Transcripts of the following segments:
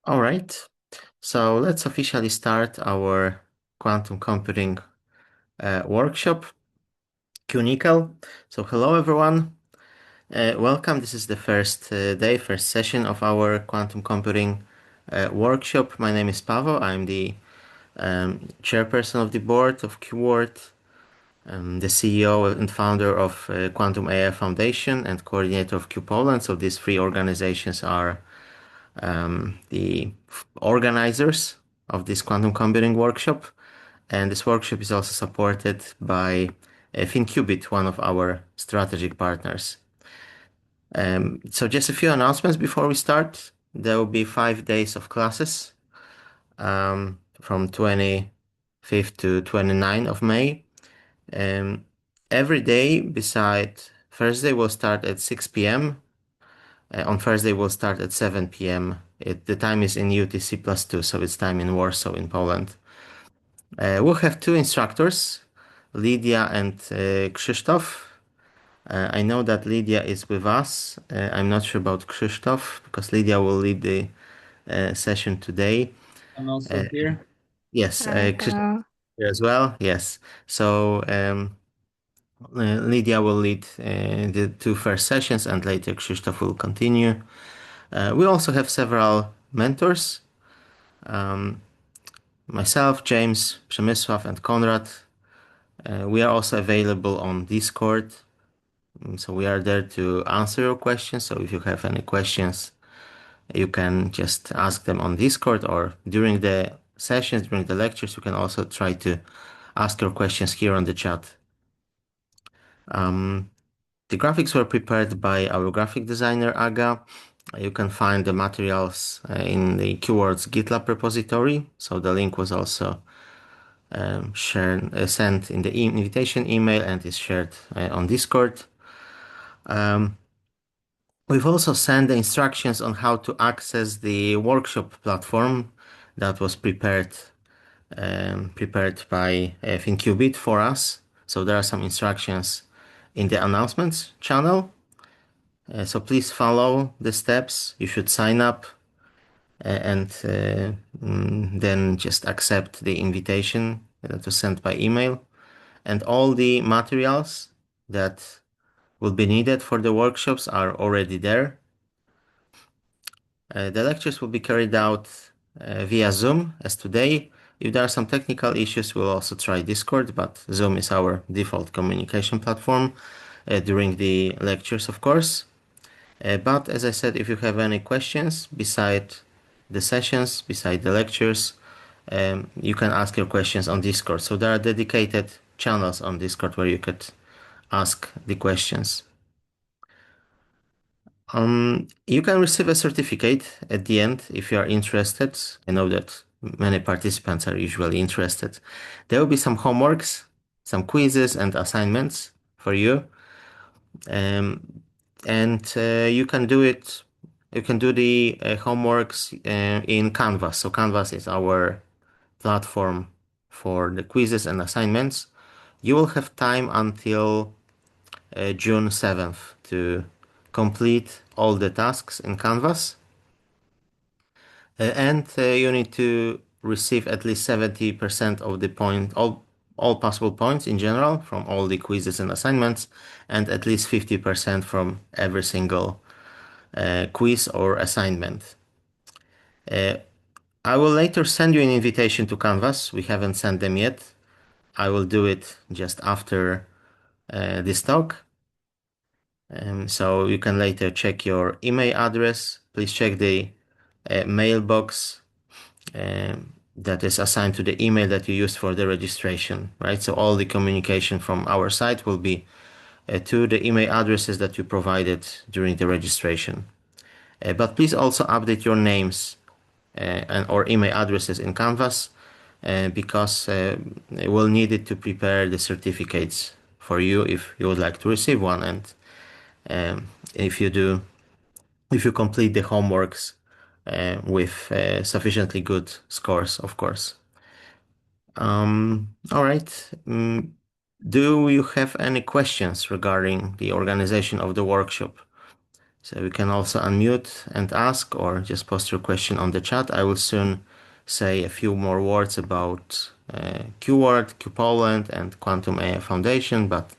All right, so let's officially start our quantum computing workshop, QNickel. So hello everyone, welcome. This is the first day, first session of our quantum computing workshop. My name is Pavel. I'm the chairperson of the board of QWord, the CEO and founder of Quantum AI Foundation and coordinator of QPoland. So these three organizations are the organizers of this quantum computing workshop. And this workshop is also supported by FinQubit, one of our strategic partners. So just a few announcements before we start. There will be 5 days of classes from 25th to 29th of May. Every day beside Thursday will start at 6 p.m. On Thursday, we'll start at 7 p.m. The time is in UTC +2, so it's time in Warsaw in Poland. We'll have two instructors, Lydia and Krzysztof. I know that Lydia is with us. I'm not sure about Krzysztof because Lydia will lead the session today. I'm also Uh, here. yes, Hi, Krzysztof hello. here as well. Yes. So Lydia will lead the two first sessions and later Krzysztof will continue. We also have several mentors. Myself, James, Przemysław, and Konrad. We are also available on Discord. So we are there to answer your questions. So if you have any questions, you can just ask them on Discord or during the sessions, during the lectures, you can also try to ask your questions here on the chat. The graphics were prepared by our graphic designer, Aga. You can find the materials in the Keywords GitLab repository. So the link was also sent in the invitation email and is shared on Discord. We've also sent the instructions on how to access the workshop platform that was prepared by FinQubit for us. So there are some instructions in the announcements channel. So please follow the steps. You should sign up and then just accept the invitation that was sent by email. And all the materials that will be needed for the workshops are already there. The lectures will be carried out via Zoom as today. If there are some technical issues, we'll also try Discord, but Zoom is our default communication platform during the lectures, of course. But as I said, if you have any questions beside the sessions, beside the lectures, you can ask your questions on Discord. So there are dedicated channels on Discord where you could ask the questions. You can receive a certificate at the end if you are interested. I know that many participants are usually interested. There will be some homeworks, some quizzes and assignments for you. Um, and you can do it. You can do the homeworks in Canvas. So Canvas is our platform for the quizzes and assignments. You will have time until June 7th to complete all the tasks in Canvas. And you need to receive at least 70% of the all possible points in general from all the quizzes and assignments, and at least 50% from every single quiz or assignment. I will later send you an invitation to Canvas. We haven't sent them yet. I will do it just after this talk. So you can later check your email address. Please check the mailbox that is assigned to the email that you used for the registration, right? So all the communication from our site will be to the email addresses that you provided during the registration. But please also update your names and or email addresses in Canvas because we'll need it to prepare the certificates for you if you would like to receive one. And if you complete the homeworks with sufficiently good scores, of course. All right. Do you have any questions regarding the organization of the workshop? So you can also unmute and ask or just post your question on the chat. I will soon say a few more words about QWord, QPoland, and Quantum AI Foundation, but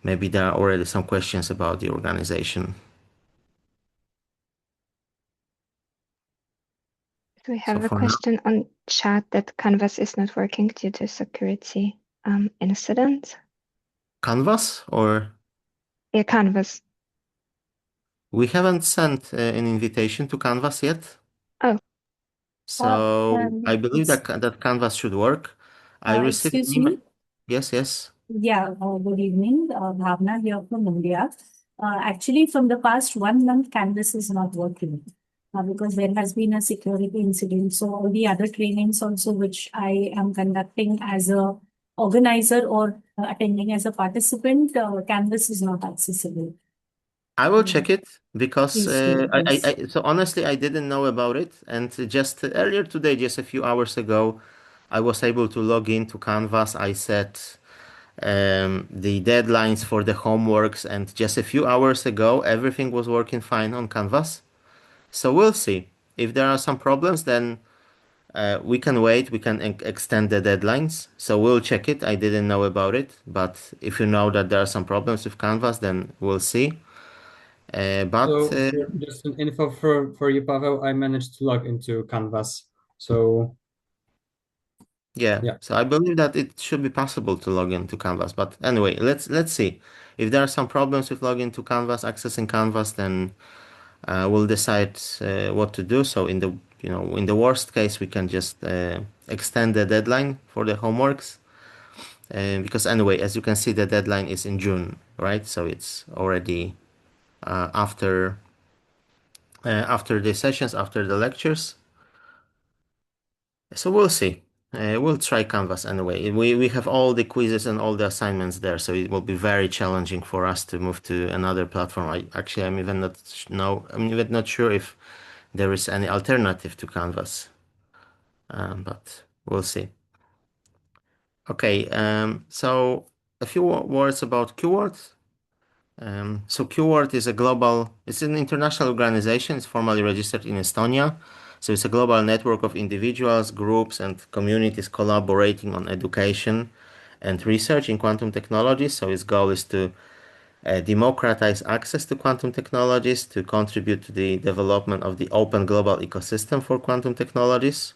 maybe there are already some questions about the organization. We So have a for now, question on chat that Canvas is not working due to security incident. Canvas or Yeah, Canvas. we haven't sent an invitation to Canvas yet. Oh, So I believe It's, that Canvas should work. I received an excuse email. me. Yes, yes. Yeah, good evening. Bhavna here from India. Actually, from the past 1 month, Canvas is not working because there has been a security incident. So all the other trainings also, which I am conducting as a organizer or attending as a participant, Canvas is not accessible. I will check it because Please do this. so honestly I didn't know about it, and just earlier today, just a few hours ago, I was able to log into Canvas. I set the deadlines for the homeworks, and just a few hours ago everything was working fine on Canvas. So we'll see if there are some problems. Then we can wait. We can extend the deadlines. So we'll check it. I didn't know about it, but if you know that there are some problems with Canvas, then we'll see. But So for just an info for you, Pavel, I managed to log into Canvas. So yeah, yeah. so I believe that it should be possible to log into Canvas. But anyway, let's see. If there are some problems with login to Canvas, accessing Canvas, then we'll decide what to do. So in the worst case, we can just extend the deadline for the homeworks. Because anyway, as you can see, the deadline is in June, right? So it's already after after the sessions, after the lectures. So we'll see. We'll try Canvas anyway. We have all the quizzes and all the assignments there, so it will be very challenging for us to move to another platform. I'm even not sure if there is any alternative to Canvas, but we'll see. Okay, so a few words about QWord. So QWord is it's an international organization. It's formally registered in Estonia. So it's a global network of individuals, groups, and communities collaborating on education and research in quantum technologies. So its goal is to democratize access to quantum technologies, to contribute to the development of the open global ecosystem for quantum technologies.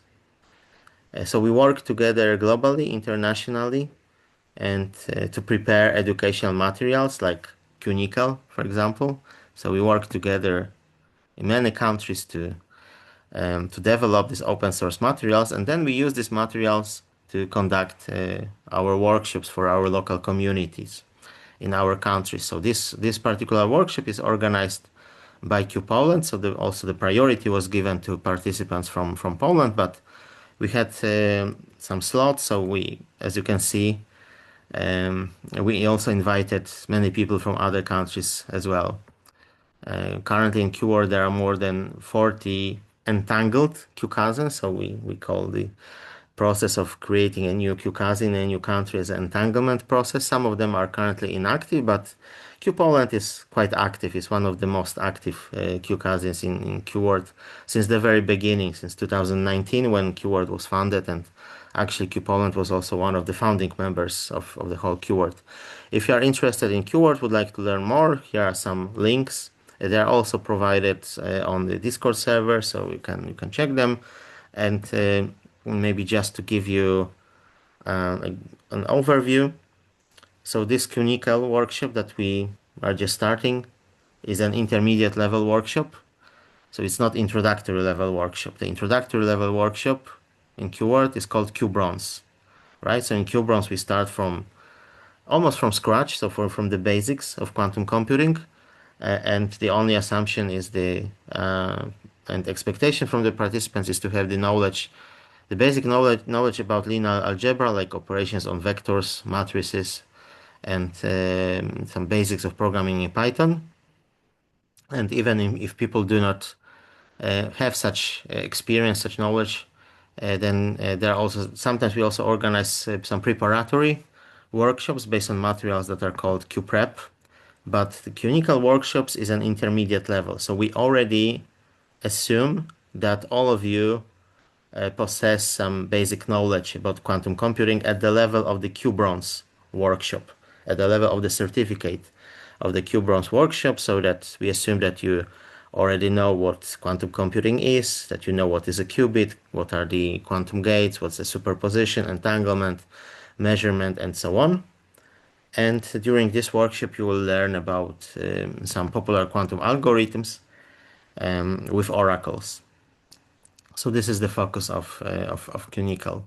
So we work together globally, internationally, and to prepare educational materials like QNickel, for example. So we work together in many countries to develop these open source materials, and then we use these materials to conduct our workshops for our local communities in our countries. So this particular workshop is organized by QPoland. So also the priority was given to participants from Poland, but we had some slots. So as you can see, we also invited many people from other countries as well. Currently in QWord there are more than 40 entangled QCousins, so we call the process of creating a new QCousin in a new country as an entanglement process. Some of them are currently inactive, but QPoland is quite active. It's one of the most active QCousins in QWord since the very beginning, since 2019 when QWord was founded, and actually QPoland was also one of the founding members of the whole QWord. If you are interested in QWord, would like to learn more, here are some links. They are also provided on the Discord server, so you can check them. And maybe just to give you an overview. So this QNickel workshop that we are just starting is an intermediate level workshop. So it's not introductory level workshop. The introductory level workshop in QWord is called QBronze, right? So in QBronze we start from almost from scratch, so from the basics of quantum computing, and the only assumption is and expectation from the participants is to have the basic knowledge about linear algebra, like operations on vectors, matrices, and some basics of programming in Python. And even if people do not have such experience, such knowledge, then there are also sometimes we also organize some preparatory workshops based on materials that are called QPrep, but the QNickel workshops is an intermediate level. So we already assume that all of you possess some basic knowledge about quantum computing at the level of the QBronze workshop, at the level of the certificate of the QBronze workshop, so that we assume that you already know what quantum computing is, that you know what is a qubit, what are the quantum gates, what's the superposition, entanglement, measurement, and so on. And during this workshop, you will learn about some popular quantum algorithms with oracles. So this is the focus of QNickel.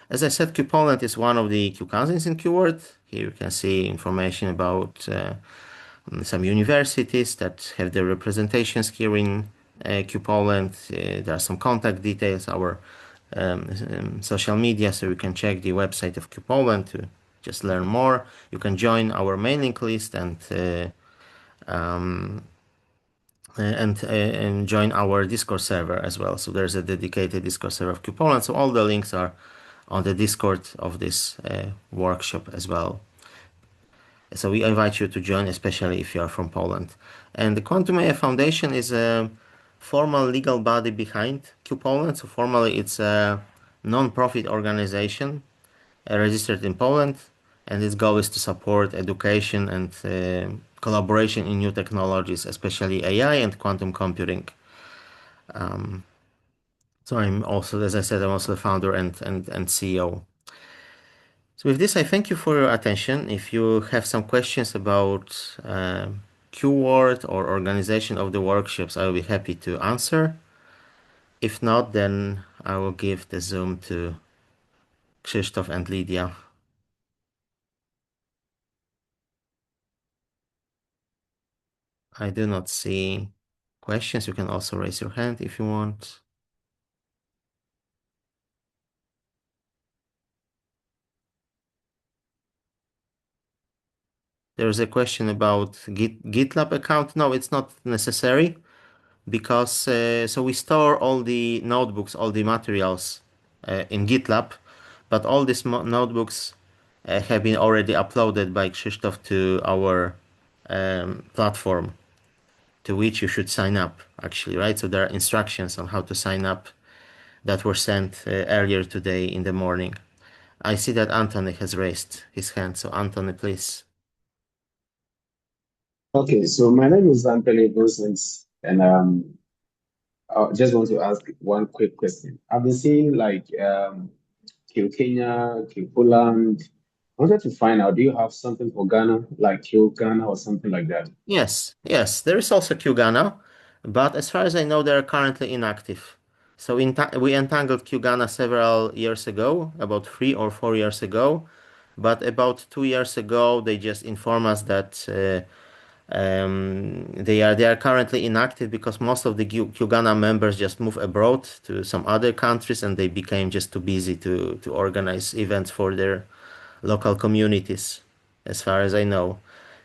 As I said, QPoland is one of the QCousins in QWord. Here you can see information about some universities that have their representations here in QPoland. There are some contact details, our social media, so you can check the website of QPoland to just learn more. You can join our mailing list and join our Discord server as well. So there's a dedicated Discord server of QPoland. So all the links are on the Discord of this workshop as well. So we invite you to join, especially if you are from Poland. And the Quantum AI Foundation is a formal legal body behind QPoland. So formally, it's a non-profit organization registered in Poland, and its goal is to support education and collaboration in new technologies, especially AI and quantum computing. So I'm also, as I said, I'm also the founder and CEO. So with this, I thank you for your attention. If you have some questions about QWord or organization of the workshops, I will be happy to answer. If not, then I will give the Zoom to Krzysztof and Lydia. I do not see questions. You can also raise your hand if you want. There's a question about GitLab account. No, it's not necessary because so we store all the notebooks, all the materials in GitLab, but all these notebooks have been already uploaded by Krzysztof to our platform, to which you should sign up, actually, right? So there are instructions on how to sign up that were sent earlier today in the morning. I see that Anthony has raised his hand. So Anthony, please. Okay, so my name is Anthony Vincent, and I just want to ask one quick question. I've been seeing like Q Kenya, Q Poland. I wanted to find out, do you have something for Ghana, like Q Ghana or something like that? Yes, yes, there is also QGana, but as far as I know, they are currently inactive. So we entangled QGana several years ago, about 3 or 4 years ago, but about 2 years ago, they just informed us that they are currently inactive because most of the QGana members just moved abroad to some other countries, and they became just too busy to organize events for their local communities, as far as I know.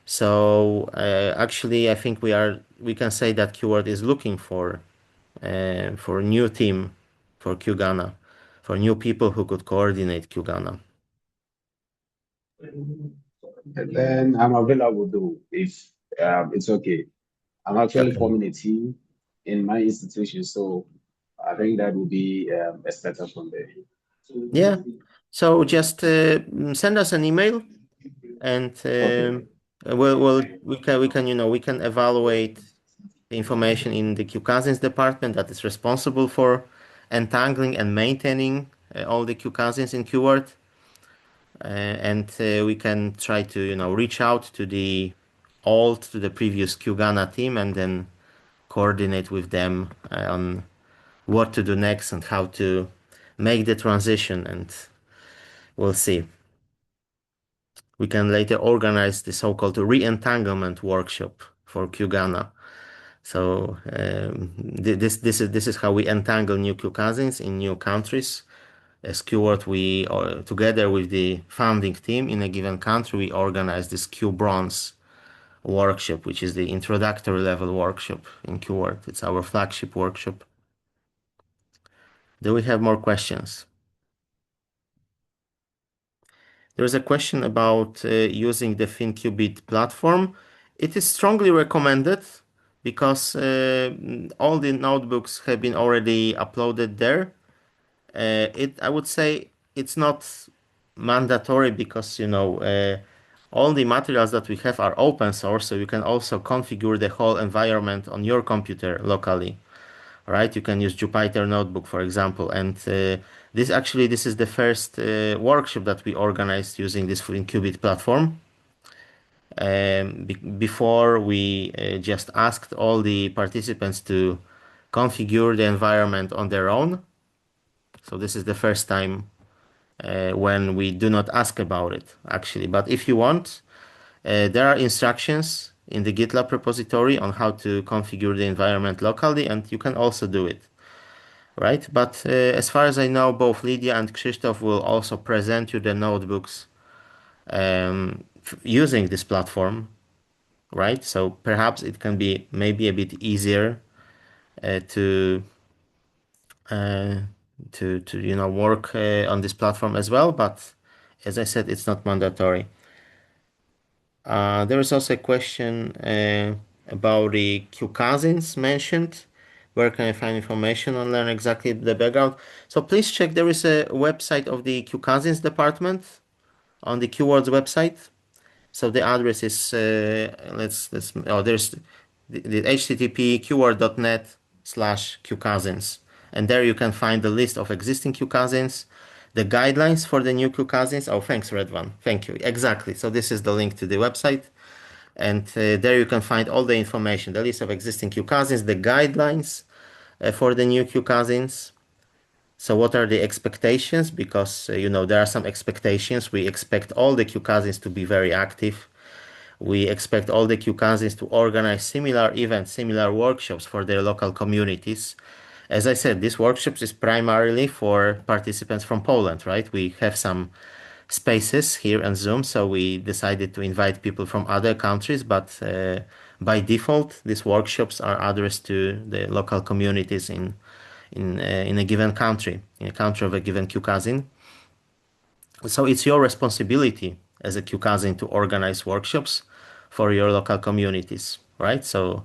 So actually, I think we can say that QWord is looking for a new team for QGana, for new people who could coordinate QGana. And then I'm available though, if it's okay. I'm actually Okay. forming a team in my institution, so I think that would be a startup from there. Yeah. So just send us an email, and Okay. we can evaluate the information in the QCousins department that is responsible for entangling and maintaining all the QCousins in QWord. And we can try to reach out to the previous QGana team, and then coordinate with them on what to do next and how to make the transition, and we'll see. We can later organize the so-called re-entanglement workshop for QGana. So this is how we entangle new QCousins in new countries. As QWord, we together with the founding team in a given country, we organize this QBronze workshop, which is the introductory level workshop in QWord. It's our flagship workshop. Do we have more questions? There's a question about using the FinQubit platform. It is strongly recommended because all the notebooks have been already uploaded there. I would say it's not mandatory because, all the materials that we have are open source, so you can also configure the whole environment on your computer locally, right? You can use Jupyter Notebook, for example, and this is the first workshop that we organized using this Qubit platform. Before we just asked all the participants to configure the environment on their own. So this is the first time when we do not ask about it, actually. But if you want, there are instructions in the GitLab repository on how to configure the environment locally, and you can also do it, right? But as far as I know, both Lydia and Krzysztof will also present you the notebooks using this platform, right? So perhaps it can be maybe a bit easier uh, to uh, to work on this platform as well. But as I said, it's not mandatory. There is also a question about the Q cousins mentioned. Where can I find information on learn exactly the background? So please check. There is a website of the Q cousins department on the Qwords website. So the address is there's the http qword.net/qcousins, and there you can find the list of existing QCousins, the guidelines for the new QCousins. Oh, thanks, Redvan. Thank you. Exactly. So this is the link to the website, and there you can find all the information, the list of existing QCousins, the guidelines for the new QCousins. So what are the expectations? Because there are some expectations. We expect all the QCousins to be very active. We expect all the QCousins to organize similar events, similar workshops for their local communities. As I said, these workshops is primarily for participants from Poland, right? We have some spaces here on Zoom, so we decided to invite people from other countries, but by default, these workshops are addressed to the local communities in a given country, in a country of a given QCousin. So it's your responsibility as a QCousin to organize workshops for your local communities, right? So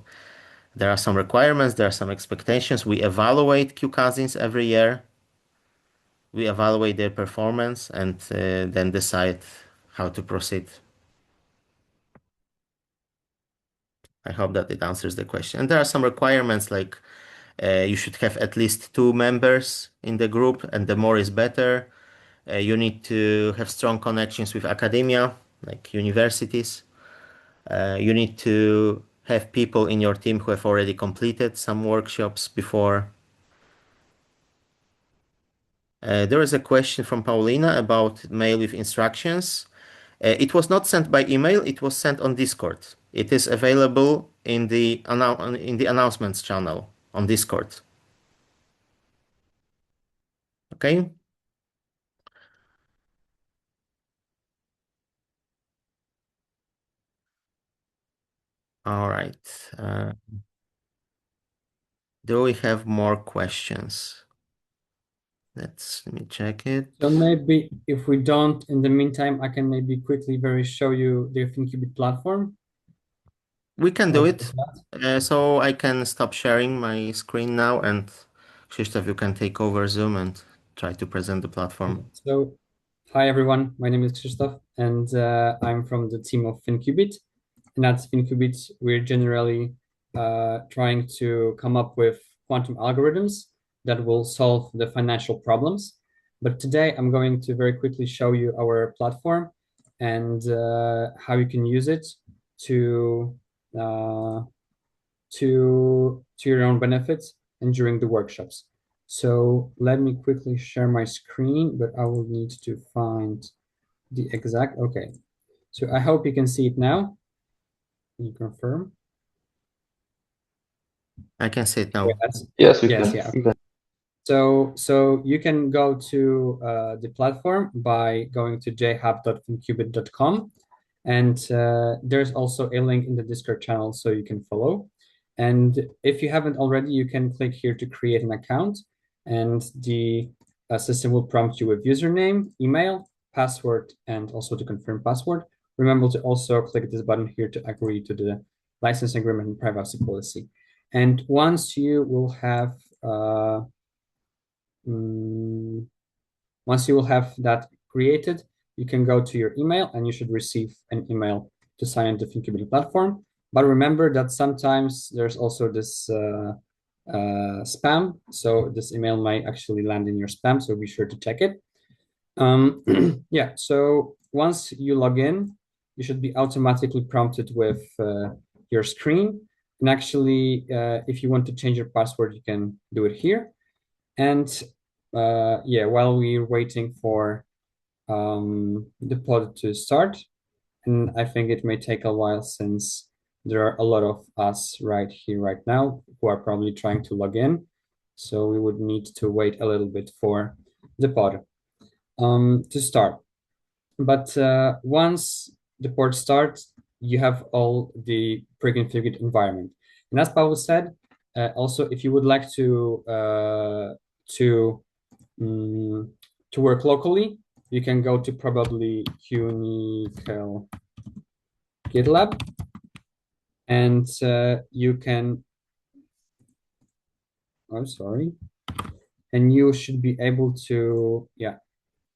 there are some requirements, there are some expectations. We evaluate QCousins every year. We evaluate their performance and then decide how to proceed. I hope that it answers the question. And there are some requirements like you should have at least 2 members in the group, and the more is better. You need to have strong connections with academia, like universities. You need to have people in your team who have already completed some workshops before. There is a question from Paulina about mail with instructions. It was not sent by email, it was sent on Discord. It is available in the announcements channel on Discord. Okay? All right. Do we have more questions? Let me check it. So maybe if we don't, in the meantime, I can maybe quickly show you the FinQubit platform. We can do it. So I can stop sharing my screen now, and Krzysztof, you can take over Zoom and try to present the platform. So, hi everyone, my name is Krzysztof, and I'm from the team of FinQubit. And at FinQubit, we're generally trying to come up with quantum algorithms that will solve the financial problems. But today, I'm going to very quickly show you our platform and how you can use it to your own benefits and during the workshops. So let me quickly share my screen, but I will need to find the exact, okay. So I hope you can see it now. Can you confirm? I can see it now. Yes, we Yes, can. yeah. So you can go to the platform by going to jhub.finqubit.com, and there's also a link in the Discord channel so you can follow. And if you haven't already, you can click here to create an account, and the system will prompt you with username, email, password, and also to confirm password. remember to also click this button here to agree to the license agreement and privacy policy. And once you will have that created, you can go to your email and you should receive an email to sign into FinQubit platform. But remember that sometimes there's also this spam. So this email might actually land in your spam, so be sure to check it. Yeah, so once you log in, you should be automatically prompted with your screen. And actually, if you want to change your password, you can do it here. And yeah, while we're waiting for the pod to start, and I think it may take a while since there are a lot of us right here, right now, who are probably trying to log in. So we would need to wait a little bit for the pod to start. But once the pod starts, you have all the pre-configured environment. And as Pavel said, also, if you would like to work locally, you can go to probably QNickel GitLab, and you can, oh, sorry, and you should be able to, yeah,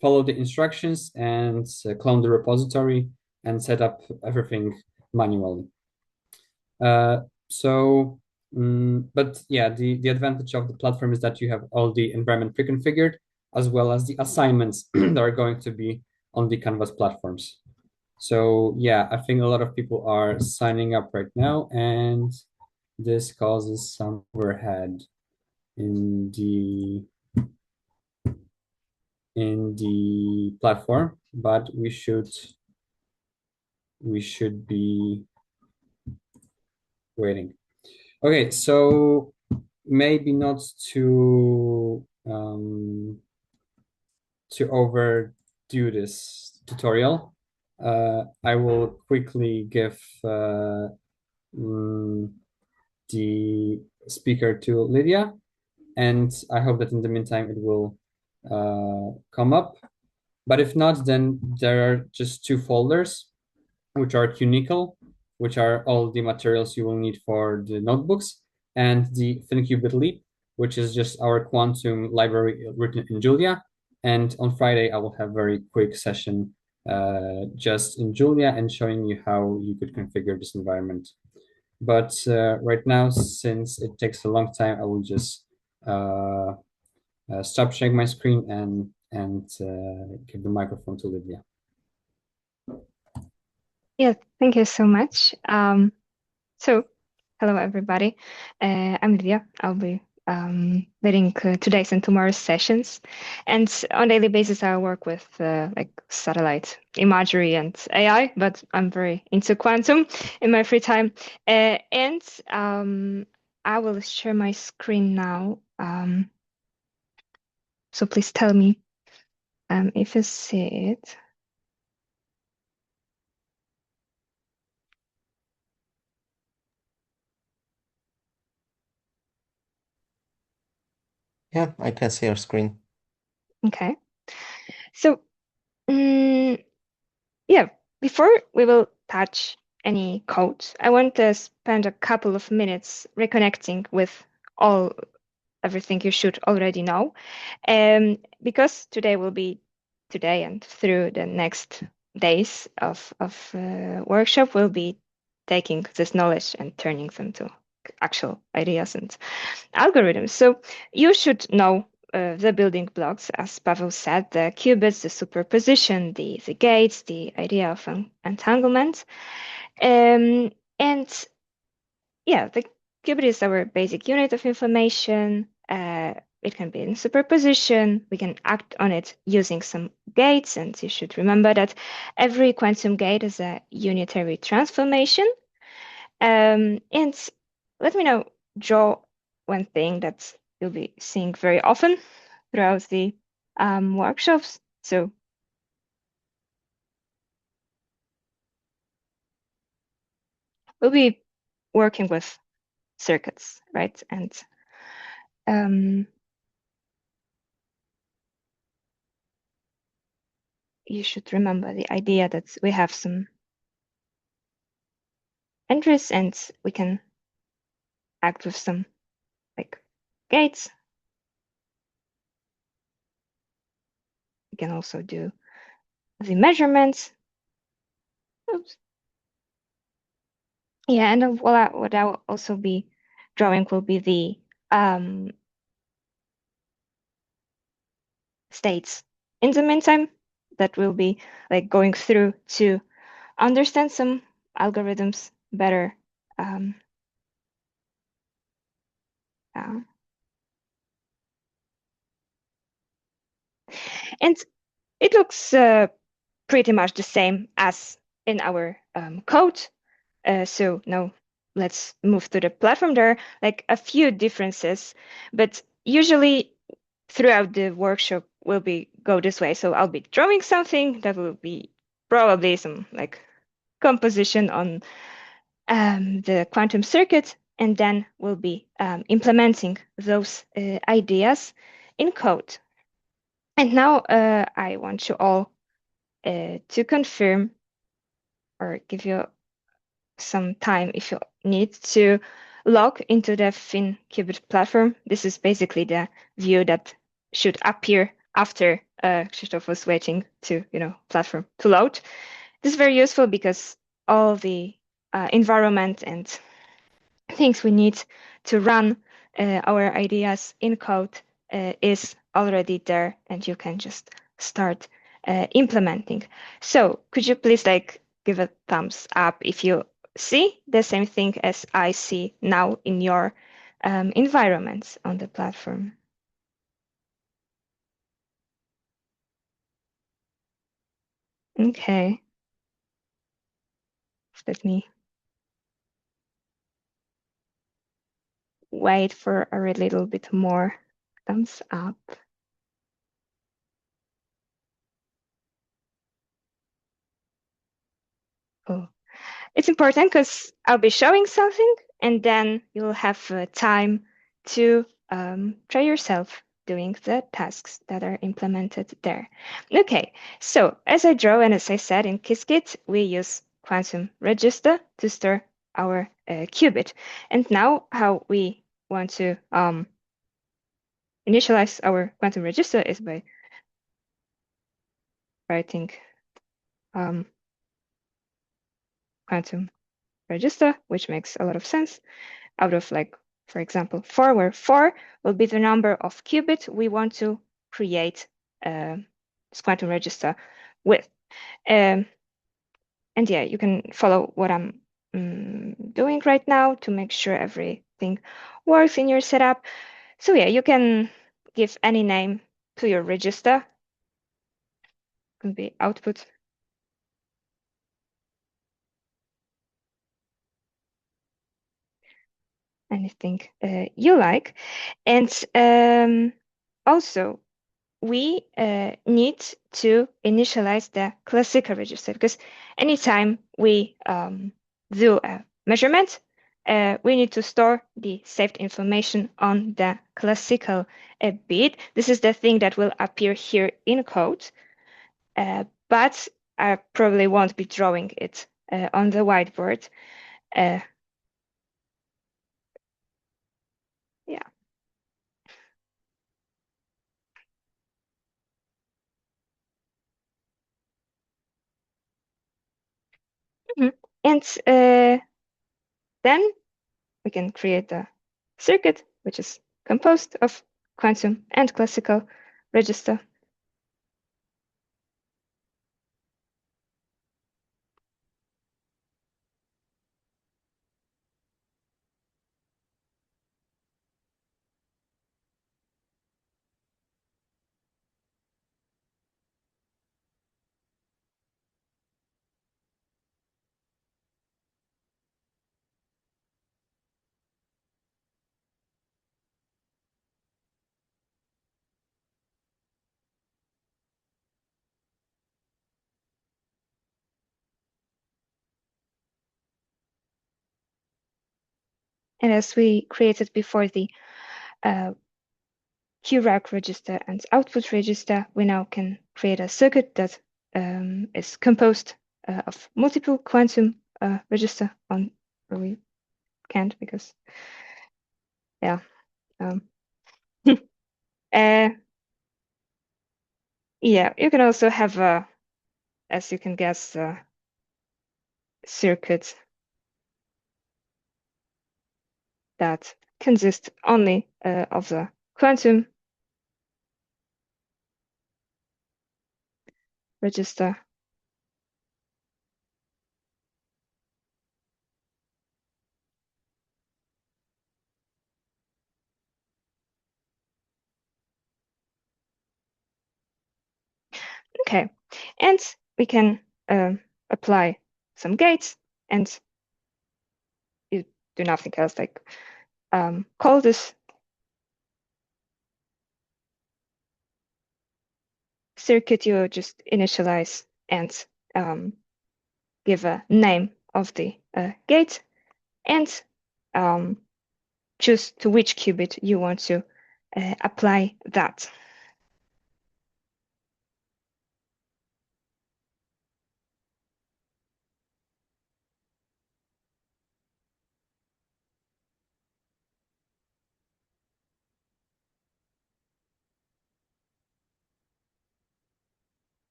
follow the instructions and clone the repository and set up everything manually. But yeah, the advantage of the platform is that you have all the environment pre-configured, as well as the assignments that are going to be on the Canvas platforms. So yeah, I think a lot of people are signing up right now, and this causes some overhead in the platform, but we should be waiting. Okay, so maybe not to overdo this tutorial. I will quickly give the speaker to Lydia, and I hope that in the meantime it will come up. But if not, then there are just two folders, which are QNickel, which are all the materials you will need for the notebooks, and the FinQubit Leap, which is just our quantum library written in Julia. And on Friday, I will have a very quick session just in Julia and showing you how you could configure this environment. But right now, since it takes a long time, I will just stop sharing my screen and give the microphone to Lydia. Yeah, thank you so much. So, hello everybody. I'm Lydia. I'll be leading today's and tomorrow's sessions, and on a daily basis I work with like satellite imagery and AI, but I'm very into quantum in my free time. And I will share my screen now. So please tell me if you see it. Yeah, I can see your screen. Okay. So, yeah, before we will touch any code, I want to spend a couple of minutes reconnecting with everything you should already know. Because today will be today and through the next days of workshop, we'll be taking this knowledge and turning them to actual ideas and algorithms. So you should know the building blocks, as Pavel said, the qubits, the superposition, the gates, the idea of entanglement. And yeah, the qubit is our basic unit of information. It can be in superposition. We can act on it using some gates, and you should remember that every quantum gate is a unitary transformation. And let me now draw one thing that you'll be seeing very often throughout the workshops. So we'll be working with circuits, right? And you should remember the idea that we have some entries, and we can act with some like gates. We can also do the measurements. Oops. Yeah, and what I will also be drawing will be the states. In the meantime, that will be like going through to understand some algorithms better. And it looks pretty much the same as in our code. So now let's move to the platform. There are like a few differences, but usually throughout the workshop will be go this way. So I'll be drawing something that will be probably some like composition on the quantum circuit, and then we'll be implementing those ideas in code. And now I want you all to confirm or give you some time if you need to log into the FinQubit platform. This is basically the view that should appear after Krzysztof was waiting to, platform to load. This is very useful because all the environment and things we need to run our ideas in code is already there, and you can just start implementing. So could you please give a thumbs up if you see the same thing as I see now in your environments on the platform? Okay. Let me wait for a little bit more thumbs up. Oh, it's important because I'll be showing something and then you'll have time to try yourself doing the tasks that are implemented there. Okay, so as I draw and as I said in Qiskit, we use quantum register to store our qubit. And now how we want to initialize our quantum register is by writing quantum register, which makes a lot of sense, out of for example, 4, where 4 will be the number of qubits we want to create this quantum register with. And yeah, you can follow what I'm doing right now to make sure everything works in your setup. So yeah, you can give any name to your register. It can be output. Anything you like. And also, we need to initialize the classical register because anytime we do a measurement, we need to store the saved information on the classical bit. This is the thing that will appear here in code, but I probably won't be drawing it on the whiteboard. Yeah. And then we can create a circuit which is composed of quantum and classical register. And as we created before the QRAC register and output register, we now can create a circuit that is composed of multiple quantum register on or we can't because, yeah. Yeah, you can also have a, as you can guess, a circuit that consists only of the quantum register. Okay, and we can apply some gates, and you do nothing else, like call this circuit. You just initialize and give a name of the gate, and choose to which qubit you want to apply that.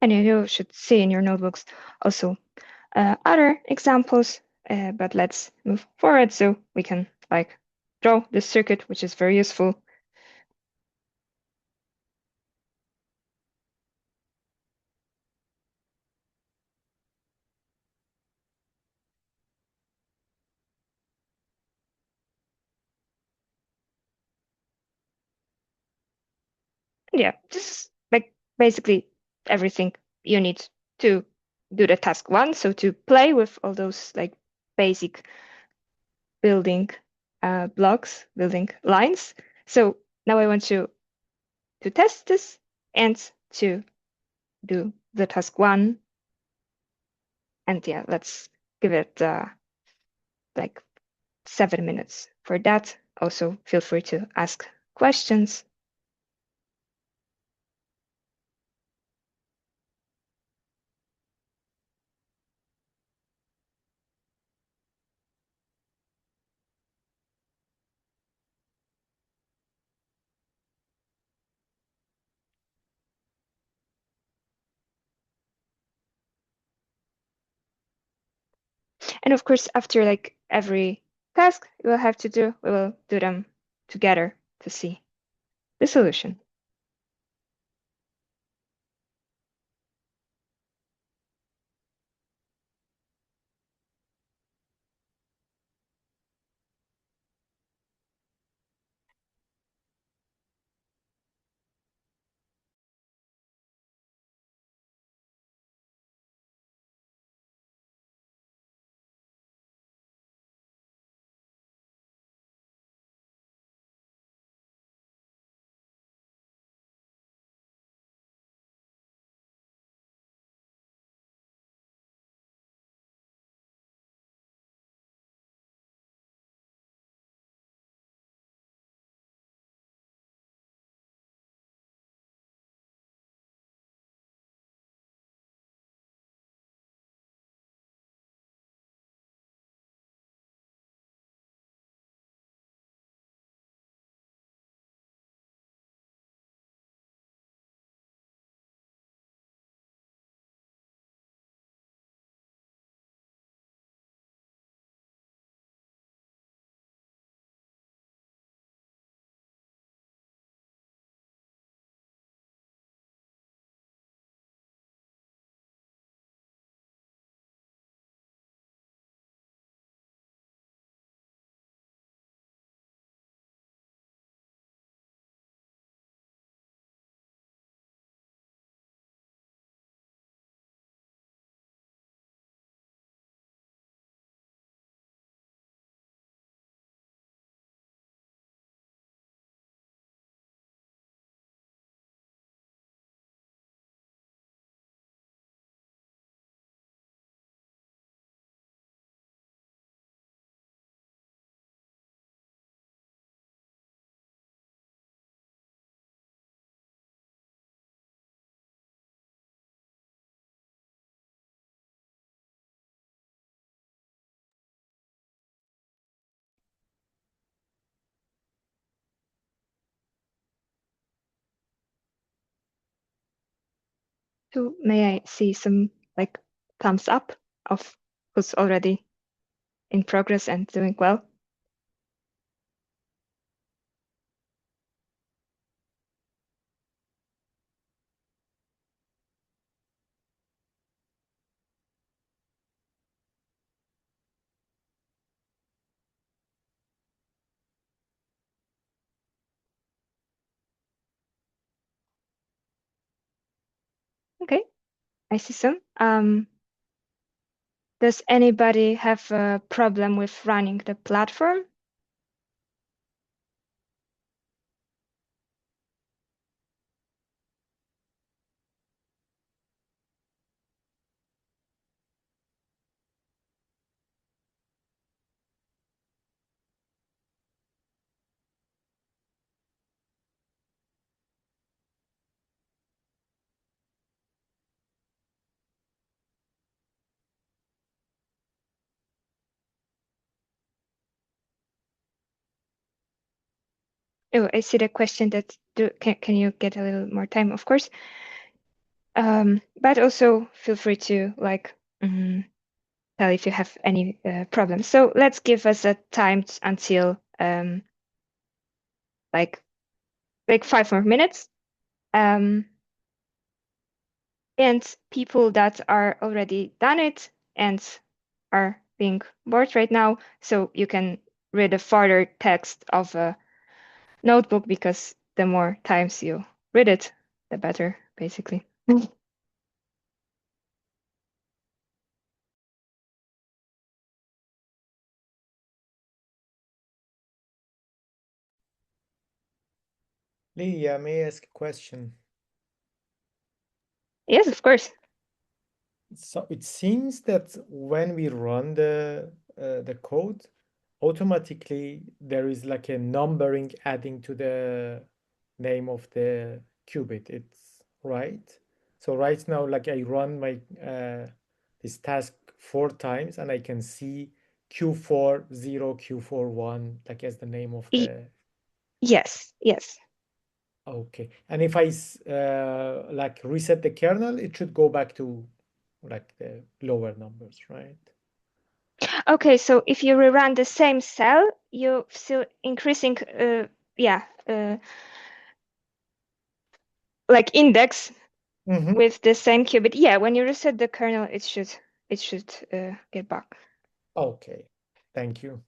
And you should see in your notebooks also other examples, but let's move forward so we can like draw this circuit, which is very useful. Yeah, this is like basically everything you need to do the task one. So to play with all those like basic building blocks, building lines. So now I want you to test this and to do the task one. And yeah, let's give it like 7 minutes for that. Also, feel free to ask questions. And of course, after like every task you will have to do, we will do them together to see the solution. So may I see some like thumbs up of who's already in progress and doing well? Okay, I see some. Does anybody have a problem with running the platform? Oh, I see the question that can you get a little more time, of course. But also feel free to like tell if you have any problems. So let's give us a time until like 5 more minutes. And people that are already done it and are being bored right now, so you can read a further text of a notebook, because the more times you read it, the better, basically. Lydia, may I ask a question? Yes, of course. So it seems that when we run the code, automatically there is like a numbering adding to the name of the qubit. It's right. So right now, like I run my this task 4 times, and I can see Q40, Q41, like as the name of the. Yes, yes. Okay. And if I like reset the kernel, it should go back to like the lower numbers, right? Okay, so if you rerun the same cell, you're still increasing, like index with the same qubit. Yeah, when you reset the kernel, it should get back. Okay, thank you.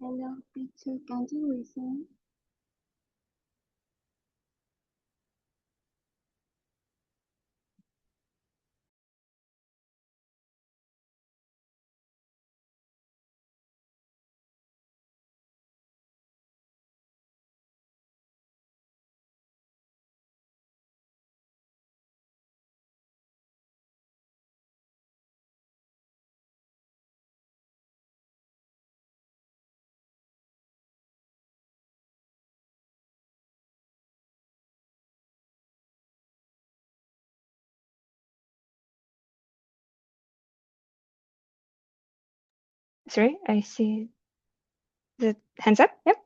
Hello, teacher. Can you listen? Sorry, I see the hands up. Yep.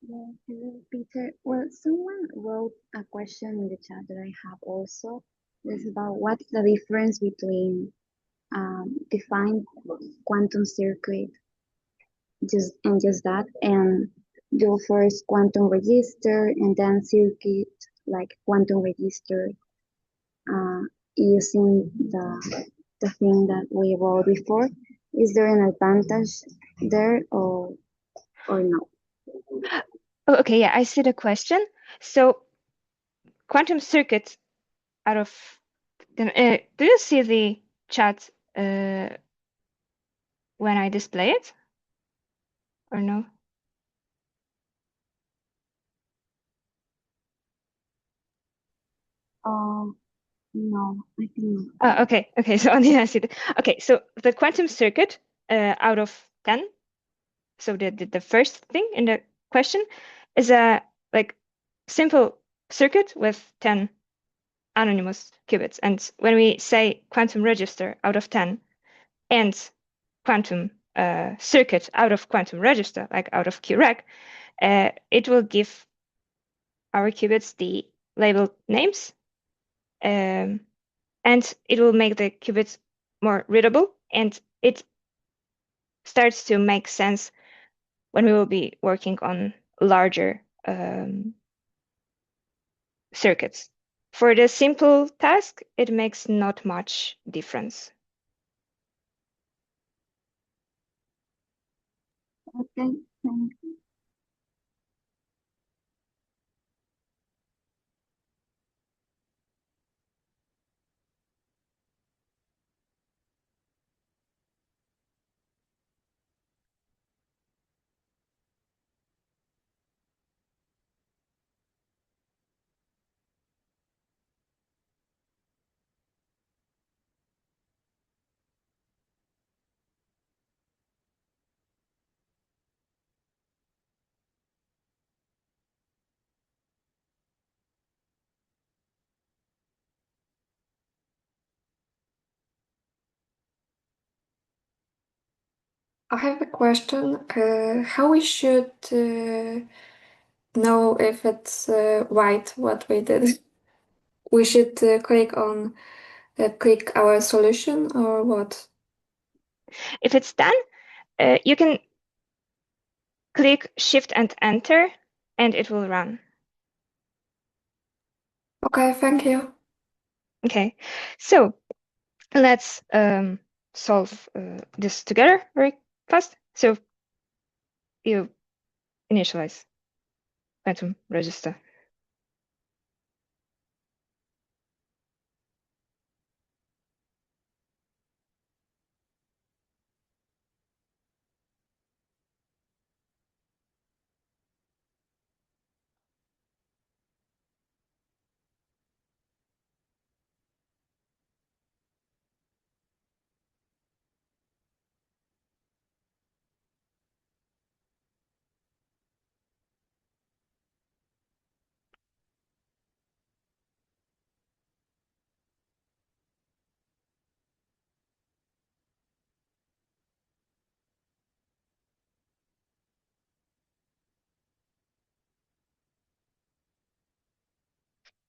Yeah, hello, Peter. Well, someone wrote a question in the chat that I have also. It's about what's the difference between defined quantum circuit just that, and do first quantum register and then circuit like quantum register uh, using the thing that we wrote before. Is there an advantage there or no? Oh, okay, yeah, I see the question. So quantum circuit out of do you see the chat when I display it or no? No, I think not. Okay, so I see it. Okay, so the quantum circuit out of 10, so the first thing in the question is a like simple circuit with 10 anonymous qubits. And when we say quantum register out of 10 and quantum circuit out of quantum register, like out of QREC, it will give our qubits the labeled names, and it will make the qubits more readable, and it starts to make sense when we will be working on larger circuits. For the simple task, it makes not much difference. Okay, thank you. I have a question. How we should know if it's right what we did? We should click our solution or what? If it's done, you can click Shift and Enter, and it will run. Okay, thank you. Okay, so let's solve this together very fast. So you initialize quantum register.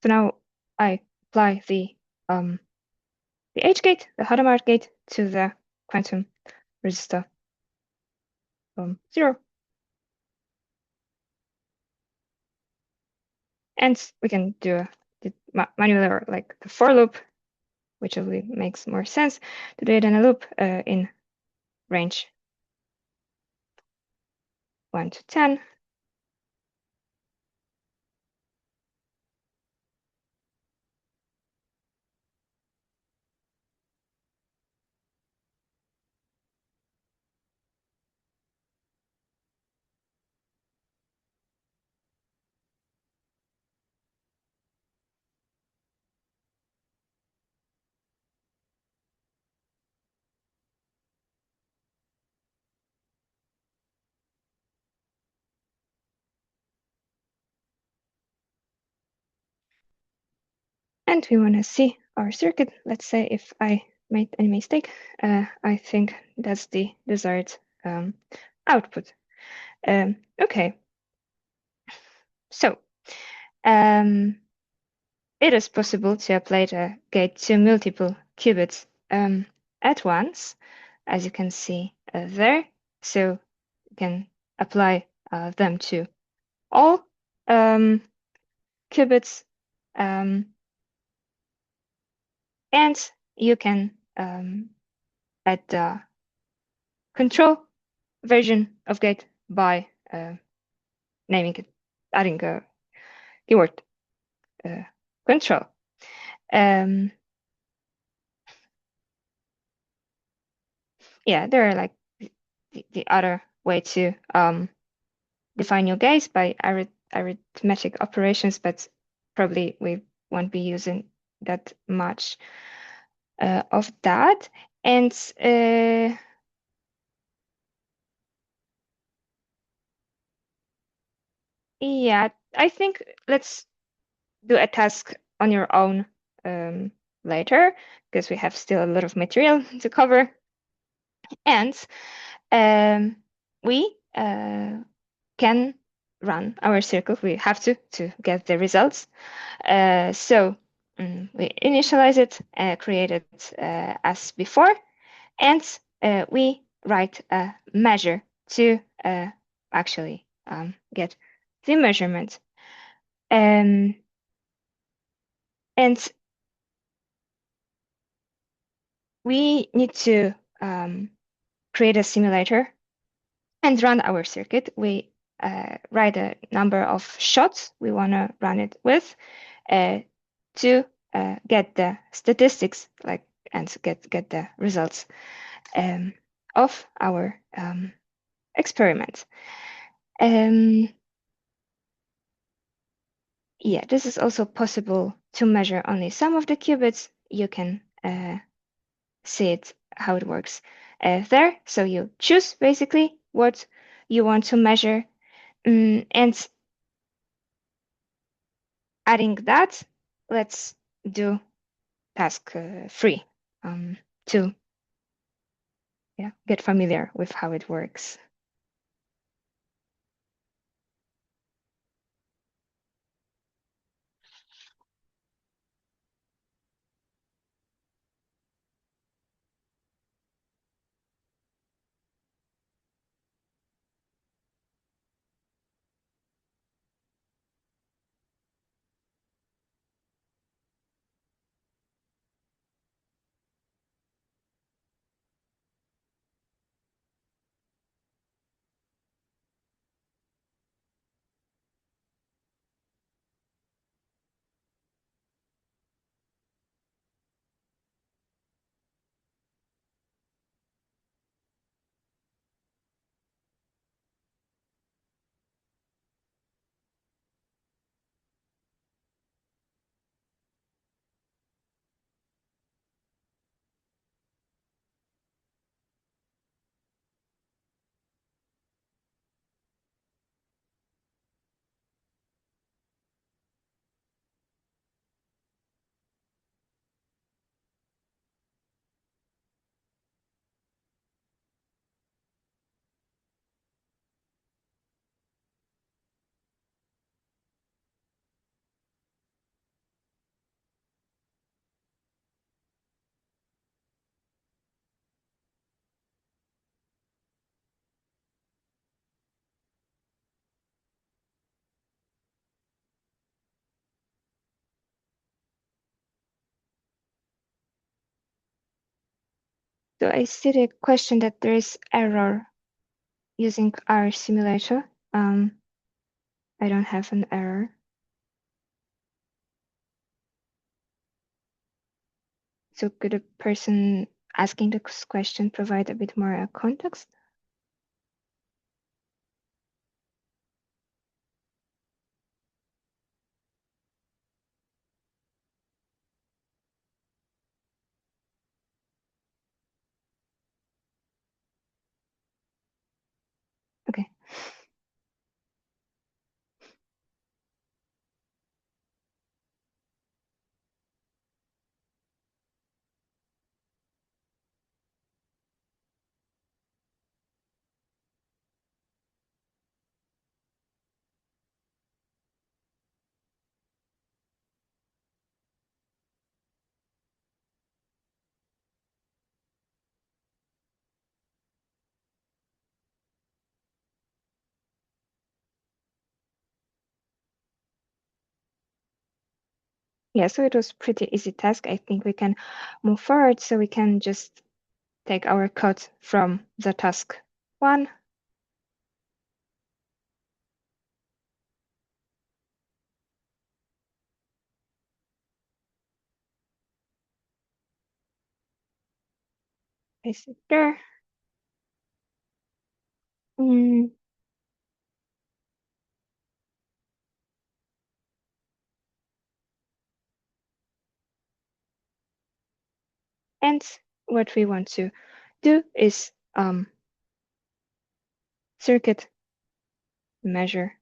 So now I apply the H gate, the Hadamard gate, to the quantum register 0. And we can do the manual, like the for loop, which really makes more sense to do it in a loop in range 1 to 10. And we want to see our circuit. Let's say if I made any mistake, I think that's the desired output. Okay, so it is possible to apply the gate to multiple qubits at once, as you can see there. So can apply them to all qubits, and you can add the control version of gate by naming it, adding a keyword control. Yeah, there are like the other way to define your gates by arithmetic operations, but probably we won't be using that much of that. And yeah, I think let's do a task on your own later, because we have still a lot of material to cover. And we can run our circle. We have to get the results. So we initialize it, create it as before, and we write a measure to actually get the measurement. And we need to create a simulator and run our circuit. We write a number of shots we want to run it with to get the statistics, and get the results of our experiment. Yeah, this is also possible to measure only some of the qubits. You can see it, how it works there. So you choose basically what you want to measure, and adding that, let's do task 3 to get familiar with how it works. So I see the question that there is error using our simulator. I don't have an error. So could a person asking this question provide a bit more context? Okay. Yeah, so it was pretty easy task. I think we can move forward, so we can just take our code from the task 1. Paste it there. And what we want to do is circuit measure.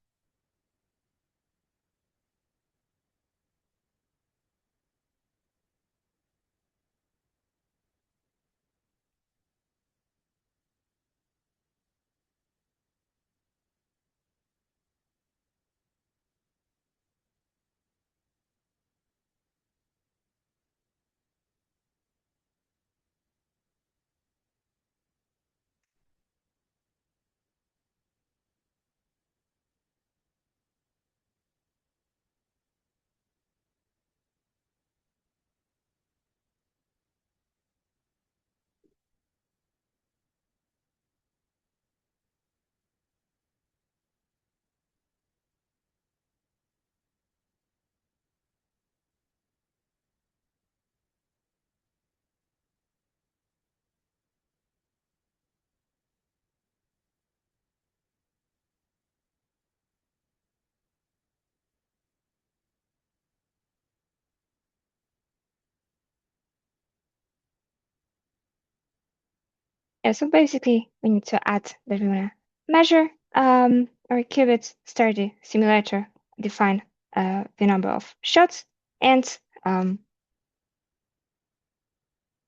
Yeah, so basically we need to add that we want to measure our qubit, start the simulator, define the number of shots, and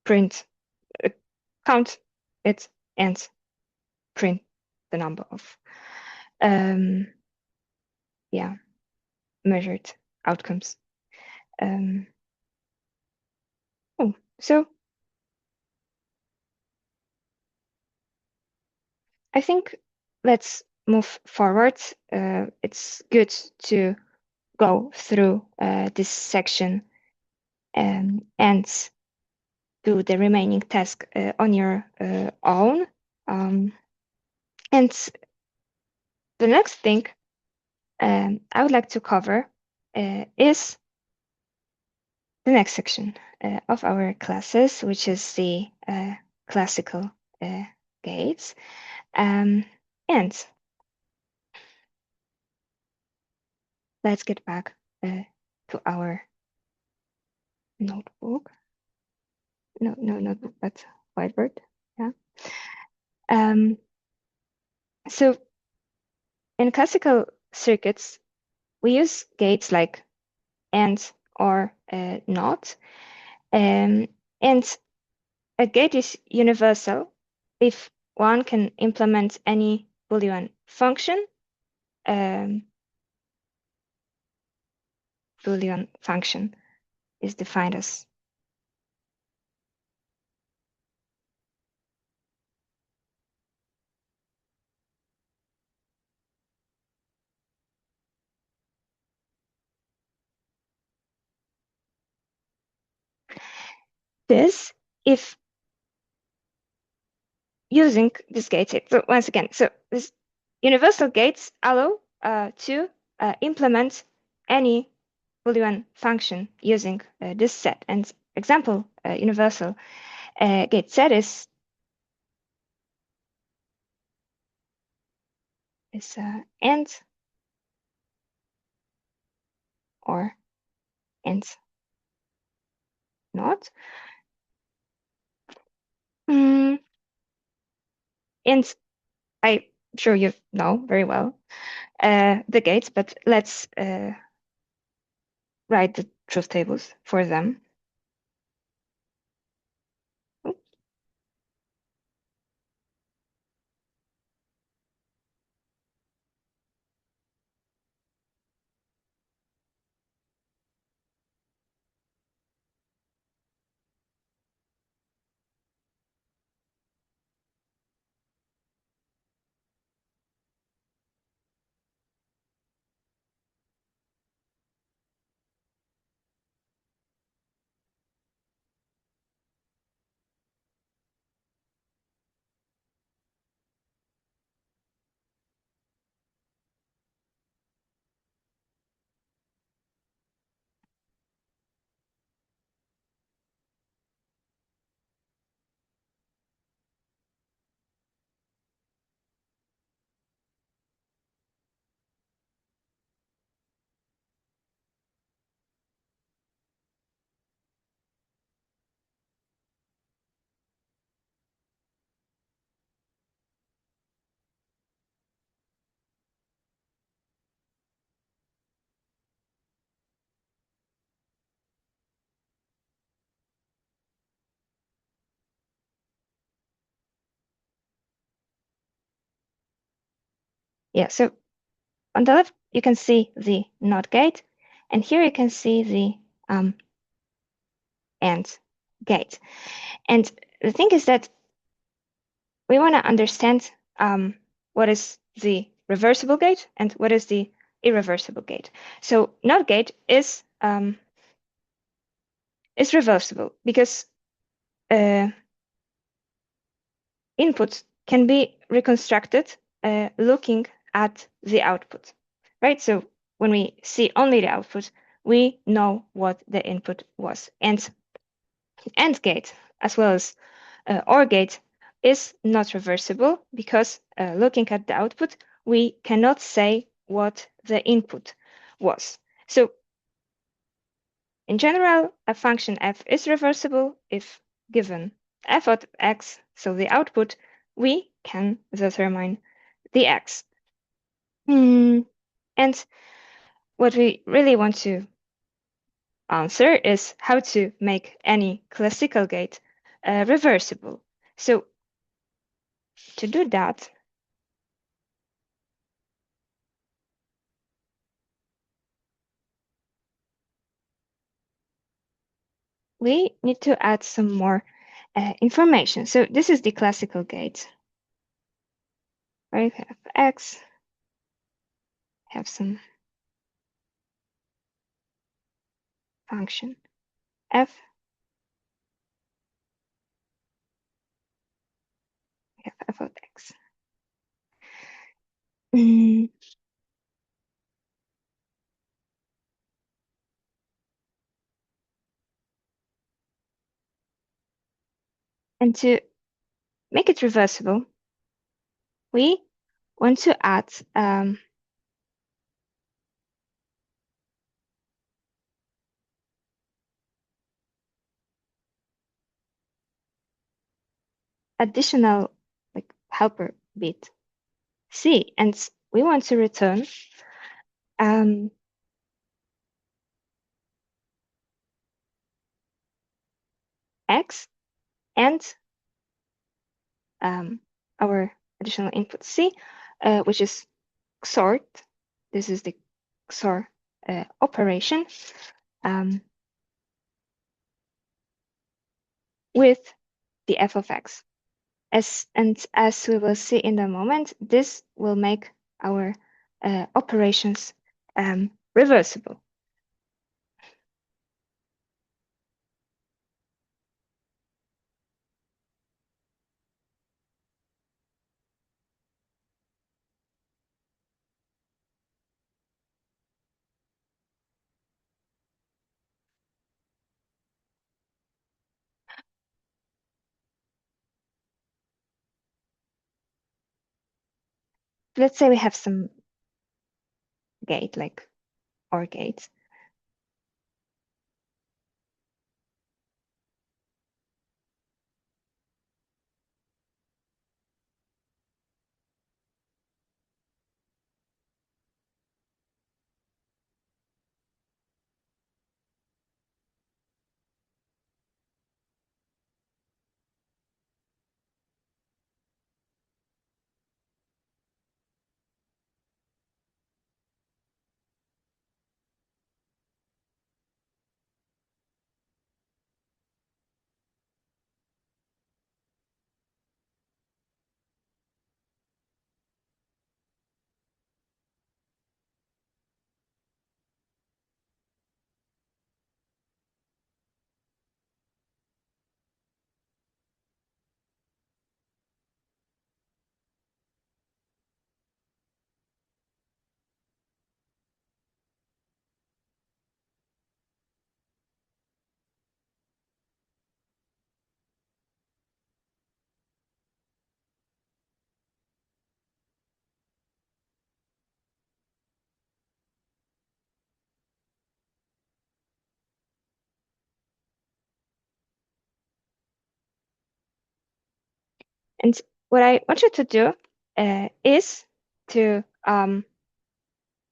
print, count it, and print the number of measured outcomes. So I think let's move forward. It's good to go through this section and do the remaining task on your own. And the next thing I would like to cover is the next section of our classes, which is the classical gates. And let's get back to our notebook. No notebook, but whiteboard. Yeah. So in classical circuits, we use gates like and or not. And a gate is universal if one can implement any Boolean function. Boolean function is defined as this if using this gate set. So once again, so this universal gates allow to implement any Boolean function using this set. And example universal gate set is and or and not. And I'm sure you know very well the gates, but let's write the truth tables for them. Yeah, so on the left, you can see the NOT gate, and here you can see the AND gate. And the thing is that we want to understand what is the reversible gate and what is the irreversible gate. So NOT gate is reversible because input can be reconstructed looking at the output, right? So when we see only the output, we know what the input was. And AND gate, as well as OR gate, is not reversible because looking at the output, we cannot say what the input was. So in general, a function f is reversible if given f of x, so the output, we can determine the x. And what we really want to answer is how to make any classical gate reversible. So to do that, we need to add some more information. So this is the classical gate. Where you have x, have some function f, we have f of x. And to make it reversible, we want to add additional like helper bit c, and we want to return x and our additional input c, which is XOR. This is the XOR operation with the f of x. As we will see in a moment, this will make our operations reversible. Let's say we have some gate like OR gates. And what I want you to do is to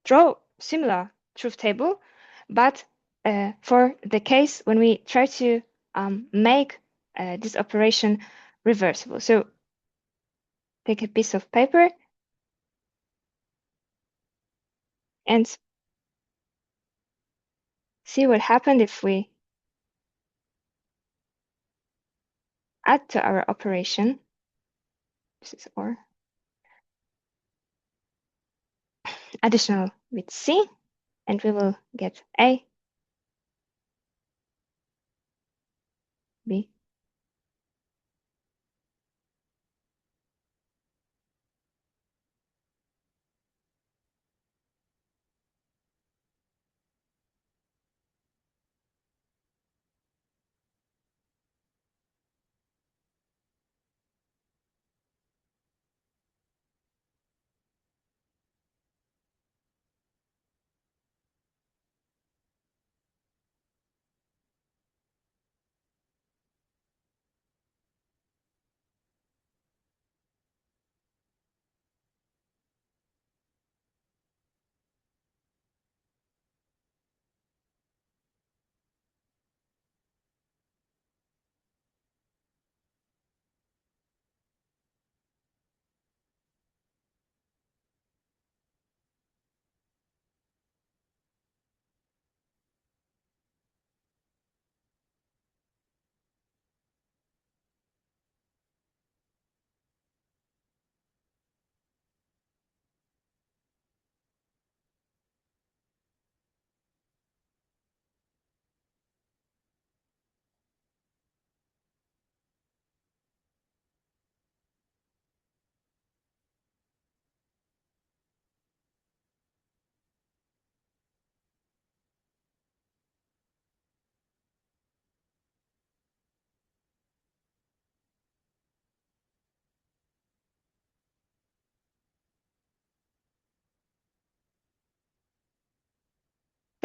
draw similar truth table, but for the case when we try to make this operation reversible. So take a piece of paper and see what happened if we add to our operation. This is OR. Additional with C, and we will get A, B,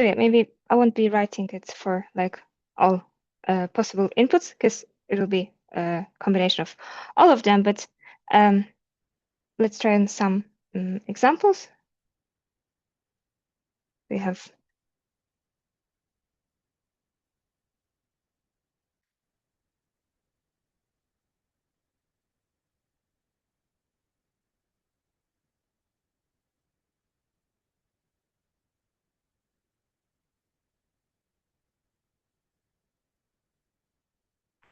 So yeah, maybe I won't be writing it for like all possible inputs because it will be a combination of all of them. But let's try on some examples. We have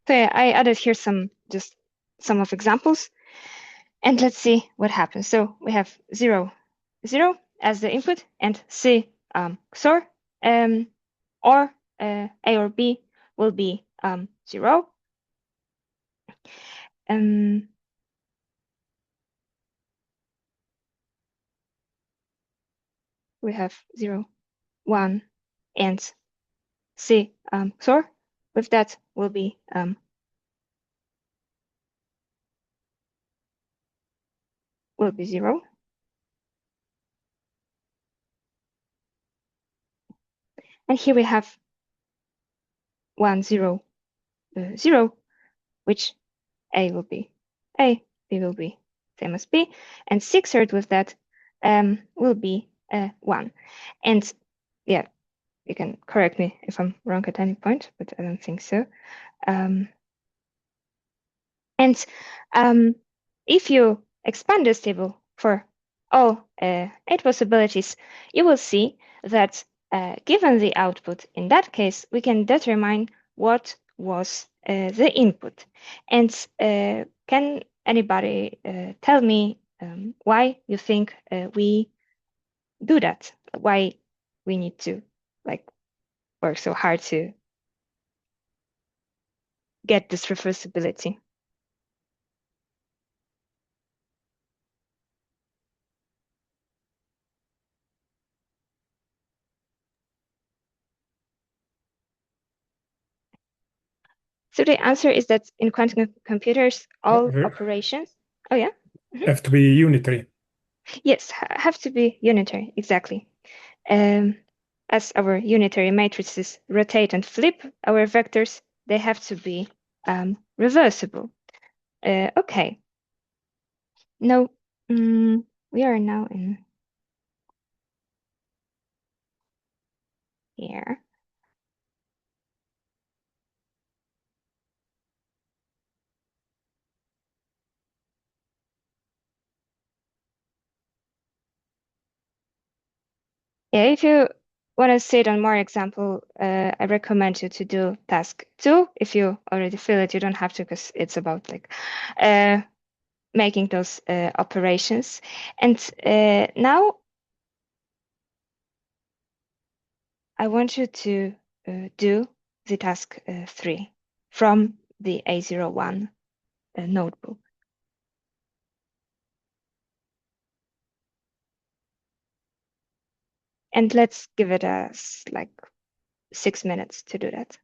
so yeah, I added here just some of examples, and let's see what happens. So we have 0, 0 as the input, and C XOR, or A or B will be 0. We have 0, 1, and C XOR. With that will be 0. And here we have 1, 0, 0, which A will be A, B will be same as B, and 6 third with that will be 1. And yeah, you can correct me if I'm wrong at any point, but I don't think so. And if you expand this table for all 8 possibilities, you will see that given the output, in that case, we can determine what was the input. And can anybody tell me why you think we do that? Why we need to like work so hard to get this reversibility? So the answer is that in quantum computers, all operations. Oh yeah. Have to be unitary. Yes, have to be unitary, exactly. As our unitary matrices rotate and flip our vectors, they have to be reversible. Okay. Now, we are now in here. Yeah, if you want to see it on more example, I recommend you to do task 2. If you already feel it, you don't have to, because it's about like making those operations. And now I want you to do the task 3 from the A01 notebook. And let's give it like 6 minutes to do that.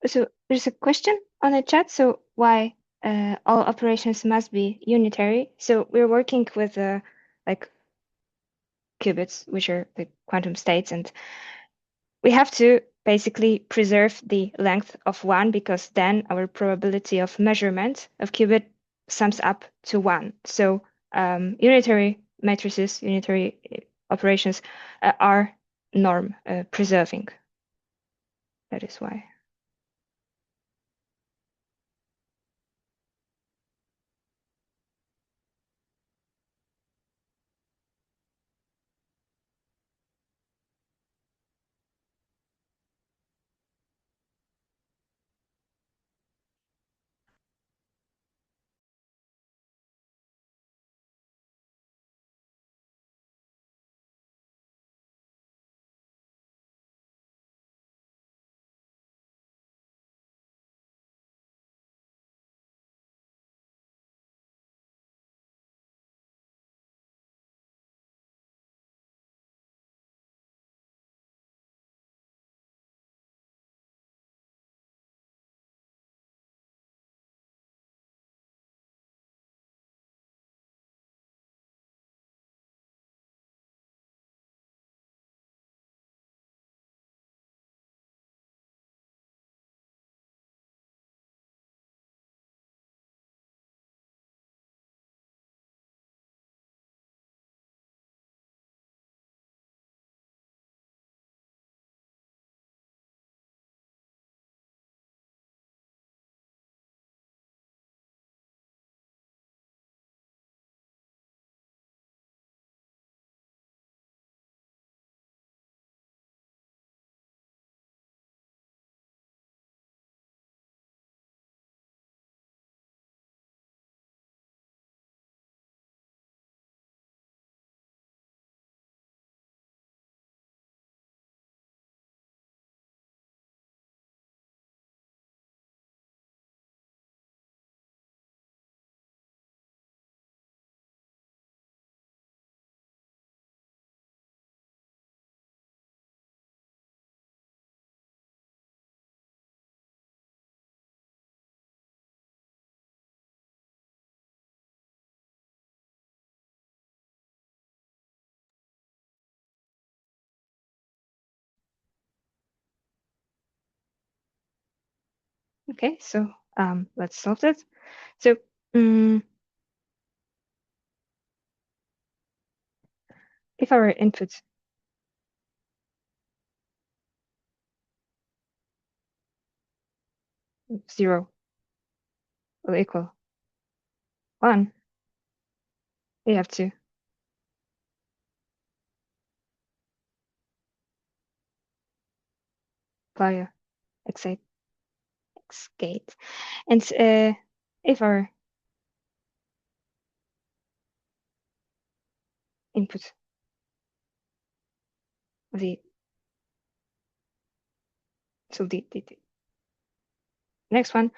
So there's a question on the chat. So why all operations must be unitary? So we're working with like qubits, which are the quantum states, and we have to basically preserve the length of 1, because then our probability of measurement of qubit sums up to 1. So unitary matrices, unitary operations are norm preserving. That is why. Okay, so let's solve that. So if our input zero will equal 1, we have to apply a X gate. And if our input the next one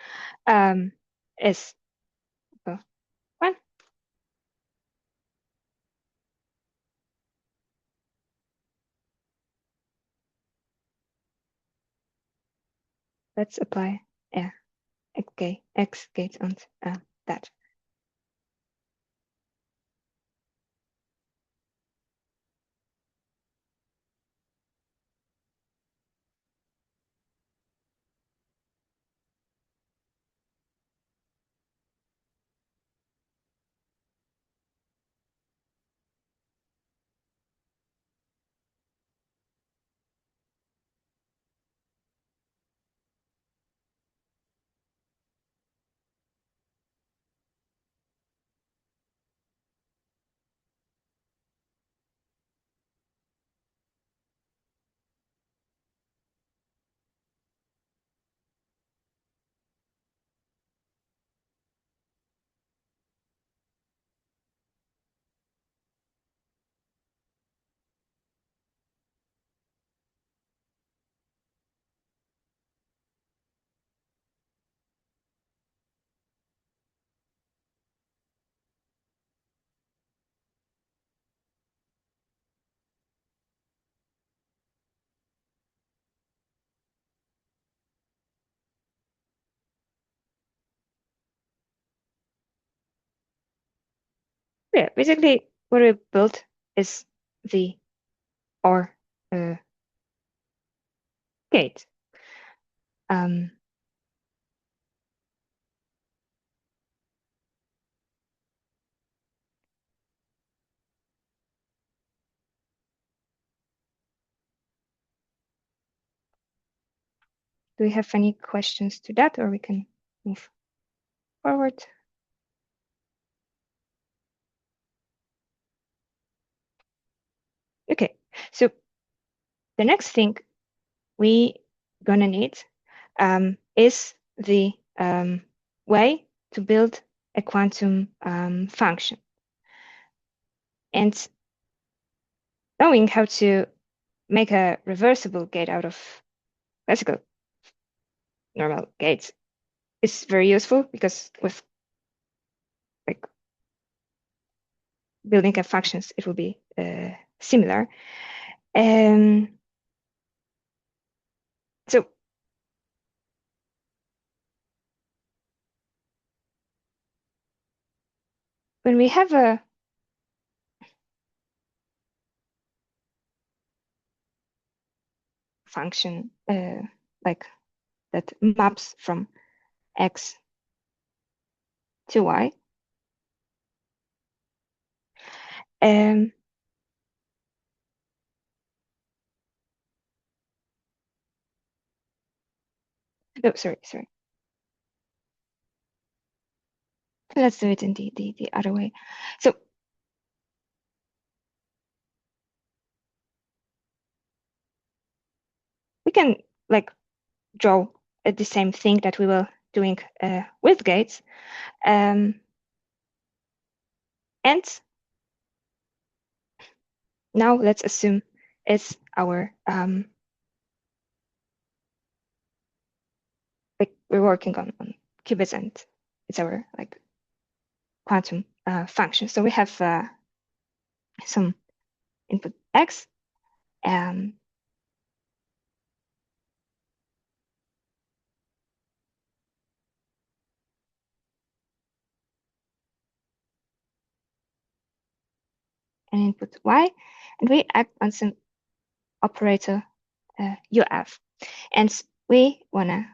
is 1, let's apply X gate on that. Yeah, basically what we built is the OR gate. Do we have any questions to that, or we can move forward? Okay, so the next thing we gonna need is the way to build a quantum function. And knowing how to make a reversible gate out of classical normal gates is very useful, because with like building up functions, it will be similar. So when we have a function like that maps from X to Y, no, sorry. Let's do it in the other way. So we can like draw the same thing that we were doing with gates. And now let's assume it's our like we're working on qubits, and it's our like quantum function. So we have some input X, and input Y, and we act on some operator UF, and we wanna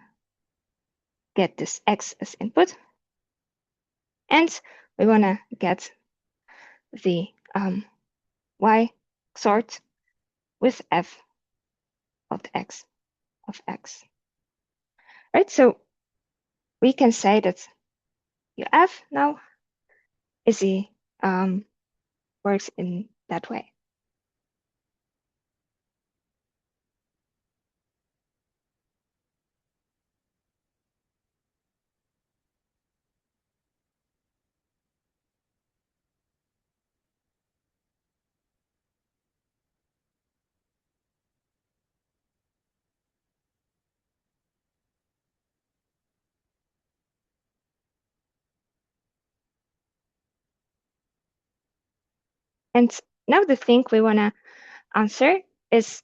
get this x as input, and we want to get the y XORed with f of x of x. Right, so we can say that UF now is the works in that way. And now the thing we want to answer is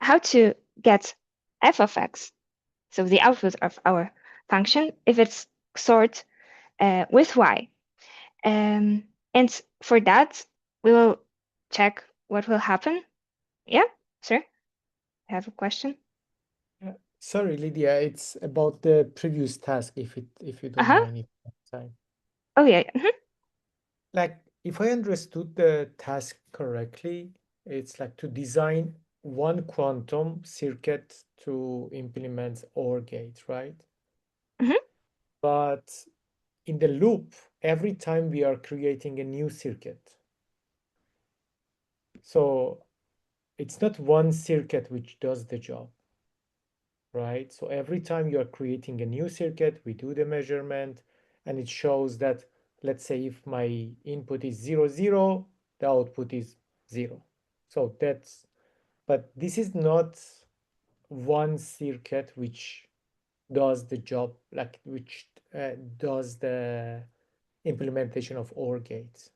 how to get f of x, so the output of our function, if it's XORed with y. And for that, we will check what will happen. Yeah, sir? I have a question. Sorry, Lydia, it's about the previous task, if you don't mind if you have time. Oh, yeah. Like, if I understood the task correctly, it's like to design one quantum circuit to implement OR gate, right? But in the loop, every time we are creating a new circuit. So it's not one circuit which does the job, right? So every time you are creating a new circuit, we do the measurement, and it shows that, let's say if my input is 0, 0, the output is 0. So that's, but this is not one circuit which does the job, like which does the implementation of OR gates,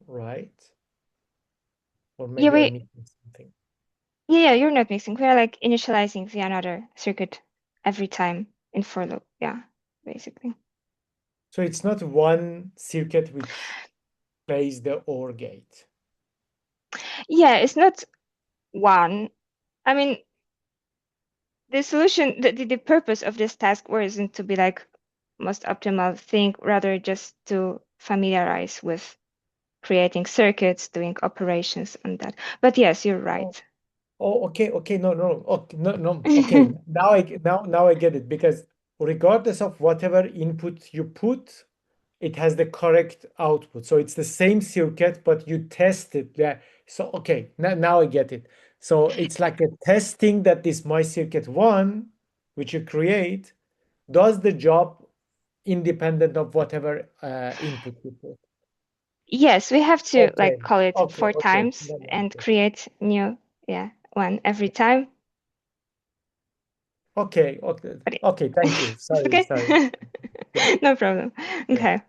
right? Or maybe I'm missing something. Yeah, you're not missing. We are like initializing the another circuit every time in for loop. Yeah, basically. So it's not one circuit which plays the OR gate. Yeah, it's not one. I mean, the solution, the purpose of this task wasn't to be like most optimal thing, rather just to familiarize with creating circuits, doing operations on that. But yes, you're right. Oh, okay, no, okay, no, okay. Now I get it, because regardless of whatever input you put, it has the correct output. So it's the same circuit, but you test it. Yeah. So okay, now I get it. So it's like a testing that this my circuit one, which you create, does the job independent of whatever input you put. Yes, we have to Okay. like call it Okay, 4 okay. times and create new, one every time. Okay, thank you. It's okay. Sorry. Yeah. No problem. Okay.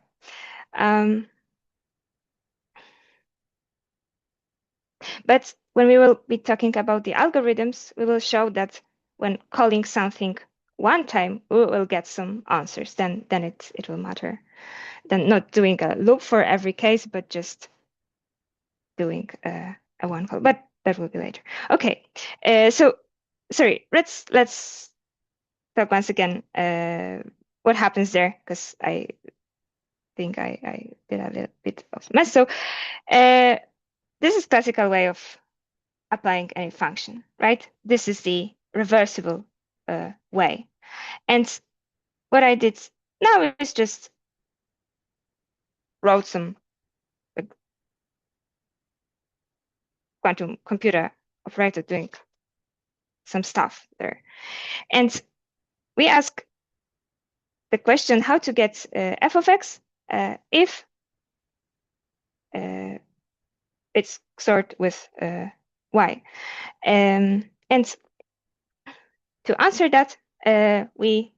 But when we will be talking about the algorithms, we will show that when calling something one time, we will get some answers. Then it will matter. Then not doing a loop for every case, but just doing a one call. But that will be later. Okay. So sorry. Let's talk once again. What happens there? Because I think I did a little bit of mess. So this is classical way of applying any function, right? This is the reversible way. And what I did now is just wrote some quantum computer operator doing some stuff there. And we ask the question how to get f of x if it's XORed with y. And to answer that, we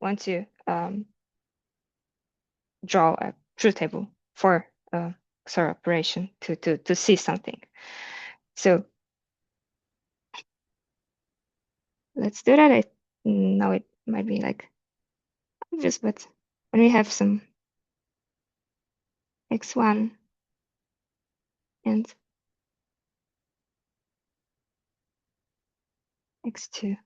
want to draw a truth table for XOR operation to see something. So let's do that. Now it might be like obvious, but when we have some x1 and x2,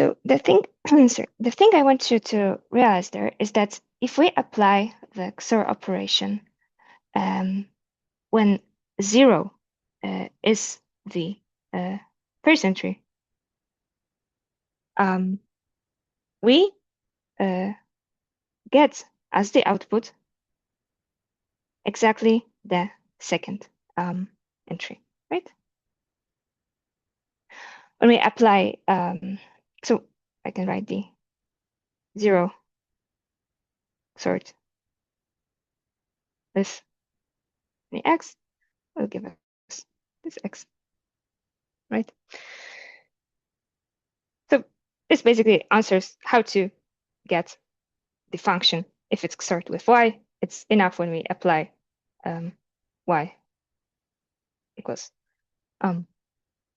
So the thing, sorry, the thing I want you to realize there is that if we apply the XOR operation when 0 is the person tree, we get as the output exactly the second entry, right? When we apply, so I can write the 0 sort with the x will give us this x, right? So this basically answers how to get the function. If it's XORed with y, it's enough when we apply y equals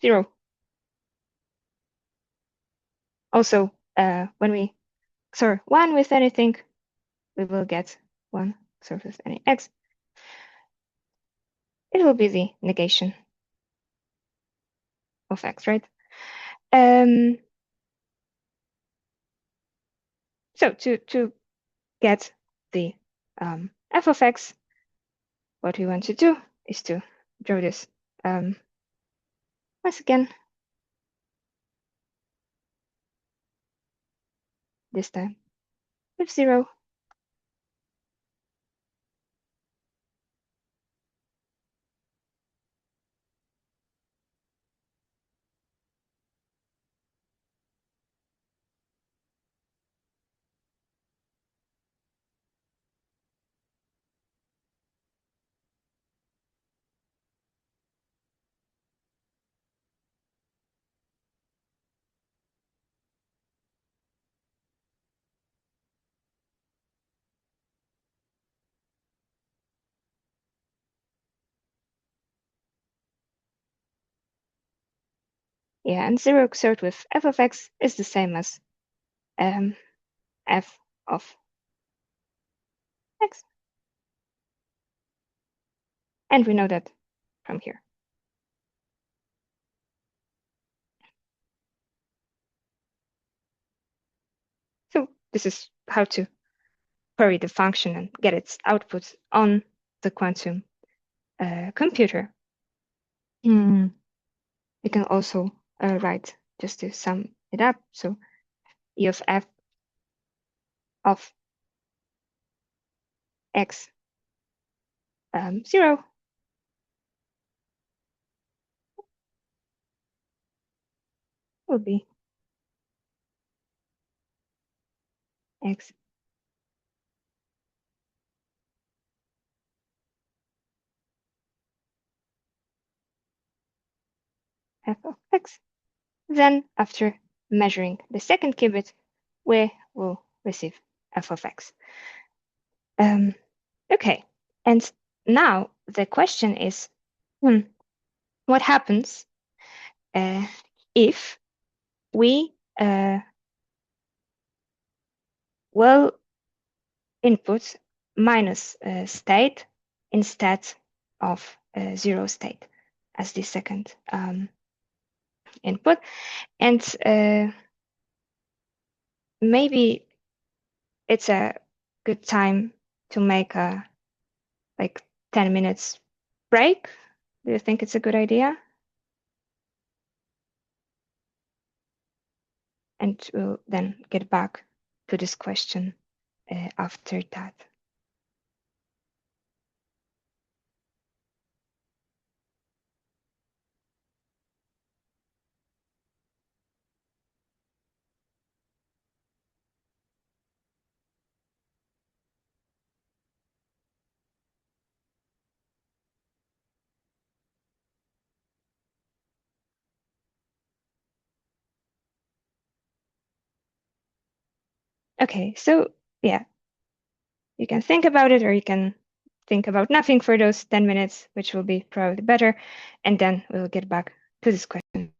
0. Also, when we XOR 1 with anything, we will get 1 XOR with any x. It will be the negation of x, right? So to get the f of x, what we want to do is to draw this once again. This time with 0. Yeah, and 0 XORed with f of x is the same as f of x. And we know that from here. So this is how to query the function and get its output on the quantum computer. You can also write, just to sum it up, so E of f of x 0 will be x f of x. Then, after measuring the second qubit, we will receive f of x. Okay, and now the question is, what happens if we will input minus state instead of 0 state as the second input? And maybe it's a good time to make a 10 minutes break. Do you think it's a good idea? And we'll then get back to this question after that. Okay, so yeah, you can think about it, or you can think about nothing for those 10 minutes, which will be probably better. And then we'll get back to this question.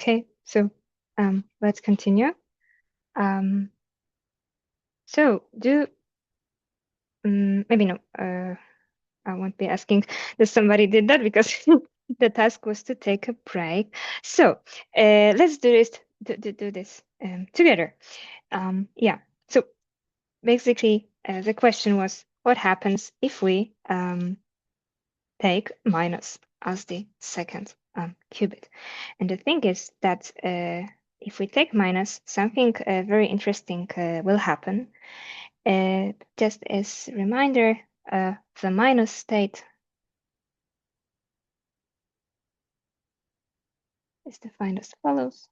Okay, so let's continue. So maybe no, I won't be asking that somebody did that because the task was to take a break. So let's do this together. Yeah, so basically the question was, what happens if we take minus as the second qubit? And the thing is that if we take minus, something very interesting will happen. Just as a reminder, the minus state is defined as follows.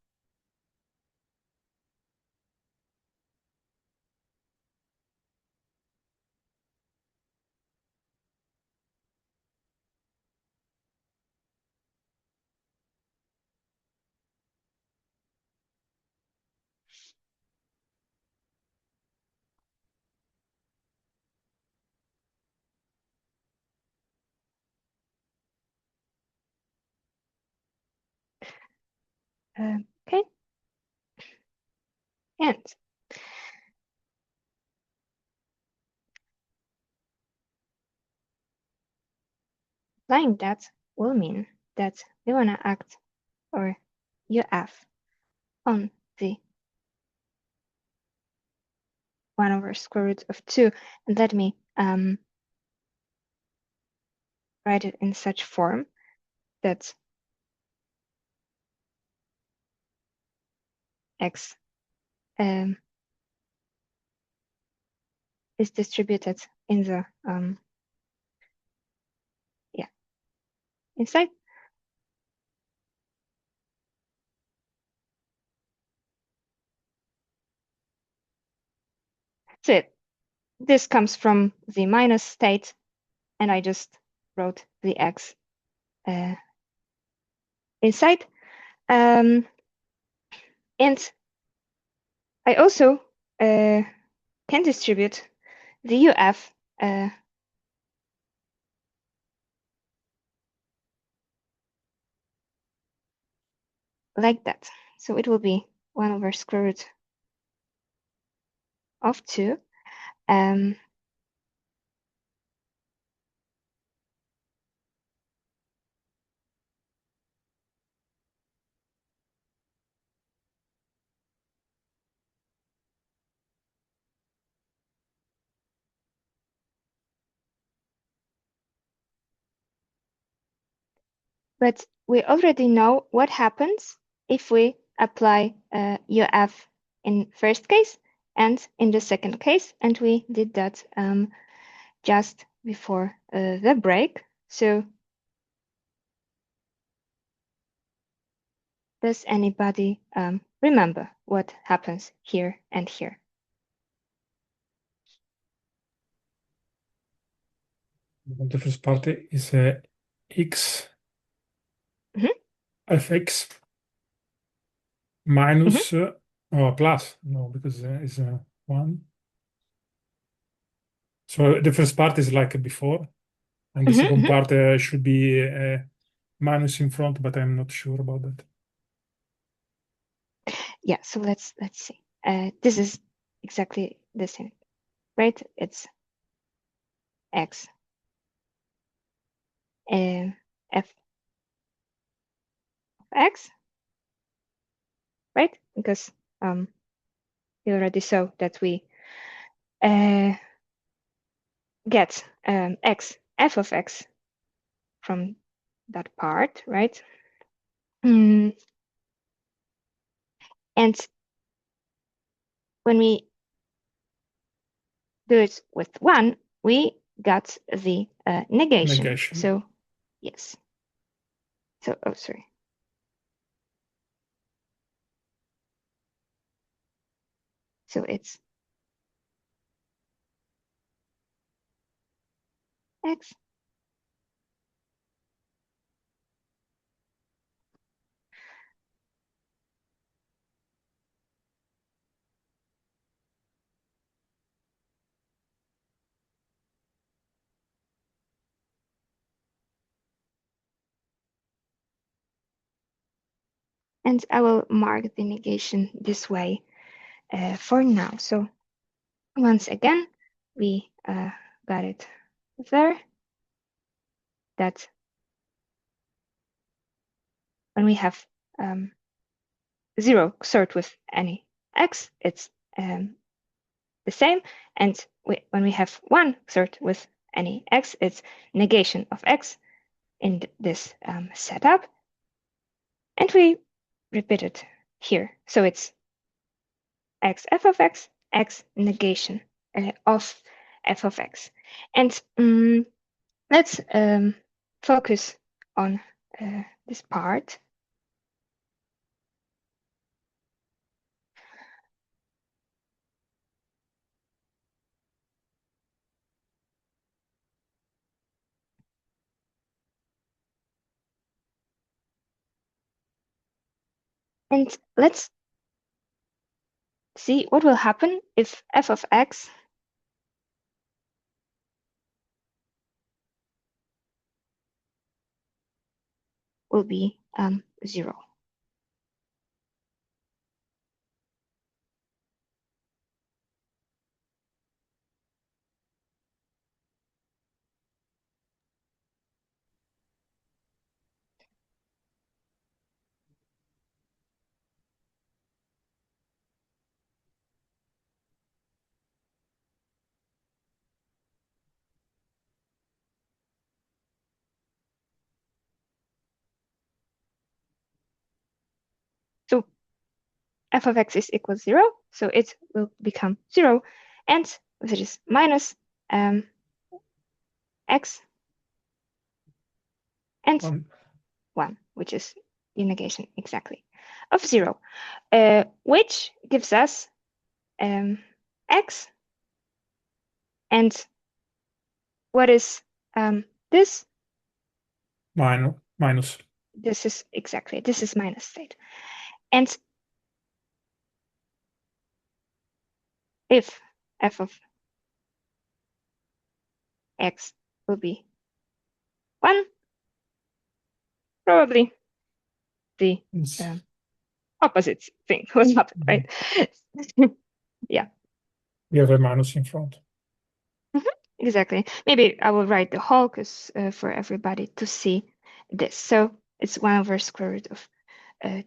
Okay, and applying that will mean that we want to act or UF on the 1 over square root of 2. And let me write it in such form that x is distributed in the inside. That's it. This comes from the minus state, and I just wrote the x inside. And I also can distribute the UF like that. So it will be 1 over square root of 2. But we already know what happens if we apply UF in first case and in the second case, and we did that just before the break. So does anybody remember what happens here and here? The first part is x fx minus or plus, no, because it's 1. So the first part is like before, and the second part should be minus in front, but I'm not sure about that. Yeah, so let's see. This is exactly the same, right? It's x f of x, right? Because you already saw that we get x f of x from that part, right? And when we do it with 1, we got the negation. So yes. So, oh, sorry. So it's x And I will mark the negation this way for now. So once again, we got it there. That when we have 0 XORed with any x, it's the same. And when we have 1 XORed with any x, it's negation of x in this setup. And we repeat it here. So it's x f of x, x negation of f of x. And let's focus on this part. And let's see what will happen if f of x will be 0. So f of x is equal to 0, so it will become 0. And if it is minus x and 1, which is the negation exactly of 0, which gives us x. And what is this? Minus. This is exactly, this is minus state. And if f of x will be 1, probably the opposite thing will happen, right? Yeah. We have a minus in front. Exactly. Maybe I will write the whole for everybody to see this. So it's 1 over square root of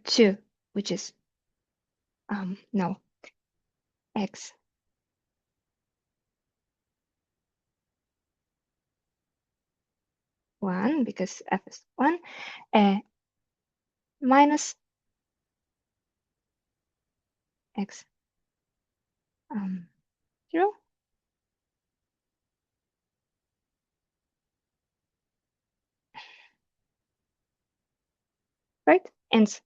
2, which is no, x one, because f is 1, minus x 0. Right? And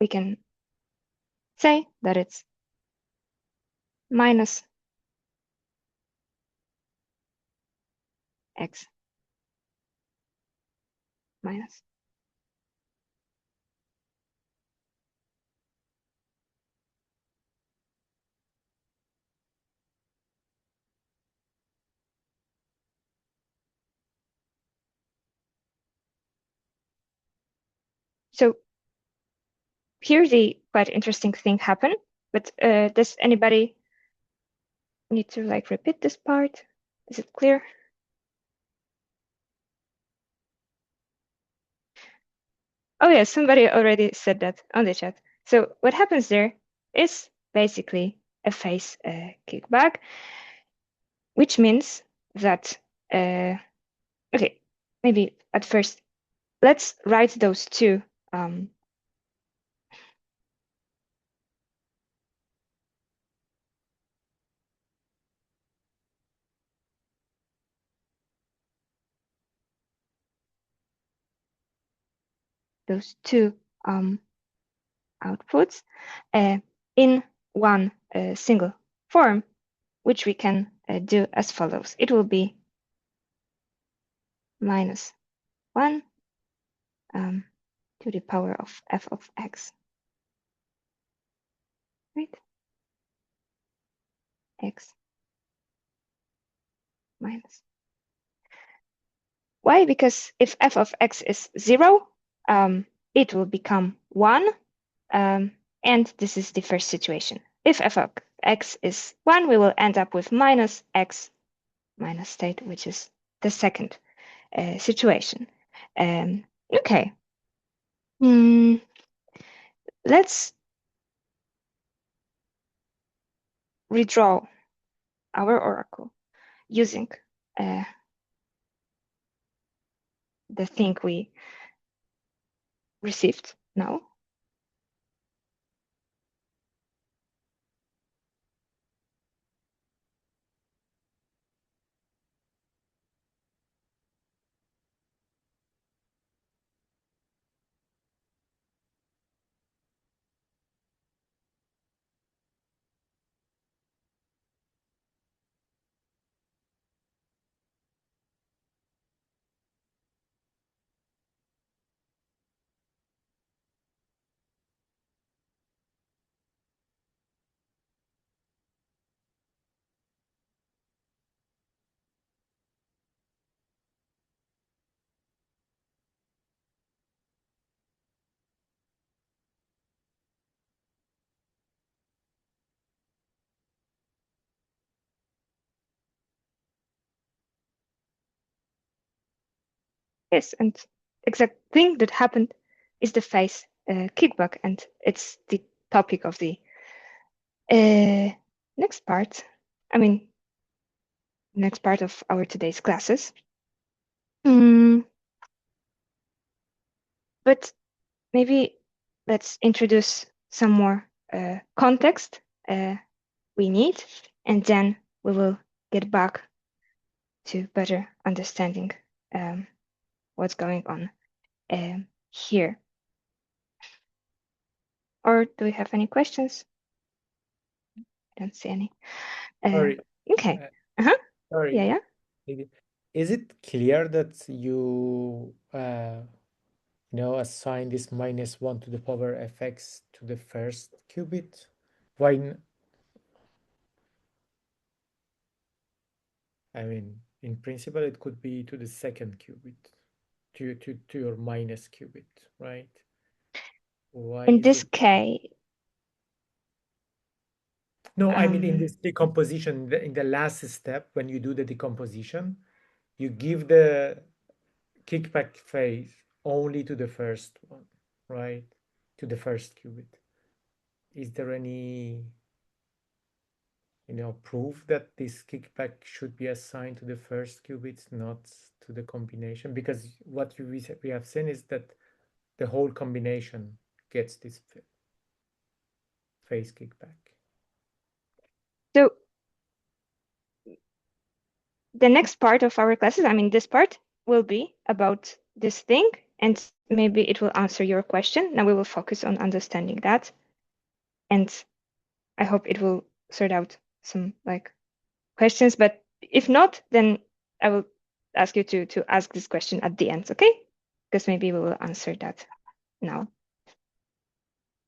we can say that it's minus x minus. So here's the quite interesting thing happen, but does anybody need to like repeat this part? Is it clear? Oh yeah, somebody already said that on the chat. So what happens there is basically a phase kickback, which means that, okay, maybe at first, let's write those two outputs in one single form, which we can do as follows. It will be minus 1 to the power of f of x, right? X minus Why? Because if f of x is 0, it will become 1, and this is the first situation. If f of x is 1, we will end up with minus x minus state, which is the second situation. Okay. Let's redraw our oracle using the thing we received now. Yes, and exact thing that happened is the phase kickback, and it's the topic of the next part. I mean, next part of our today's classes. But maybe let's introduce some more context we need, and then we will get back to better understanding what's going on here. Or do we have any questions? I don't see any. Sorry. Okay. Sorry. Yeah. Is it clear that you assign this -1 to the power fx to the first qubit? Why? I mean, in principle, it could be to the second qubit, to your minus qubit, right? Why In is this it? case. No, I mean in this decomposition, in the last step, when you do the decomposition, you give the kickback phase only to the first one, right? To the first qubit. Is there any, proof that this kickback should be assigned to the first qubit, not to the combination? Because what we have seen is that the whole combination gets this phase kickback. So the next part of our classes, I mean, this part will be about this thing, and maybe it will answer your question. Now we will focus on understanding that, and I hope it will sort out some questions. But if not, then I will ask you to ask this question at the end, okay? Because maybe we will answer that now.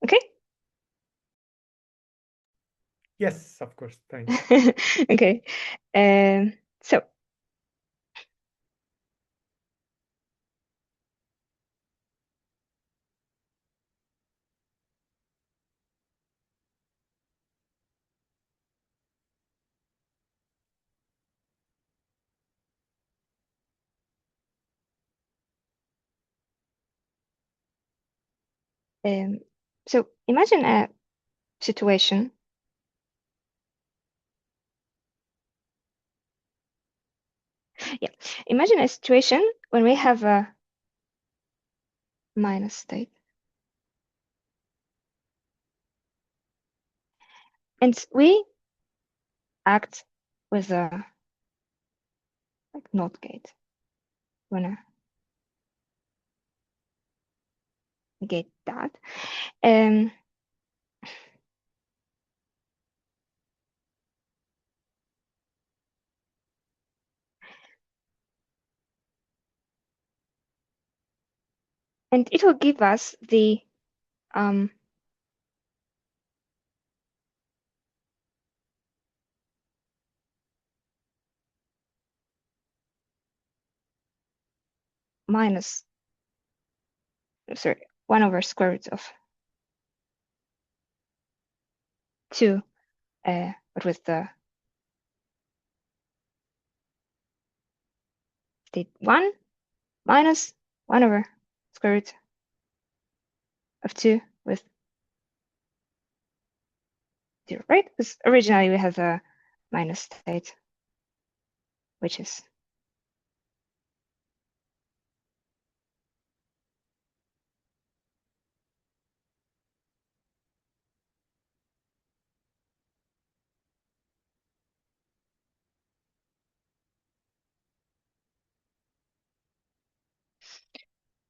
Okay? Yes, of course. Thanks. Okay. So so imagine a situation imagine a situation when we have a minus state. And we act with a NOT gate. Wanna negate that. And it will give us the minus, sorry, 1 over square root of 2, but with the state 1 minus 1 over square root of 2 with 0, right? Because originally we had a minus state, which is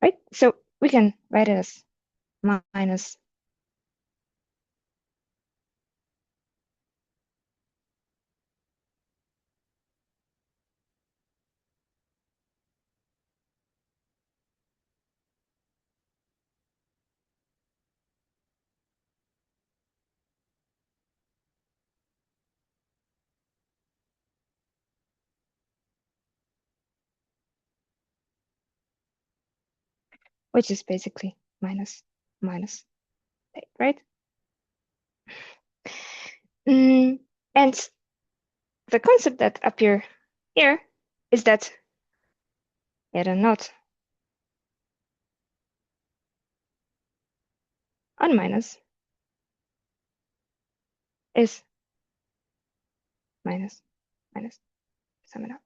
right. So we can write it as minus which is basically minus minus 8, right? And the concept that appear here is that yet a not on minus is minus minus, sum it up.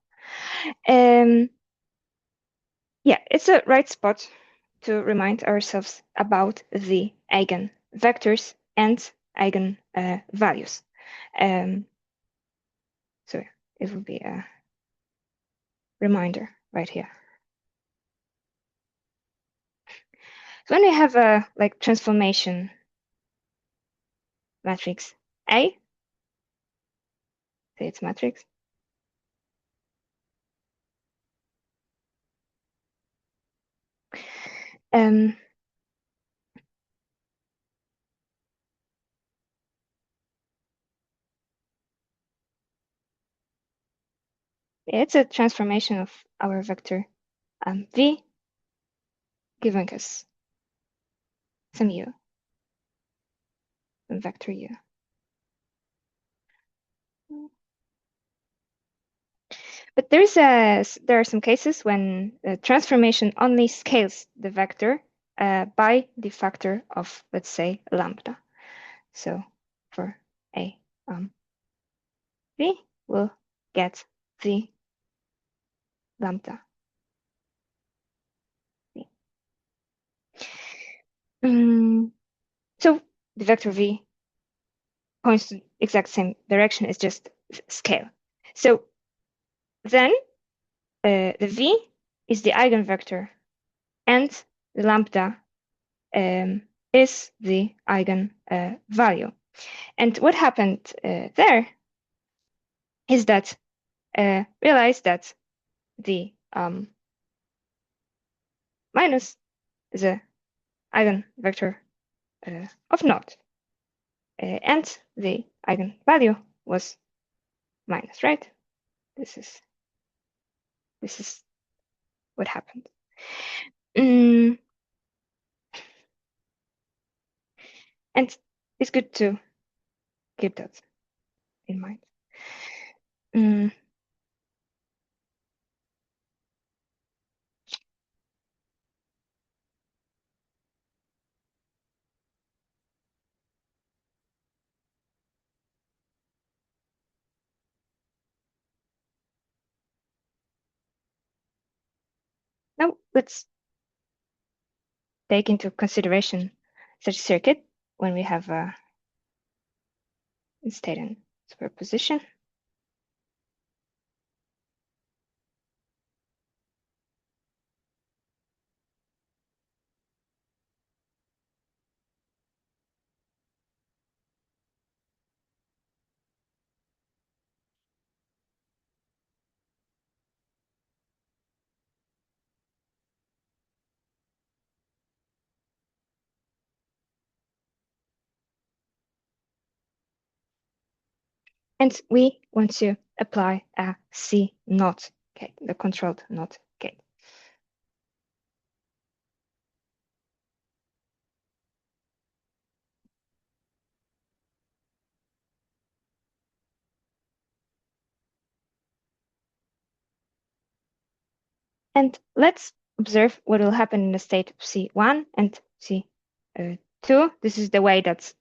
Yeah, it's a right spot to remind ourselves about the eigenvectors and eigen values. So it will be a reminder right here. So when we have a like transformation matrix A, say it's matrix, it's a transformation of our vector V, giving us some U, some vector U. But there are some cases when the transformation only scales the vector by the factor of, let's say, lambda. So for A V, we'll get the lambda V. So the vector V points to the exact same direction, it's just scale. So then the V is the eigenvector and the lambda is the eigen value. And what happened there is that realize that the minus is a eigenvector of naught, and the eigenvalue was minus, right? This is what happened. And it's good to keep that in mind. Now let's take into consideration such a circuit when we have a state and superposition. And we want to apply a C not gate, the controlled not gate. And let's observe what will happen in the state of C1 and C2. This is the way that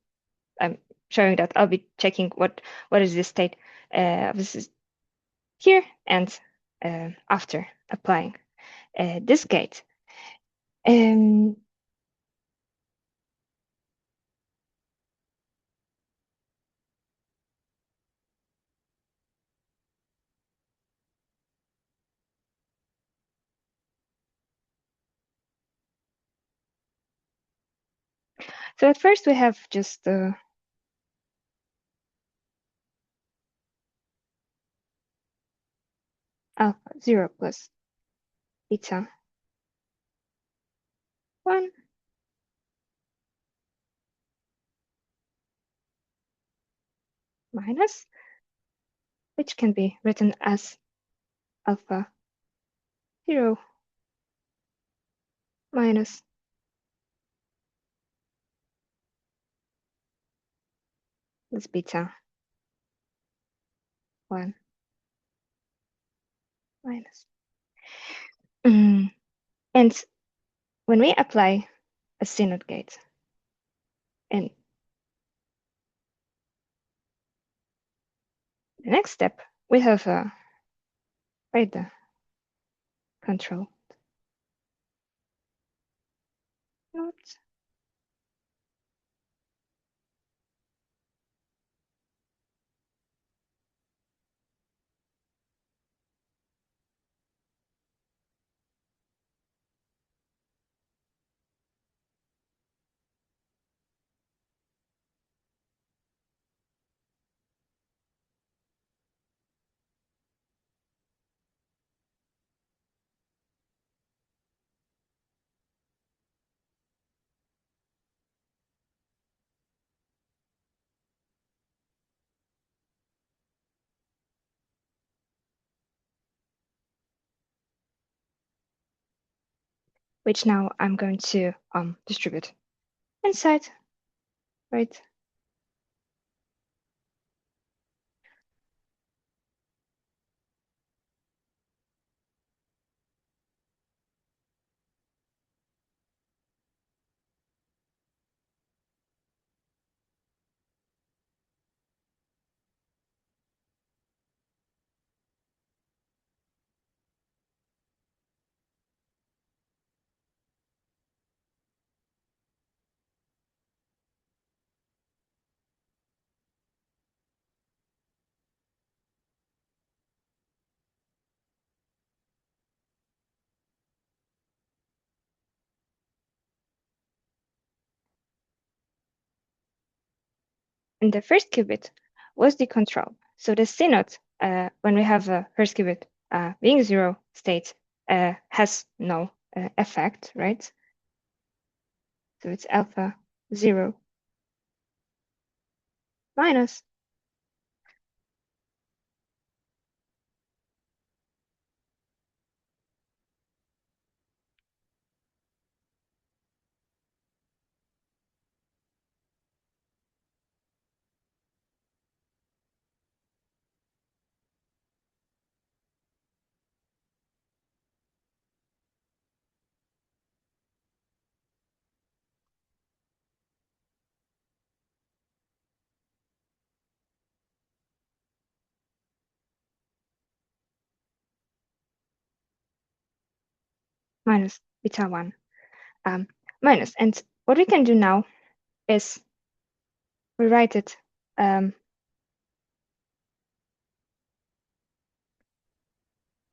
I'm showing that I'll be checking what is the state. This is here and after applying this gate. So at first we have just alpha 0 plus beta 1 minus, which can be written as alpha 0 minus plus beta 1 minus. And when we apply a CNOT gate, and the next step, we have the control node. Which now I'm going to distribute inside, right? And the first qubit was the control. So the CNOT, when we have a first qubit being 0 state, has no effect, right? So it's alpha 0 minus beta 1 minus. And what we can do now is rewrite it in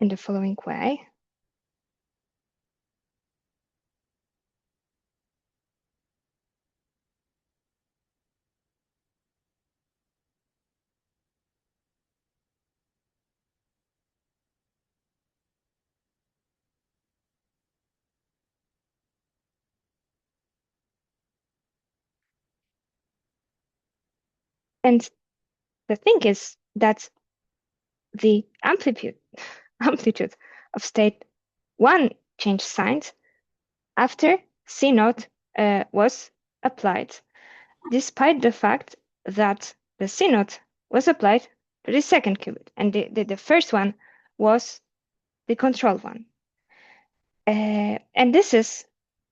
the following way. And the thing is that the amplitude of state 1 changed signs after CNOT was applied, despite the fact that the CNOT was applied to the second qubit, and the first one was the control one. And this is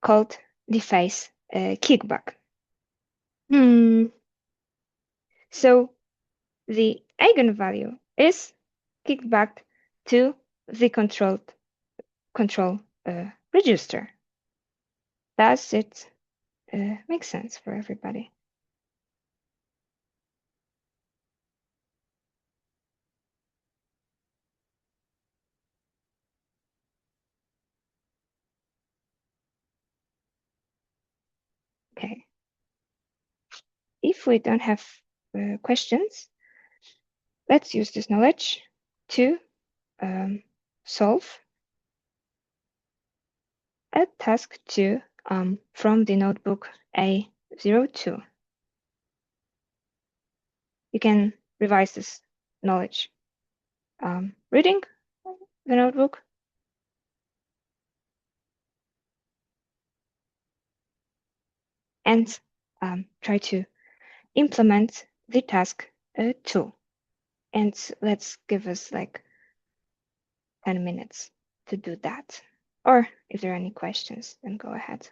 called the phase kickback. So the eigenvalue is kicked back to the control register. Does it make sense for everybody? Okay. If we don't have questions, let's use this knowledge to solve a task 2 from the notebook A02. You can revise this knowledge reading the notebook and try to implement the task 2. And let's give us like 10 minutes to do that. Or if there are any questions, then go ahead.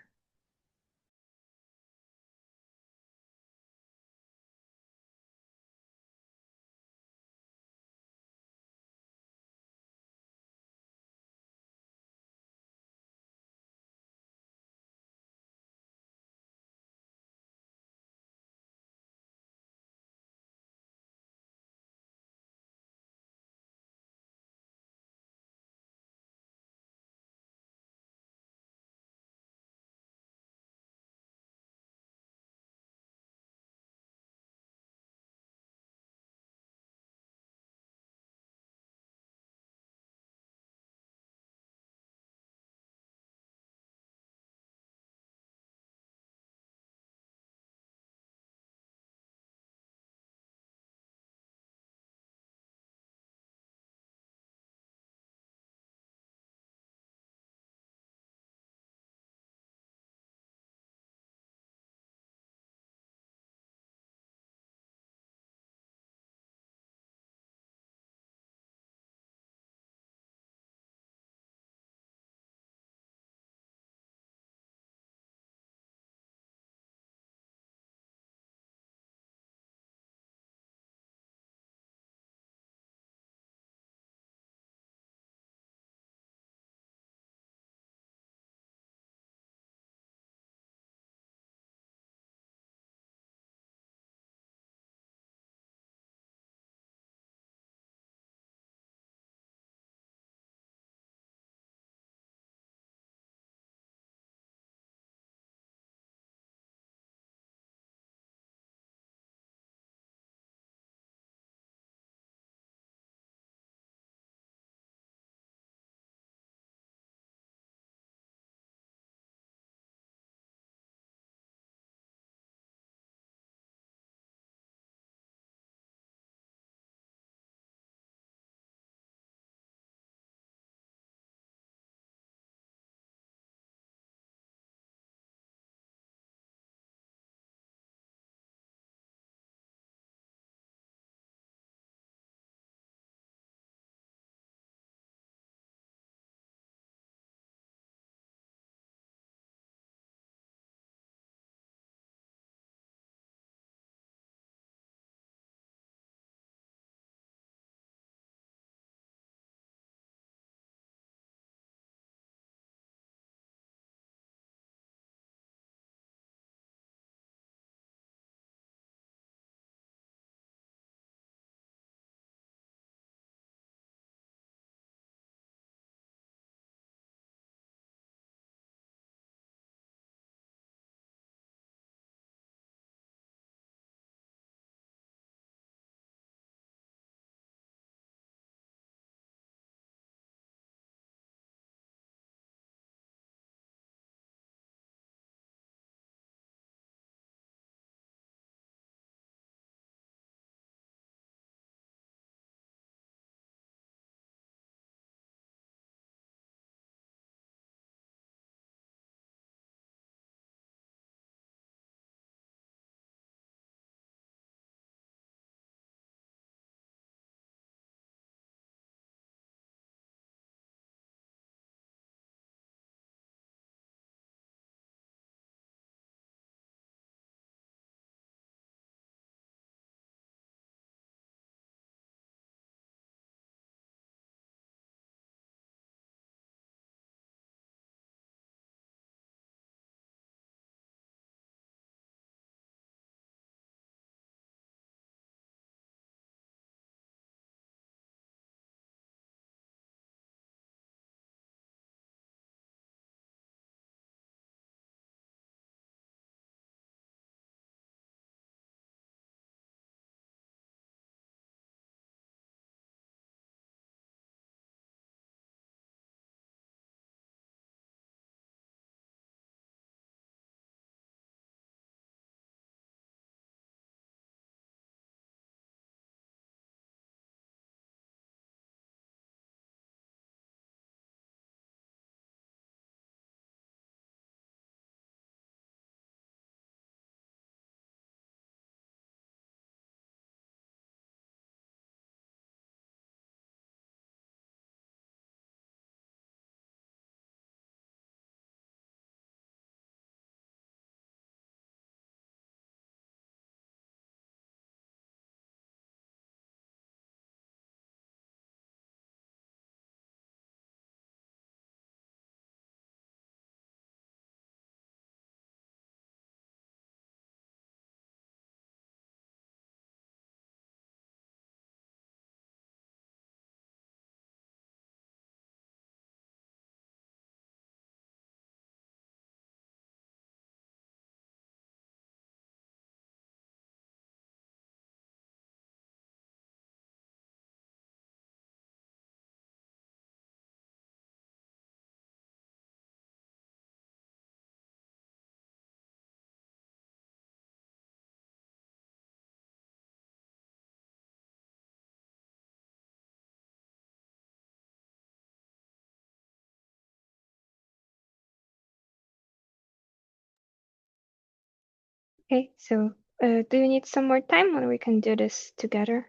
Okay, so do you need some more time, or we can do this together?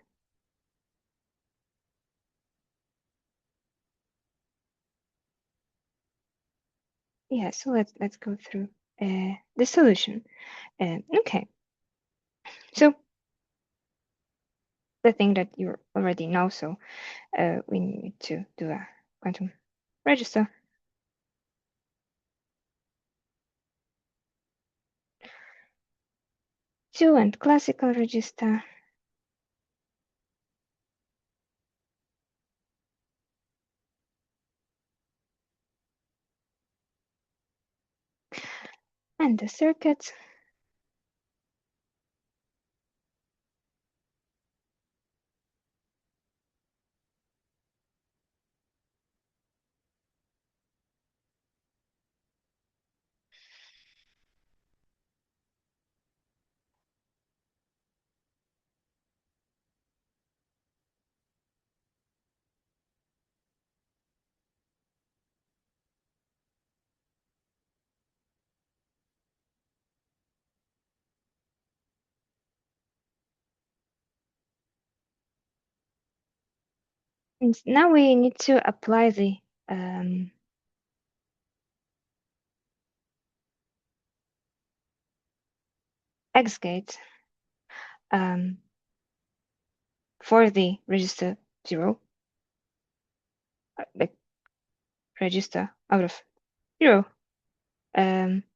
Yeah, so let's go through the solution. Okay, so the thing that you already know, so we need to do a quantum register. Two and classical register. And the circuit. And now we need to apply the X gate for the register 0, the register out of 0,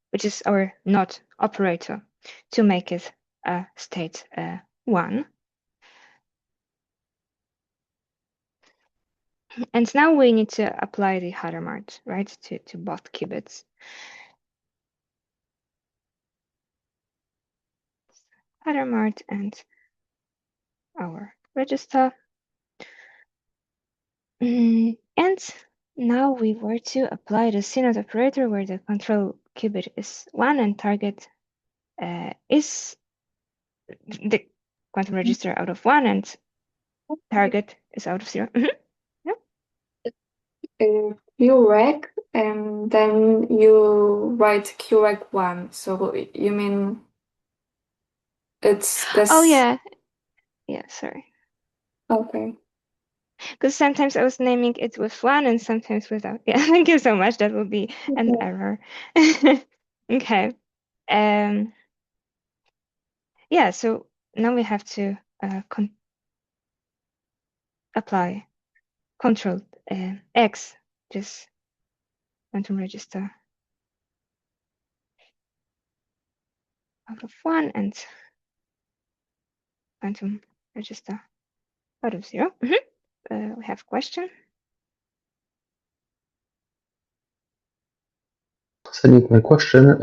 which is our NOT operator, to make it a state 1. And now we need to apply the Hadamard, right, to both qubits. Hadamard and our register. And now we were to apply the CNOT operator where the control qubit is 1 and target is the quantum register out of 1 and target is out of 0. QREC, and then you write QREC1. So you mean it's this? Oh, yeah. Yeah, sorry. Okay. Because sometimes I was naming it with 1 and sometimes without. Yeah, thank you so much. That will be an error. Okay. Yeah, so now we have to apply control X, just quantum register out of 1 and quantum register out of 0. We have a question. Sending my question,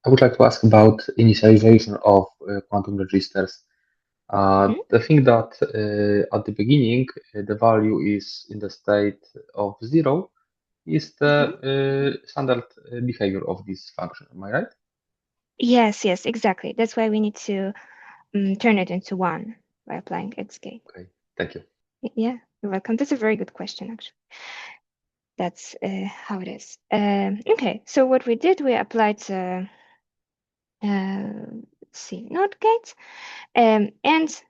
I would like to ask about initialization of quantum registers. The thing that at the beginning the value is in the state of 0 is the standard behavior of this function. Am I right? Yes, exactly. That's why we need to turn it into 1 by applying X gate. Okay, thank you. Yeah, you're welcome. That's a very good question, actually. That's how it is. Okay, so what we did, we applied CNOT gate, and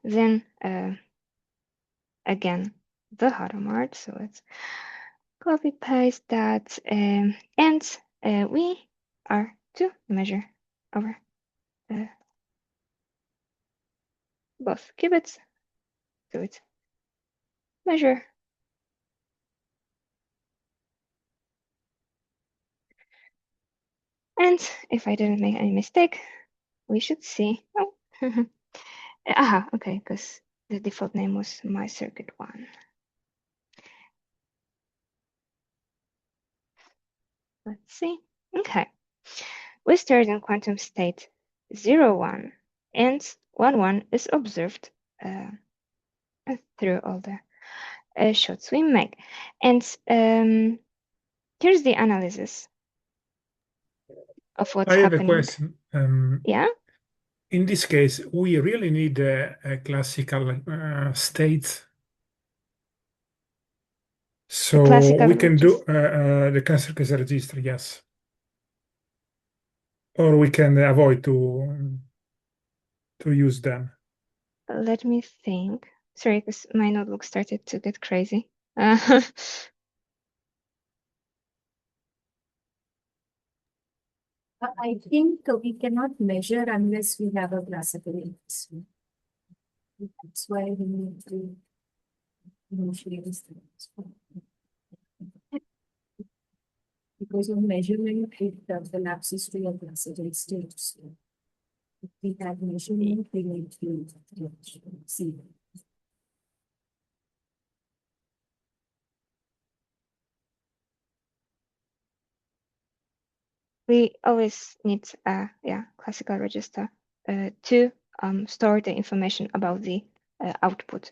then again the Hadamard. So let's copy paste that, and we are to measure our both qubits. So it's measure. And if I didn't make any mistake, we should see. Oh, aha, okay, because the default name was my circuit 1. Let's see. Okay, we start in quantum state 0, 1, and 1, 1 is observed through all the shots we make. And here's the analysis of what's I have happening. a question. Yeah. In this case, we really need a classical state. So classical we can do the classical register, yes. or we can avoid to use them? Let me think. Sorry, because my notebook started to get crazy. I think we cannot measure unless we have a classical investment. That's why we need to initiate this. Because of measurement, it collapses to your classical state. So if we have measurement, we need to see. We always need a classical register to store the information about the output.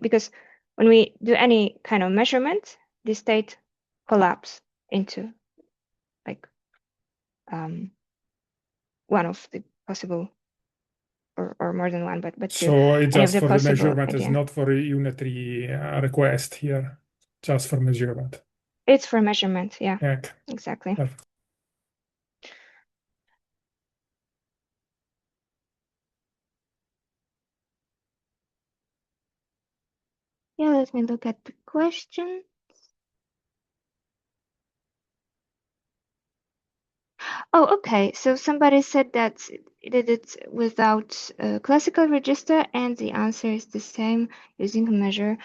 Because when we do any kind of measurement, the state collapse into like one of the possible or more than one, but two. So it's any of just the for the possible measurement, it's idea. not for a unitary request here, just for measurement. It's for measurement, yeah, Okay. exactly. Perfect. Yeah, let me look at the question. Oh, okay. So somebody said that it did it without a classical register, and the answer is the same using a measure.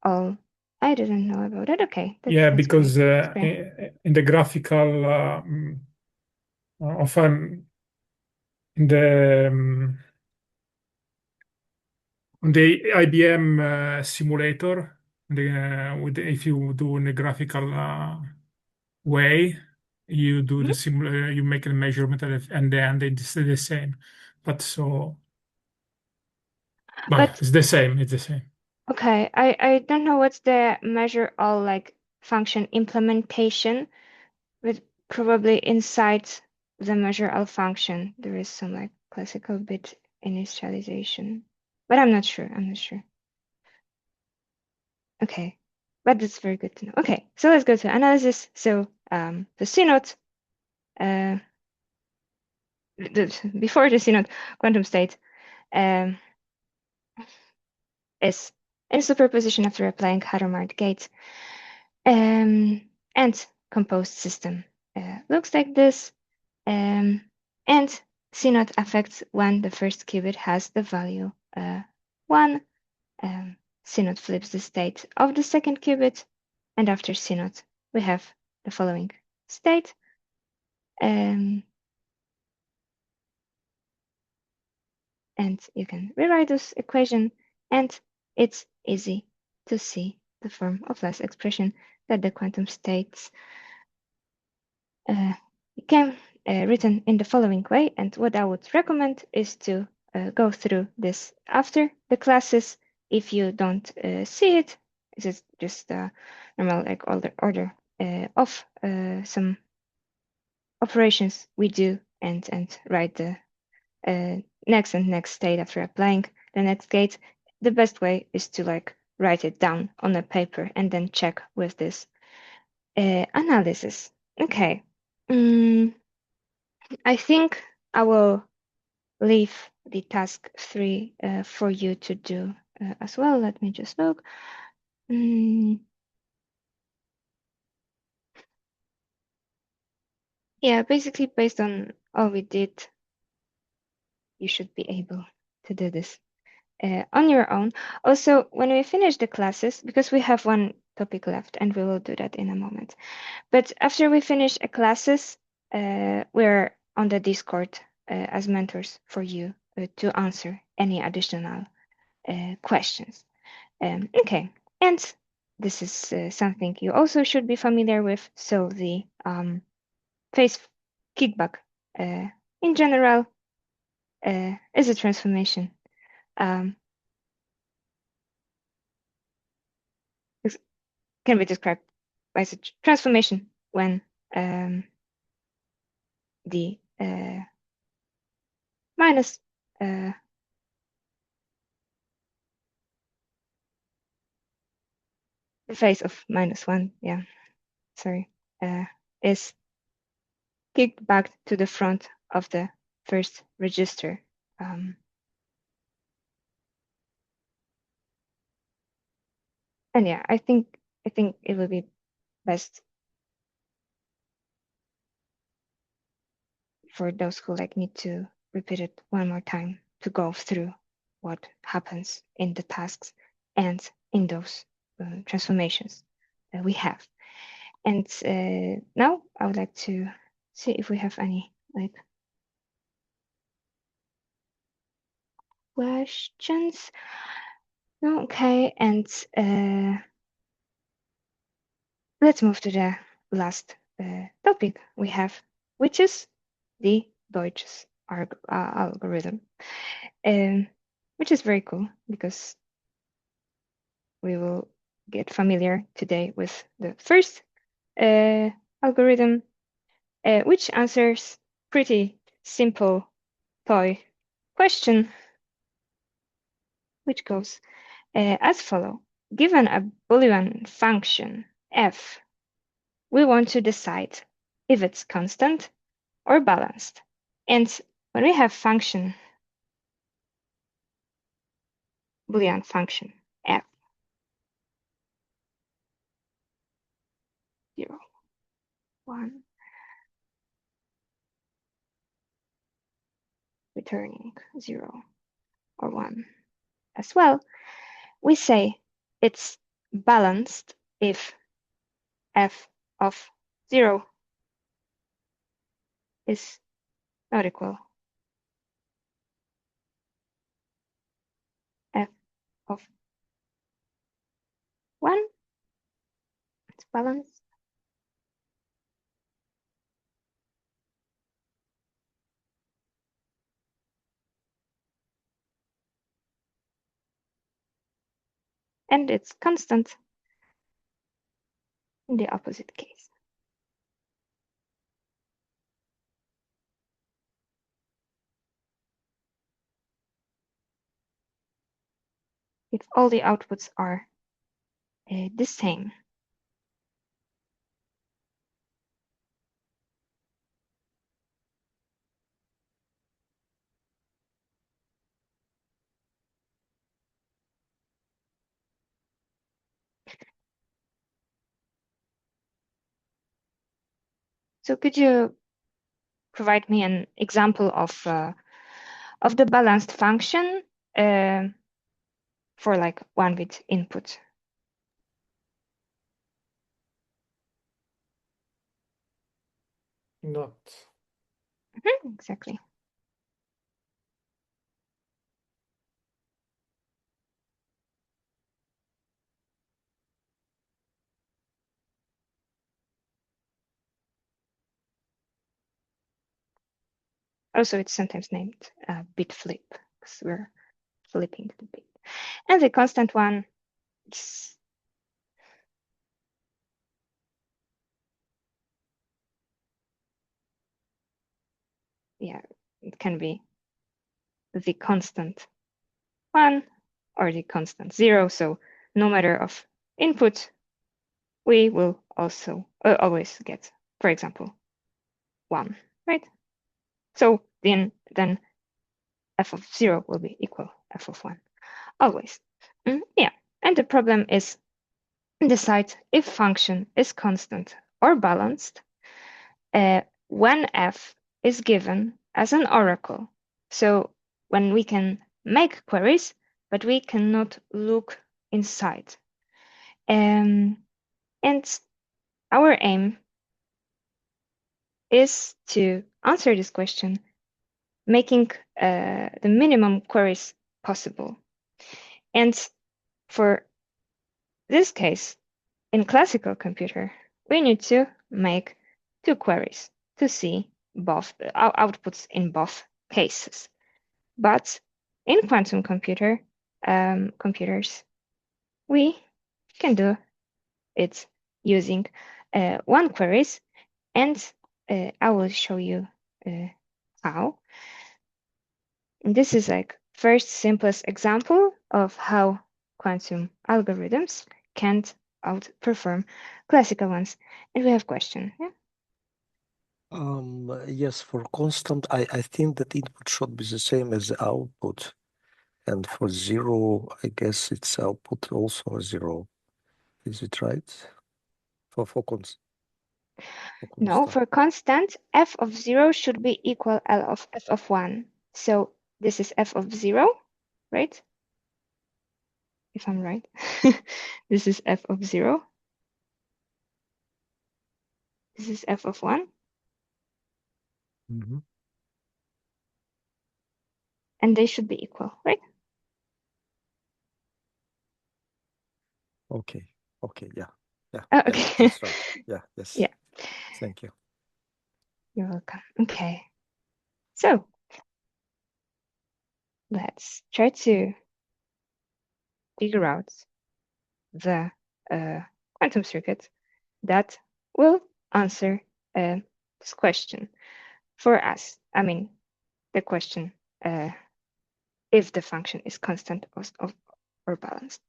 Oh, I didn't know about that. Okay, Yeah, that's because great. That's great. in the graphical often in the on the IBM simulator, if you do in a graphical way, you do the you make a measurement and then it's the same. But it's the same. It's the same. Okay, I don't know what's the measure all like function implementation, but probably inside the measure all function there is some like classical bit initialization, but I'm not sure. I'm not sure. Okay, but that's very good to know. Okay, so let's go to analysis. So the CNOT, before the CNOT quantum state is in superposition after applying Hadamard gate, and composed system looks like this, and CNOT affects when the first qubit has the value 1. CNOT flips the state of the second qubit, and after CNOT we have the following state. And you can rewrite this equation, and it's easy to see the form of last expression that the quantum states can written in the following way. And what I would recommend is to go through this after the classes. If you don't see it, this is just a normal like order of some operations we do and write the next and next state after applying the next gate. The best way is to like write it down on a paper and then check with this analysis. Okay. I think I will leave the task 3 for you to do as well. Let me just look. Yeah, basically based on all we did, you should be able to do this on your own. Also, when we finish the classes, because we have one topic left and we will do that in a moment. But after we finish classes, we're on the Discord as mentors for you to answer any additional questions. Okay, and this is something you also should be familiar with. So the phase kickback in general is a transformation. Can be described as a transformation when the minus the phase of -1, yeah, sorry, is kicked back to the front of the first register. And yeah, I think it will be best for those who like need to repeat it one more time to go through what happens in the tasks and in those transformations that we have. And now I would like to see if we have any like questions. No, okay, and let's move to the last topic we have, which is the Deutsch's algorithm, which is very cool because we will get familiar today with the first algorithm, which answers pretty simple toy question, which goes as follow. Given a Boolean function f, we want to decide if it's constant or balanced. And when we have function, Boolean function f, 0, 1, returning 0 or 1 as well, we say it's balanced if f of 0 is not equal f of 1. It's balanced. And it's constant in the opposite case. If all the outputs are the same. So could you provide me an example of the balanced function for like 1-bit input? Not. Exactly. Also, it's sometimes named bit flip because we're flipping the bit. And the constant one, it's yeah, it can be the constant 1 or the constant 0. So no matter of input, we will also always get, for example, 1, right? So then f of 0 will be equal f of 1, always. Yeah, and the problem is decide if function is constant or balanced when f is given as an oracle. So when we can make queries, but we cannot look inside. And our aim is to answer this question, making the minimum queries possible. And for this case, in classical computer, we need to make 2 queries to see both outputs in both cases. But in quantum computers, we can do it using 1 queries, and I will show you how. And this is like first simplest example of how quantum algorithms can outperform classical ones. And we have question. Yeah? Yes, for constant, I think that input should be the same as the output. And for zero, I guess it's output also a zero. Is it right? For No, constant. for constant, f of 0 should be equal L of f of 1. So this is f of 0, right? If I'm right. This is f of 0. This is f of 1. Mhm. And they should be equal, right? Okay. Okay. Yeah. Yeah. Oh, Yeah. okay. That's right. Yeah. Yes. Yeah, Thank you. you're welcome. Okay. So let's try to figure out the quantum circuit that will answer this question for us. I mean, the question if the function is constant or balanced.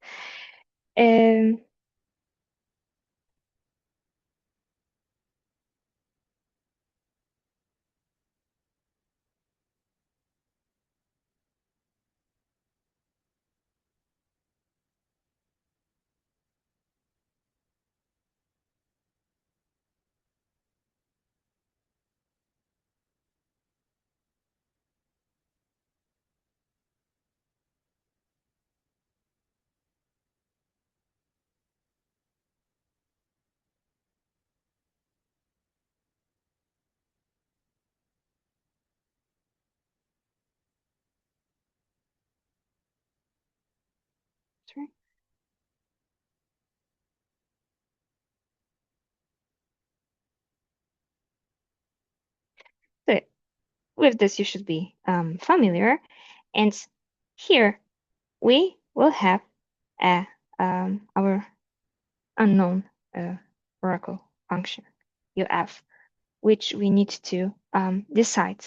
Sorry. So with this, you should be familiar. And here we will have our unknown oracle function, UF, which we need to decide,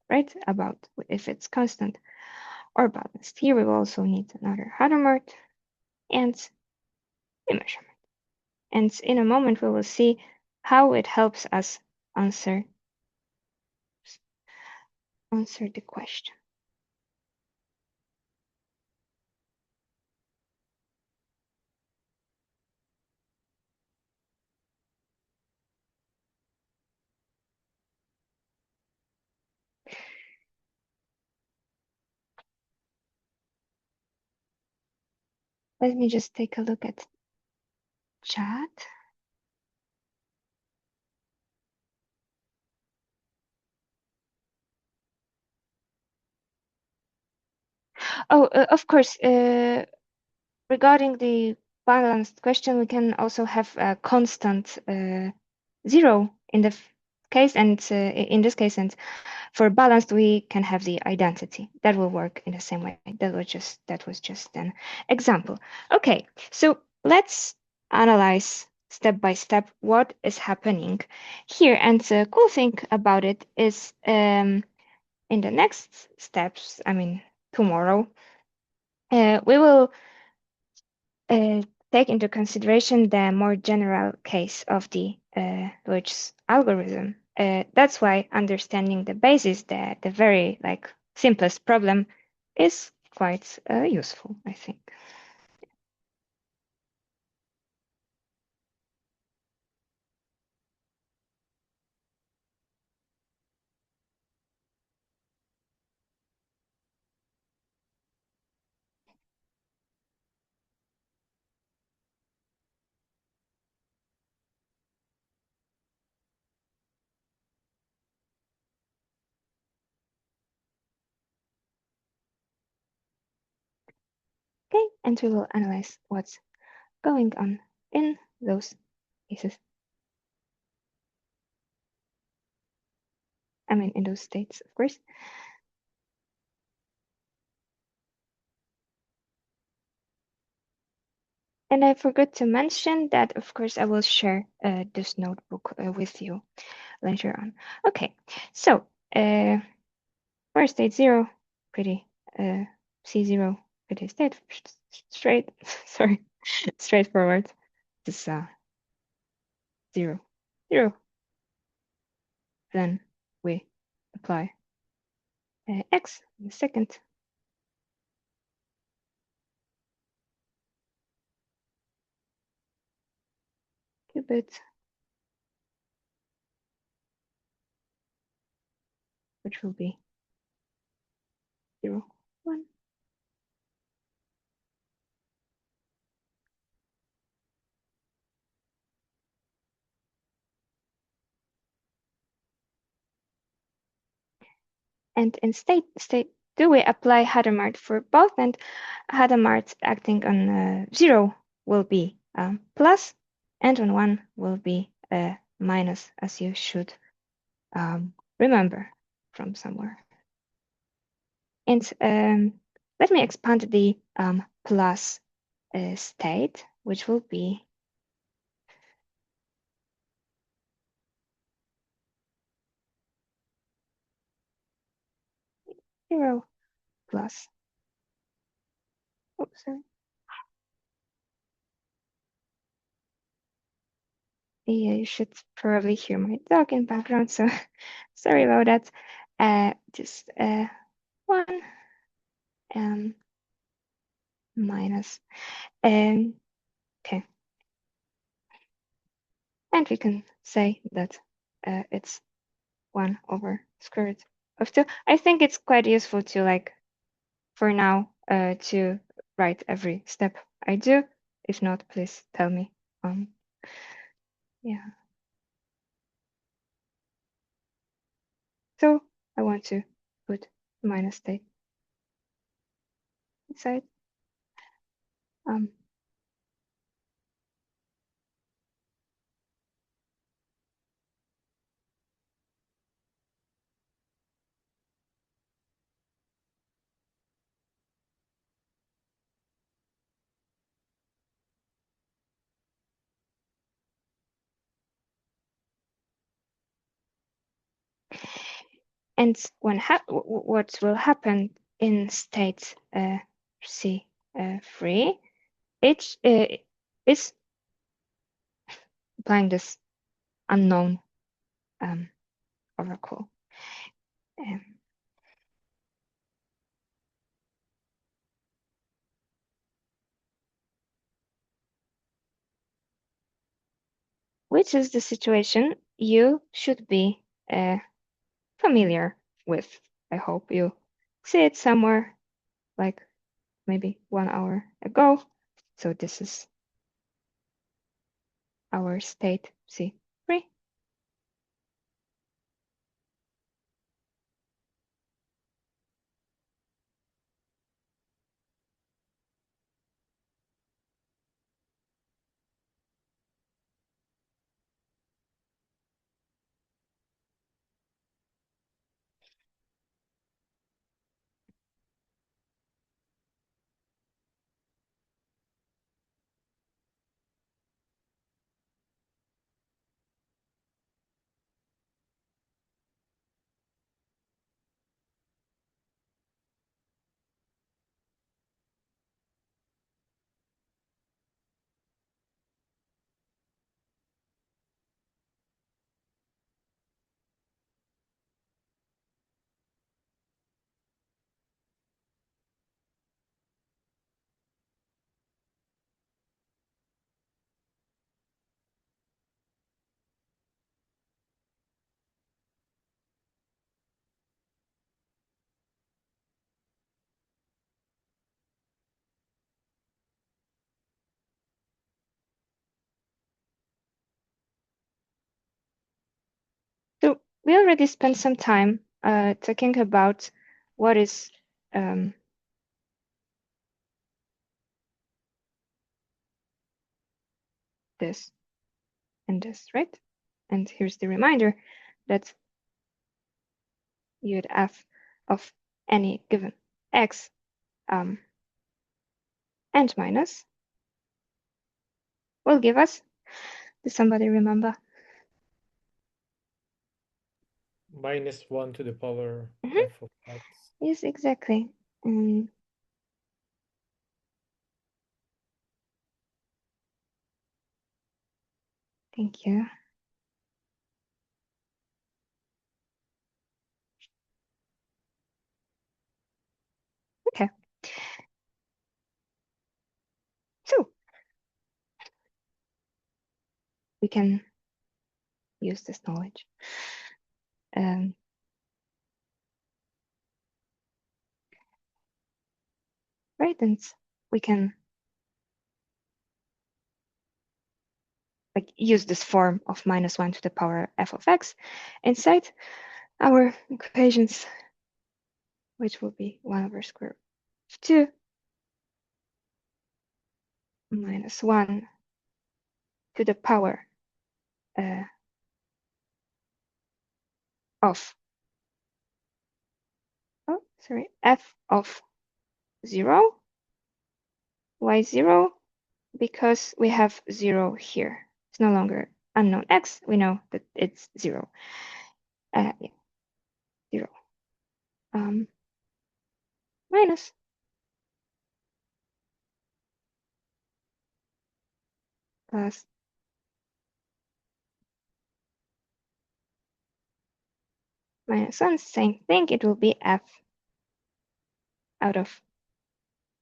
right, about if it's constant or balanced. Here we will also need another Hadamard and a measurement. And in a moment, we will see how it helps us answer the question. Let me just take a look at chat. Oh, of course, regarding the balanced question, we can also have a constant 0 in the case, and in this case, and for balanced, we can have the identity. That will work in the same way. That was just an example. Okay, so let's analyze step by step what is happening here. And the cool thing about it is in the next steps, I mean, tomorrow, we will take into consideration the more general case of the Deutsch algorithm. That's why understanding the basis, the very simplest problem, is quite useful, I think. Okay, and we will analyze what's going on in those cases. I mean, in those states, of course. And I forgot to mention that, of course, I will share this notebook with you later on. Okay, so for state 0, pretty C0, pretty straight, sorry, straightforward. This 0, 0. then we apply x in the second. Qubit, which will be 0, 1. And in state 2, we apply Hadamard for both, and Hadamard acting on 0 will be plus, and on 1 will be minus, as you should remember from somewhere. And let me expand the plus state, which will be zero plus. Oops, sorry. Yeah, you should probably hear my dog in background, so sorry about that. Just 1 minus. Okay. And we can say that it's 1 over square root of 2. I think it's quite useful to, like, for now, to write every step I do. If not, please tell me. Yeah. So I want to put minus state inside. And what will happen in state C3? It is applying this unknown oracle. Which is the situation you should be familiar with. I hope you see it somewhere, like maybe 1 hour ago. So this is our state C3. So we already spent some time talking about what is this and this, right? And here's the reminder that you'd f of any given x and minus will give us, does somebody remember? -1 to the power f of x. Yes, exactly. Thank you. we can use this knowledge. Right, and we can use this form of -1 to the power f of x inside our equations, which will be 1/square root of 2 -1 to the power of f of 0, y0, because we have 0 here. It's no longer unknown x. We know that it's 0. Yeah, 0. Minus plus -1, same thing. It will be f out of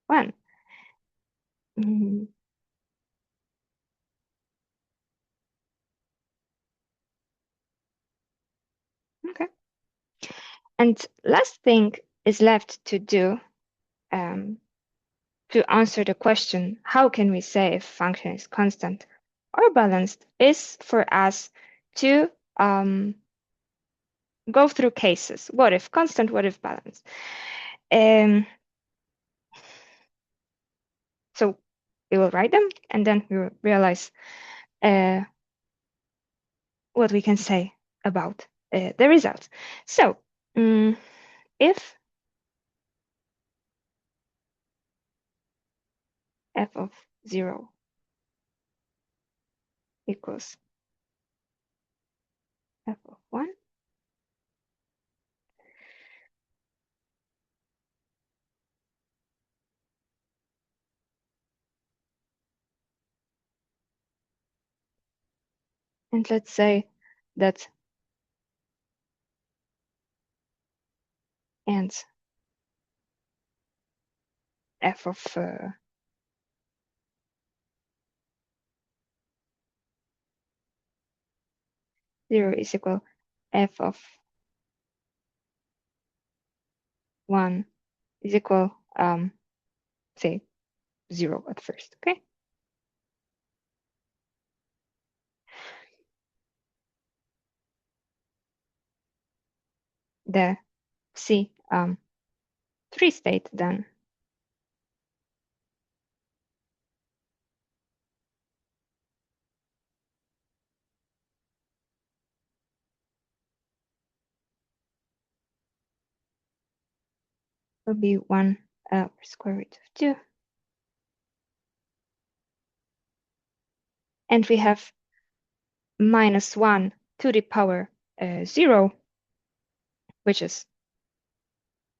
1. Okay. And last thing is left to do to answer the question, how can we say if function is constant or balanced, is for us to go through cases. What if constant, what if balanced? So we will write them and then we will realize what we can say about the results. So if f of 0 equals f of 1, and let's say that and f of 0 is equal f of 1 is equal, say, 0 at first, okay? The C3 state then will be 1 square root of 2. And we have -1 to the power 0, which is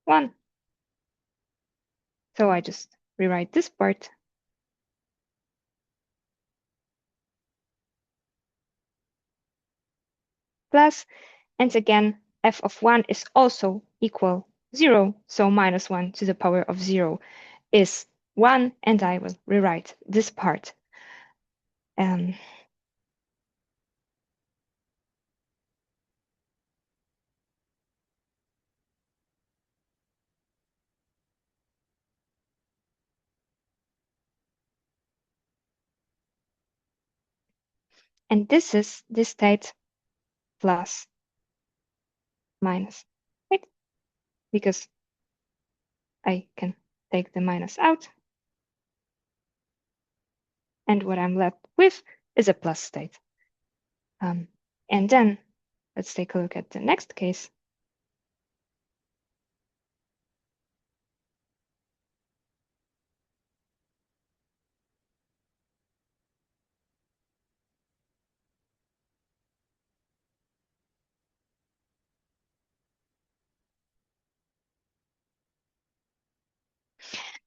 1. So I just rewrite this part. Plus, and again, f of 1 is also equal 0. So -1 to the power of 0 is 1. And I will rewrite this part. And this is this state plus minus, right? Because I can take the minus out. And what I'm left with is a plus state. And then let's take a look at the next case.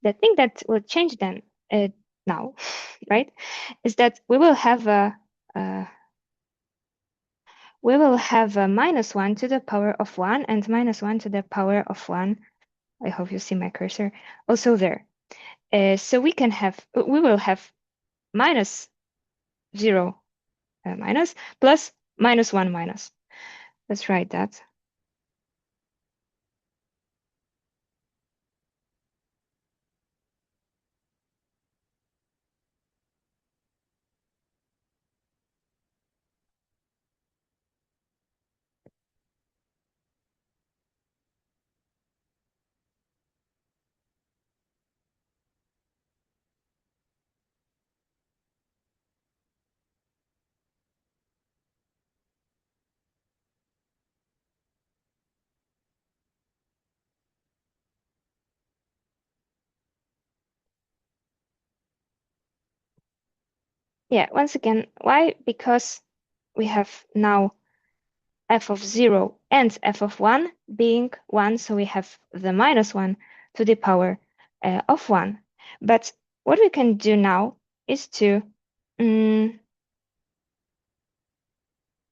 The thing that will change then now, right, is that we will have a -1 to the power of 1 and -1 to the power of 1. I hope you see my cursor also there. So we will have -0 minus plus minus 1 minus. Let's write that. Yeah, once again, why? Because we have now f of 0 and f of 1 being 1, so we have the minus 1 to the power of 1. But what we can do now is to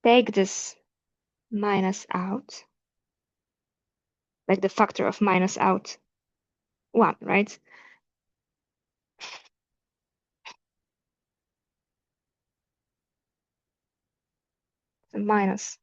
take this minus out, like the factor of minus out 1, right? The minus.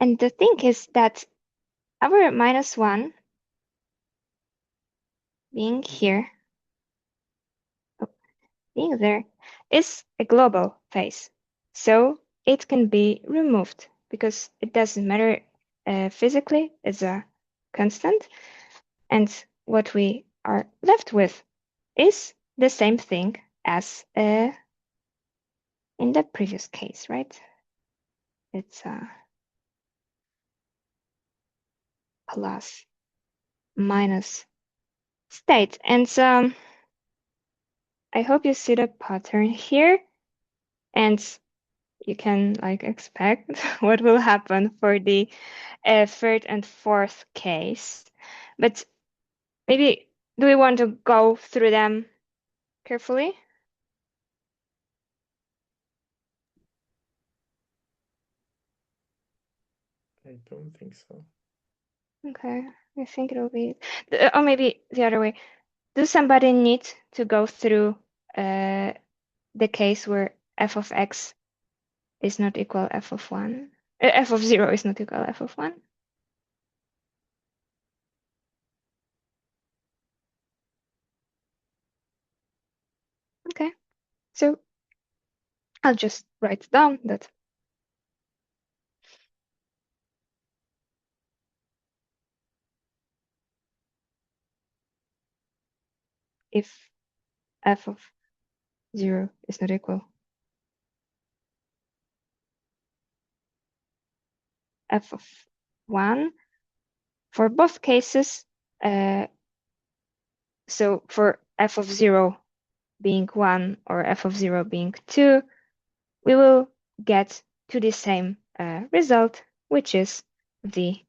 And the thing is that our minus 1 being here, being there, is a global phase. So it can be removed because it doesn't matter physically, it's a constant. And what we are left with is the same thing as in the previous case, right? It's a plus minus state. And I hope you see the pattern here, and you can like expect what will happen for the third and fourth case. But maybe do we want to go through them carefully? I don't think so. Okay, I think it'll be, or maybe the other way. Do somebody need to go through the case where f of x is not equal f of 1? F of 0 is not equal f of 1? Okay, so I'll just write down that if f of 0 is not equal f of 1, for both cases, so for f of 0 being 1 or f of 0 being 2, we will get to the same result, which is the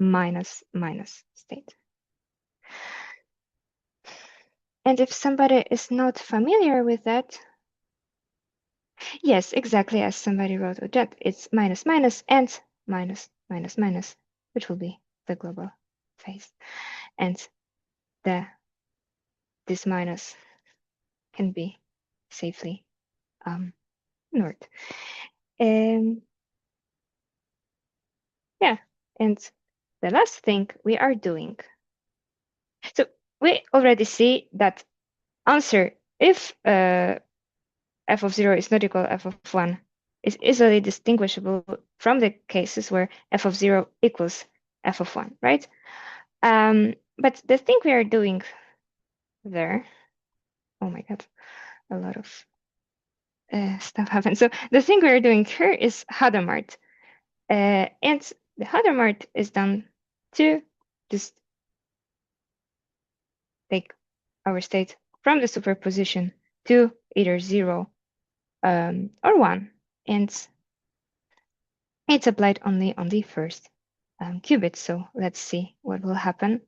minus state. And if somebody is not familiar with that, yes, exactly as somebody wrote with that, it's minus and minus, which will be the global phase. And this minus can be safely ignored. Yeah, and the last thing we are doing. So we already see that answer if f of 0 is not equal to f of 1 is easily distinguishable from the cases where f of 0 equals f of 1, right? But the thing we are doing there, oh my God, a lot of stuff happened. So the thing we are doing here is Hadamard. And the Hadamard is done to just take our state from the superposition 2, either 0 or 1. And it's applied only on the first qubit. So let's see what will happen.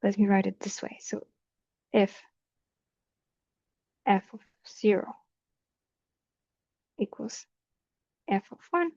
Let me write it this way. So if f of 0 equals f of 1,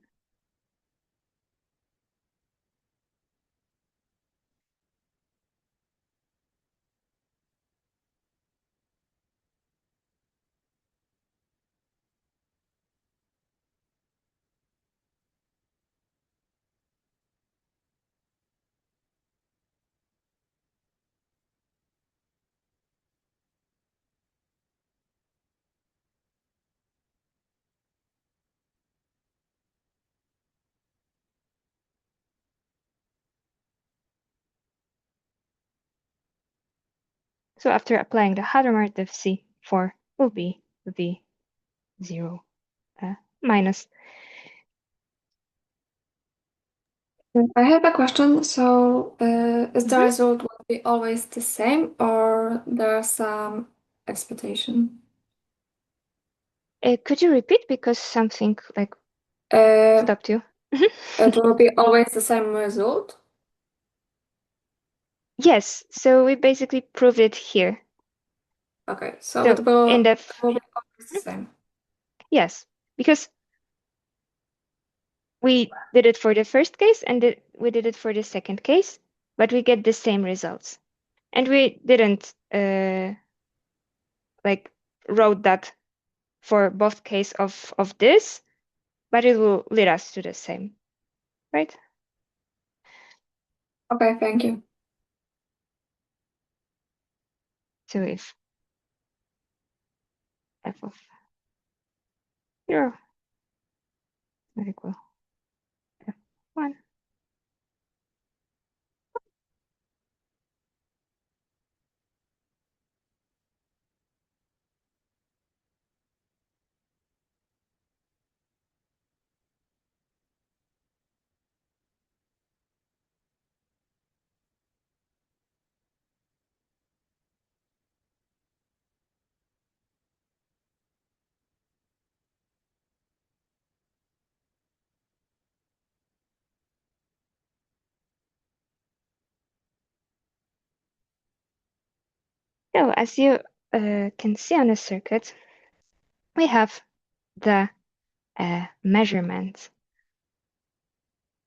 so after applying the Hadamard, the C4 will be the 0 minus. I have a question. So, is the Mhm. result will be always the same, or there's some expectation? Could you repeat, because something like Uh, stopped you? it will be always the same result. Yes, so we basically proved it here. Okay, so So it will in the be always the same. yes, because we did it for the first case and we did it for the second case, but we get the same results. And we didn't like wrote that for both case of this, but it will lead us to the same, right? Okay, thank you. So if f of 0 is equal f of 1, so as you can see on the circuit, we have the measurement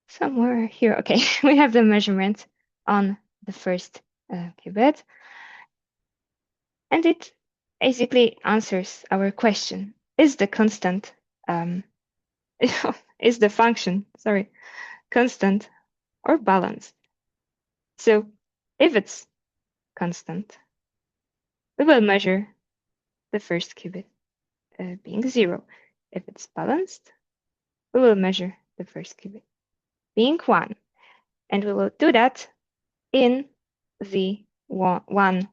somewhere here. Okay, we have the measurement on the first qubit, and it basically answers our question: is the constant is the function, sorry, constant or balanced? So if it's constant, we will measure the first qubit being 0. If it's balanced, we will measure the first qubit being 1. And we will do that in the one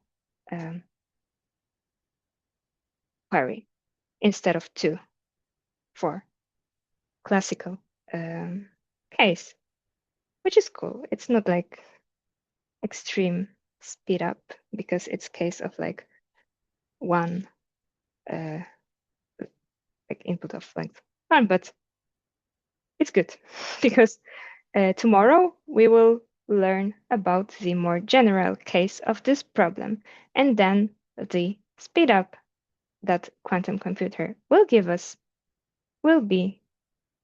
query instead of 2 for classical case, which is cool. It's not like extreme speed up because it's case of like one like input of length 1, but it's good because tomorrow we will learn about the more general case of this problem, and then the speed up that quantum computer will give us will be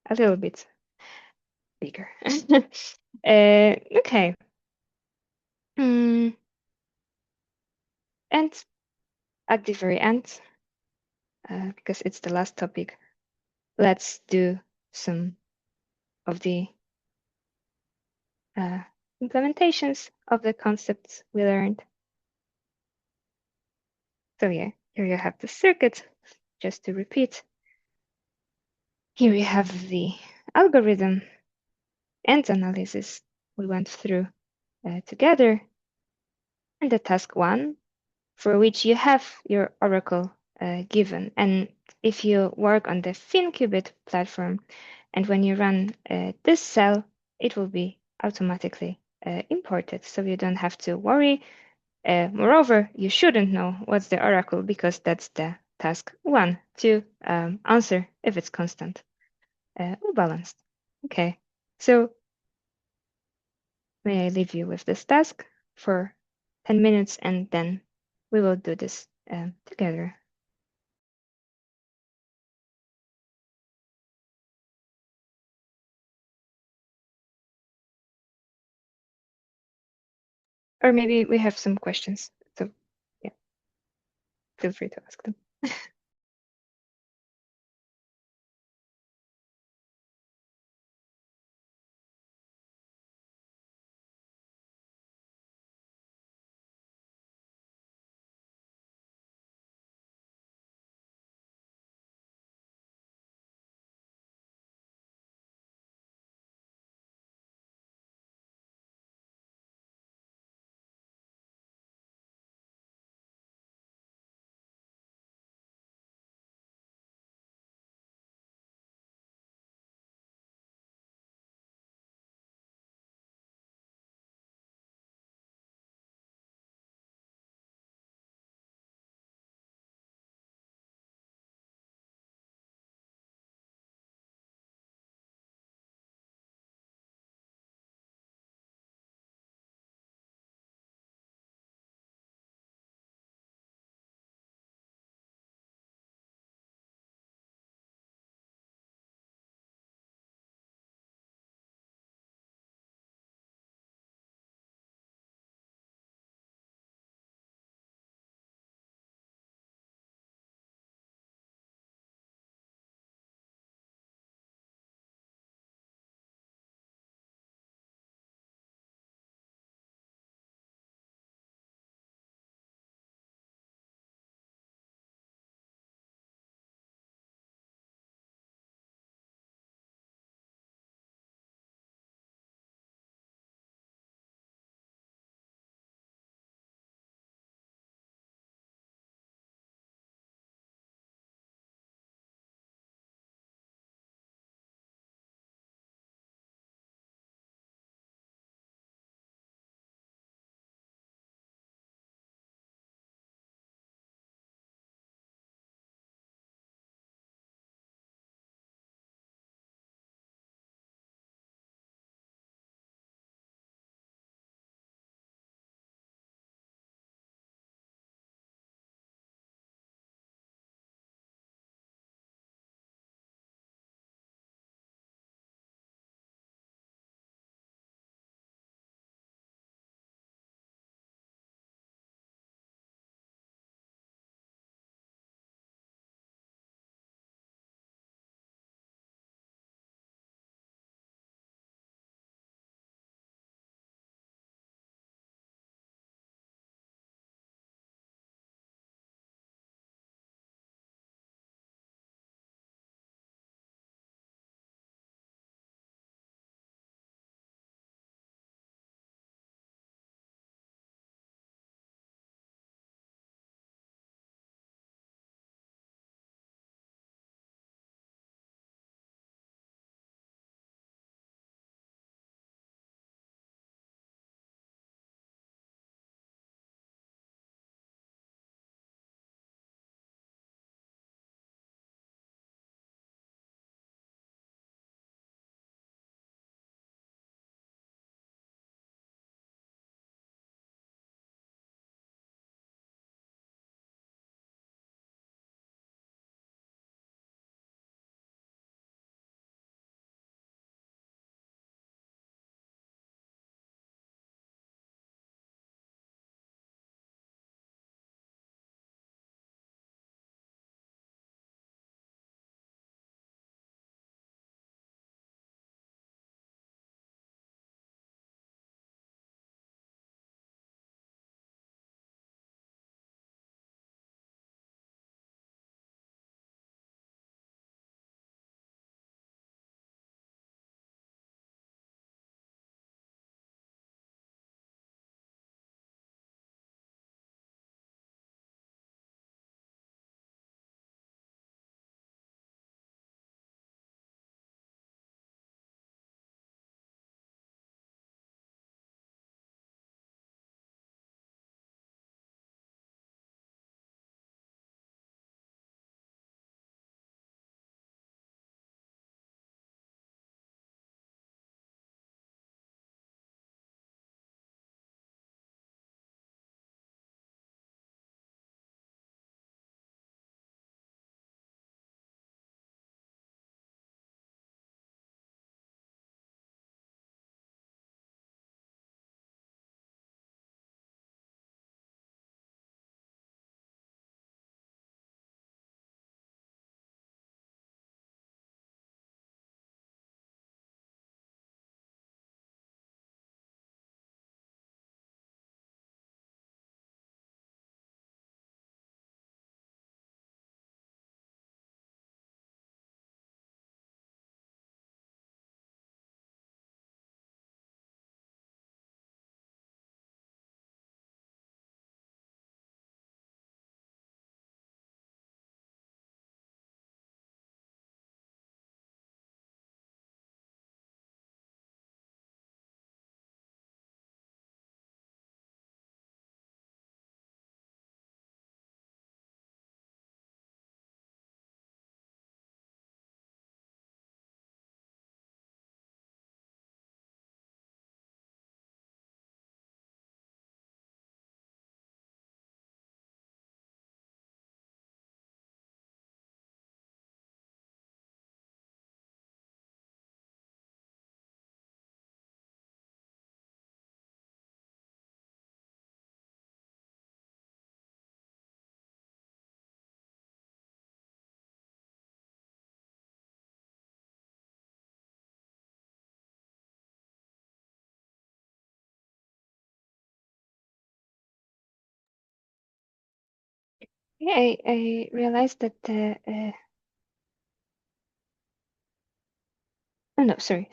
a little bit bigger. Okay. And at the very end, because it's the last topic, let's do some of the implementations of the concepts we learned. So yeah, here you have the circuit, just to repeat. Here we have the algorithm and analysis we went through together, and the task 1, for which you have your oracle given. And if you work on the FinQubit platform, and when you run this cell, it will be automatically imported, so you don't have to worry. Moreover, you shouldn't know what's the oracle, because that's the task 1, to answer if it's constant or balanced. Okay, so may I leave you with this task for 10 minutes, and then we will do this together. Or maybe we have some questions. So yeah, feel free to ask them. I realized that the oh no, sorry.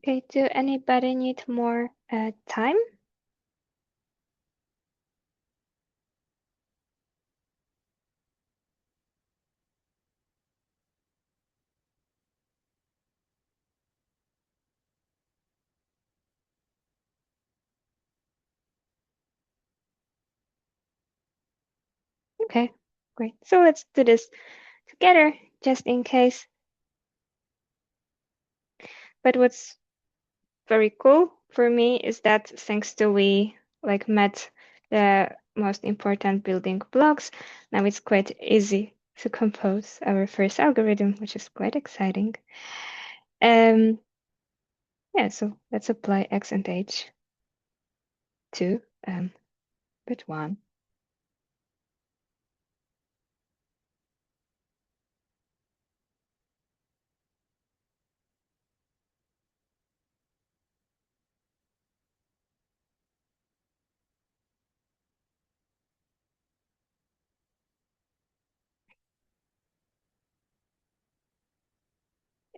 Okay, do anybody need more time? Okay, great. So let's do this together, just in case. But what's very cool for me is that thanks to we met the most important building blocks, now it's quite easy to compose our first algorithm, which is quite exciting. Yeah, so let's apply X and H. 2, bit 1.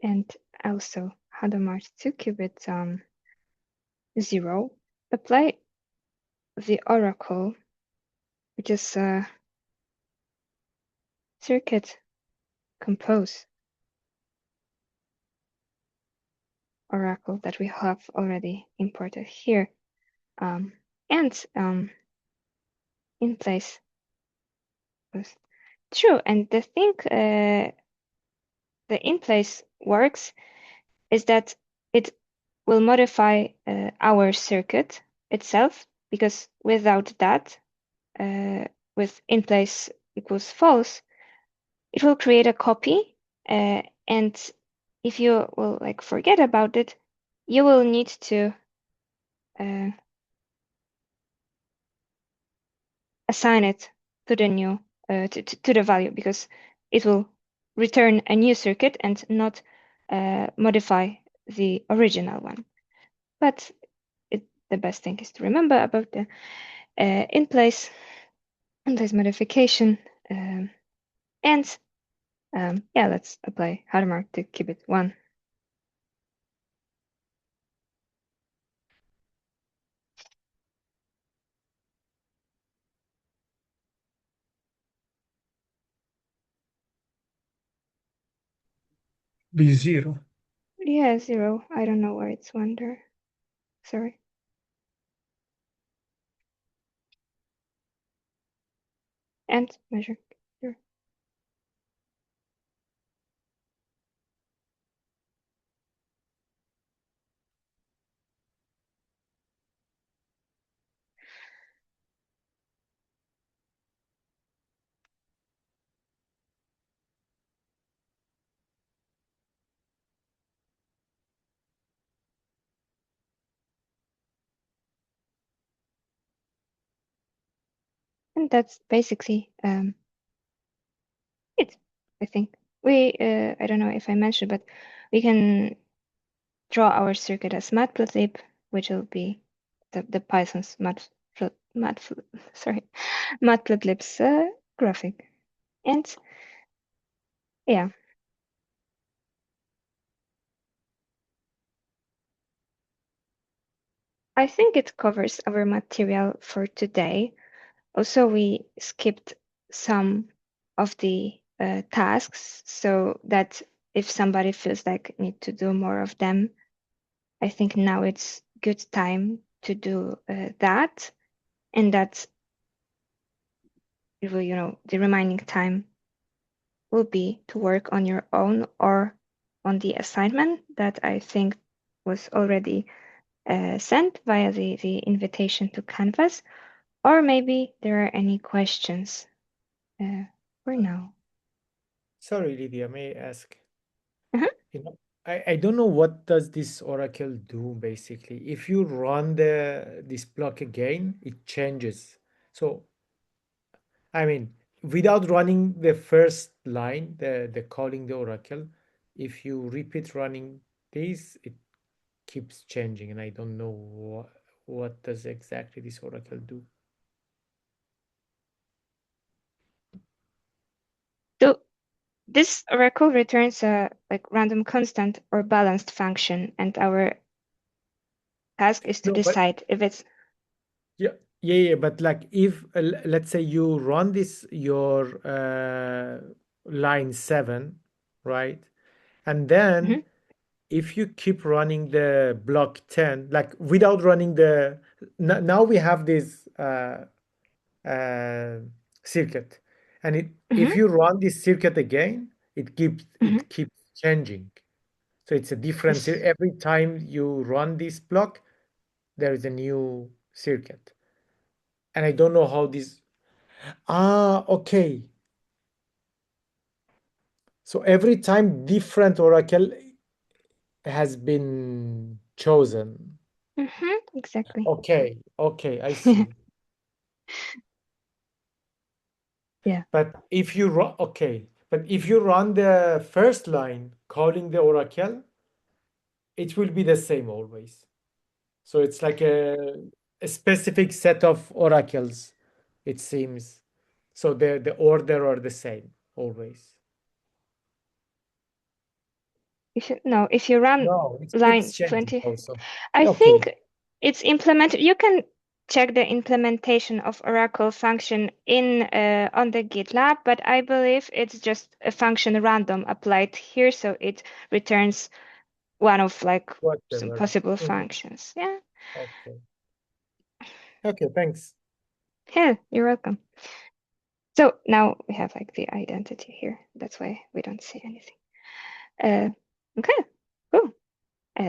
And also Hadamard 2 qubit 0. Apply the oracle, which is a circuit compose oracle that we have already imported here, and in place was true. And the thing the in place works is that it will modify our circuit itself, because without that, with in place equals false, it will create a copy, and if you will like forget about it, you will need to assign it to the new to the value, because it will return a new circuit and not modify the original one. But the best thing is to remember about the in place modification, and yeah, let's apply Hadamard to qubit 1. Be 0. Yeah, 0. I don't know why it's 1 there. Sorry. And measure. Sure. And that's basically it, I think. We, I don't know if I mentioned, but we can draw our circuit as matplotlib, which will be the Python's matplotlib's graphic. And yeah. I think it covers our material for today. Also, we skipped some of the tasks, so that if somebody feels like need to do more of them, I think now it's good time to do that, and that it will, the remaining time will be to work on your own or on the assignment that I think was already sent via the invitation to Canvas. Or maybe there are any questions for now. Sorry, Lydia, may I ask? Mhm. I don't know what does this oracle do basically. If you run this block again, it changes. So, I mean, without running the first line, the calling the oracle, if you repeat running this, it keeps changing, and I don't know what does exactly this oracle do. So this oracle returns a random constant or balanced function, and our task is to decide if it's Yeah, but like if let's say you run your line 7, right? And then if you keep running the block 10, like without running now we have this circuit, and if you run this circuit again, it keeps changing. So it's a difference. Every time you run this block, there is a new circuit. And I don't know how this. Okay. So every time different oracle has been chosen. Exactly. Okay, I see. Yeah. But if you run the first line calling the oracle, it will be the same always. So it's like a specific set of oracles, it seems. So the order are the same always. If you run No, line it's changing 20, also. I Okay. think it's implemented. You can check the implementation of Oracle function in on the GitLab, but I believe it's just a function random applied here, so it returns one of like some Whatever. possible functions. Yeah. Okay. Okay, thanks. Yeah, you're welcome. So now we have like the identity here. That's why we don't see anything. Okay, cool.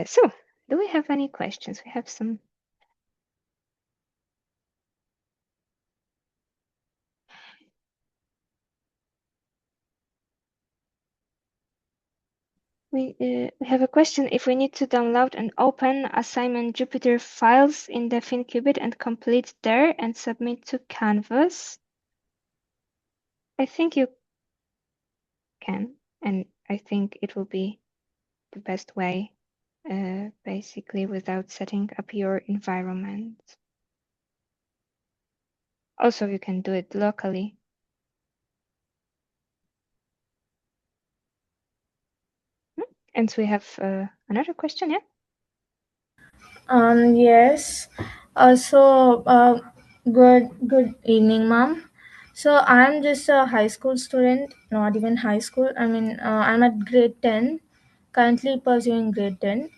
So do we have any questions? We have some. We have a question if we need to download and open assignment Jupyter files in the FinQubit and complete there and submit to Canvas. I think you can, and I think it will be the best way, basically without setting up your environment. Also, you can do it locally. And we have another question, yeah? Yes. Good evening, ma'am. So I'm just a high school student, not even high school. I mean, I'm at grade 10, currently pursuing grade 10.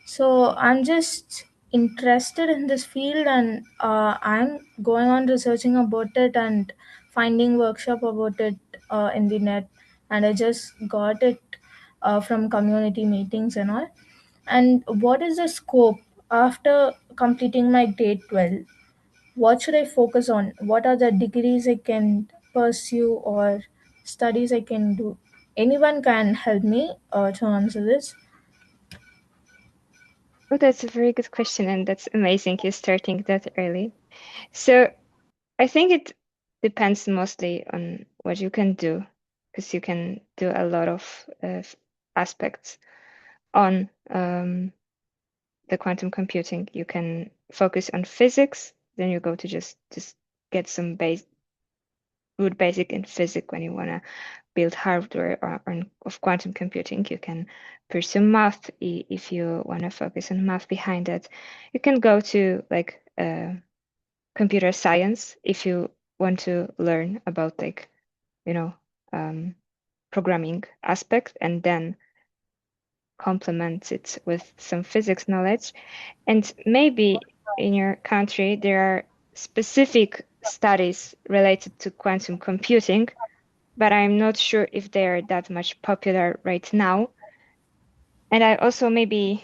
So I'm just interested in this field, and I'm going on researching about it and finding workshop about it in the net. And I just got it from community meetings and all. And what is the scope after completing my grade 12? What should I focus on? What are the degrees I can pursue or studies I can do? Anyone can help me to answer this. Oh, that's a very good question, and that's amazing you're starting that early. So I think it depends mostly on what you can do, because you can do a lot of aspects on the quantum computing. You can focus on physics, then you go to just get some good basic in physics when you want to build hardware of quantum computing. You can pursue math if you want to focus on math behind it. You can go to like computer science if you want to learn about like, you know, programming aspect and then complement it with some physics knowledge. And maybe in your country there are specific studies related to quantum computing, but I'm not sure if they're that much popular right now. And I also maybe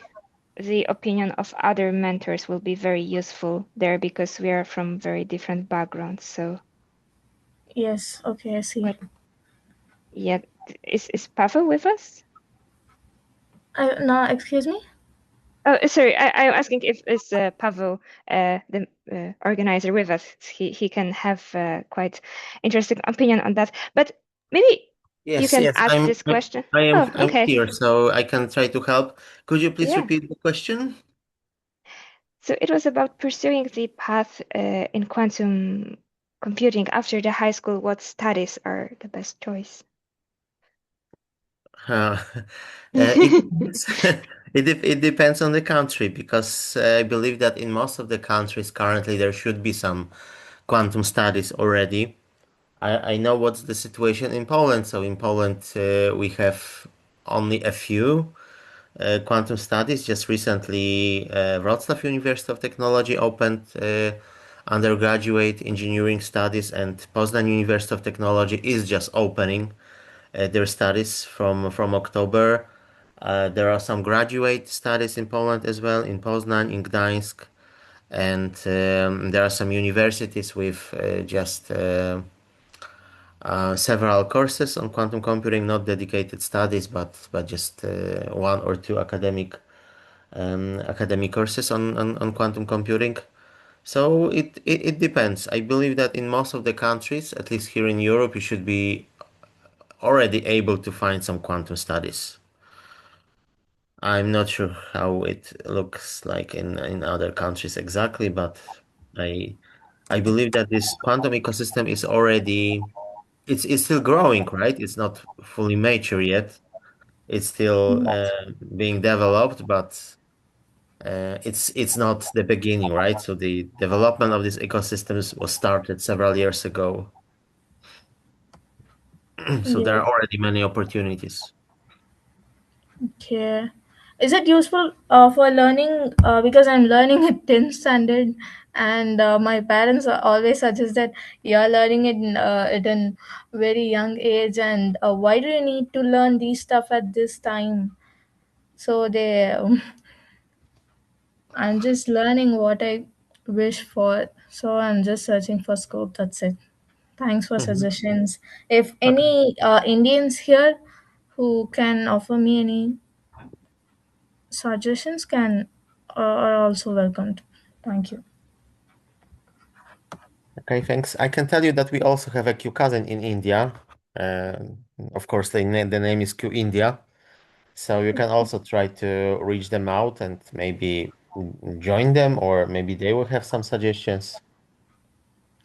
the opinion of other mentors will be very useful there because we are from very different backgrounds. So Yes, okay, I see. yeah, is Pavel with us? No, excuse me? Oh, sorry, I'm asking if is Pavel, the organizer, with us. He can have quite interesting opinion on that. But maybe you can ask this question. I'm Okay. here, so I can try to help. Could you please Yeah. repeat the question? So it was about pursuing the path in quantum computing after the high school. What studies are the best choice? It depends. It depends on the country because I believe that in most of the countries currently there should be some quantum studies already. I know what's the situation in Poland. So in Poland we have only a few quantum studies. Just recently, Wrocław University of Technology opened undergraduate engineering studies, and Poznań University of Technology is just opening their studies from October. There are some graduate studies in Poland as well, in Poznań, in Gdańsk, and there are some universities with just several courses on quantum computing, not dedicated studies, but just one or two academic academic courses on quantum computing. So it depends. I believe that in most of the countries, at least here in Europe, you should be already able to find some quantum studies. I'm not sure how it looks like in other countries exactly, but I I believe that this quantum ecosystem is already it's still growing, right? It's not fully mature yet. It's still being developed, but it's not the beginning, right? So the development of these ecosystems was started several years ago. So there Yeah. are already many opportunities. Okay. Is it useful for learning? Because I'm learning at 10th standard, and my parents always suggest that you're learning it at a very young age, and why do you need to learn these stuff at this time? So I'm just learning what I wish for. So I'm just searching for scope. That's it. Thanks for Mhm. suggestions. If Okay. any Indians here who can offer me any suggestions are also welcomed. Thank you. Okay, thanks. I can tell you that we also have a Q cousin in India. Of course, the name is Q India. So you can also try to reach them out and maybe join them, or maybe they will have some suggestions.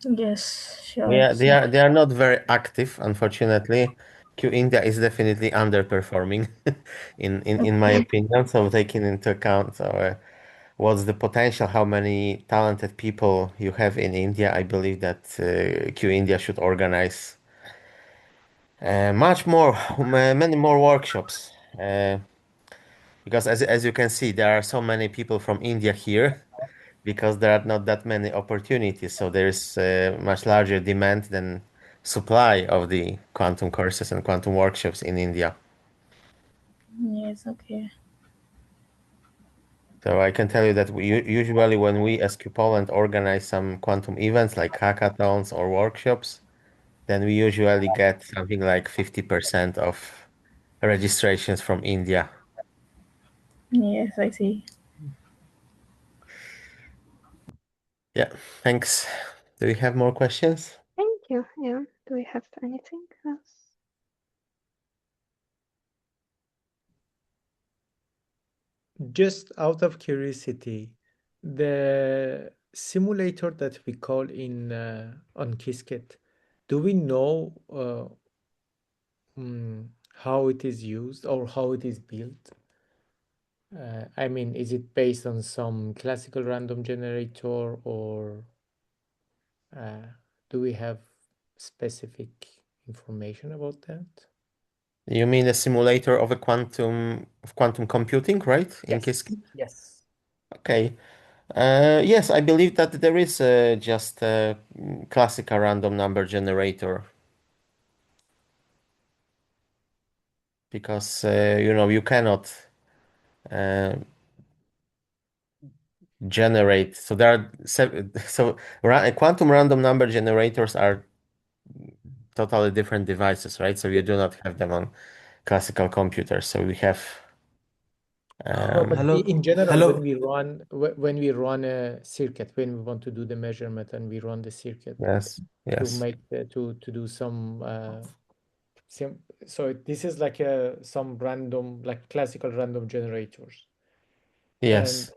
Yes, sure. Yeah, So, they are not very active, unfortunately. Q India is definitely underperforming in my opinion. So taking into account what's the potential, how many talented people you have in India, I believe that Q India should organize much more, many more workshops. Because as you can see, there are so many people from India here because there are not that many opportunities. So there is much larger demand than supply of the quantum courses and quantum workshops in India. yes, okay. So I can tell you that usually when we as QPoland organize some quantum events like hackathons or workshops, then we usually get something like 50% of registrations from India. Yes, I see. Yeah, thanks. Do we have more questions? Thank you. Yeah. Do we have anything else? Just out of curiosity, the simulator that we call in on Qiskit, do we know how it is used or how it is built? I mean, is it based on some classical random generator, or do we have specific information about that? You mean a simulator of quantum computing, right? In Yes. Qiskit? Yes. Okay. Yes, I believe that there is just a classical random number generator because you cannot uh, generate. So there are quantum random number generators are totally different devices, right? So you do not have them on classical computers. So we have No, but Hello, in general, hello. when we run a circuit, when we want to do the measurement and we run the circuit yes, to yes, make to do some so this is like some random, like classical random generators, and yes.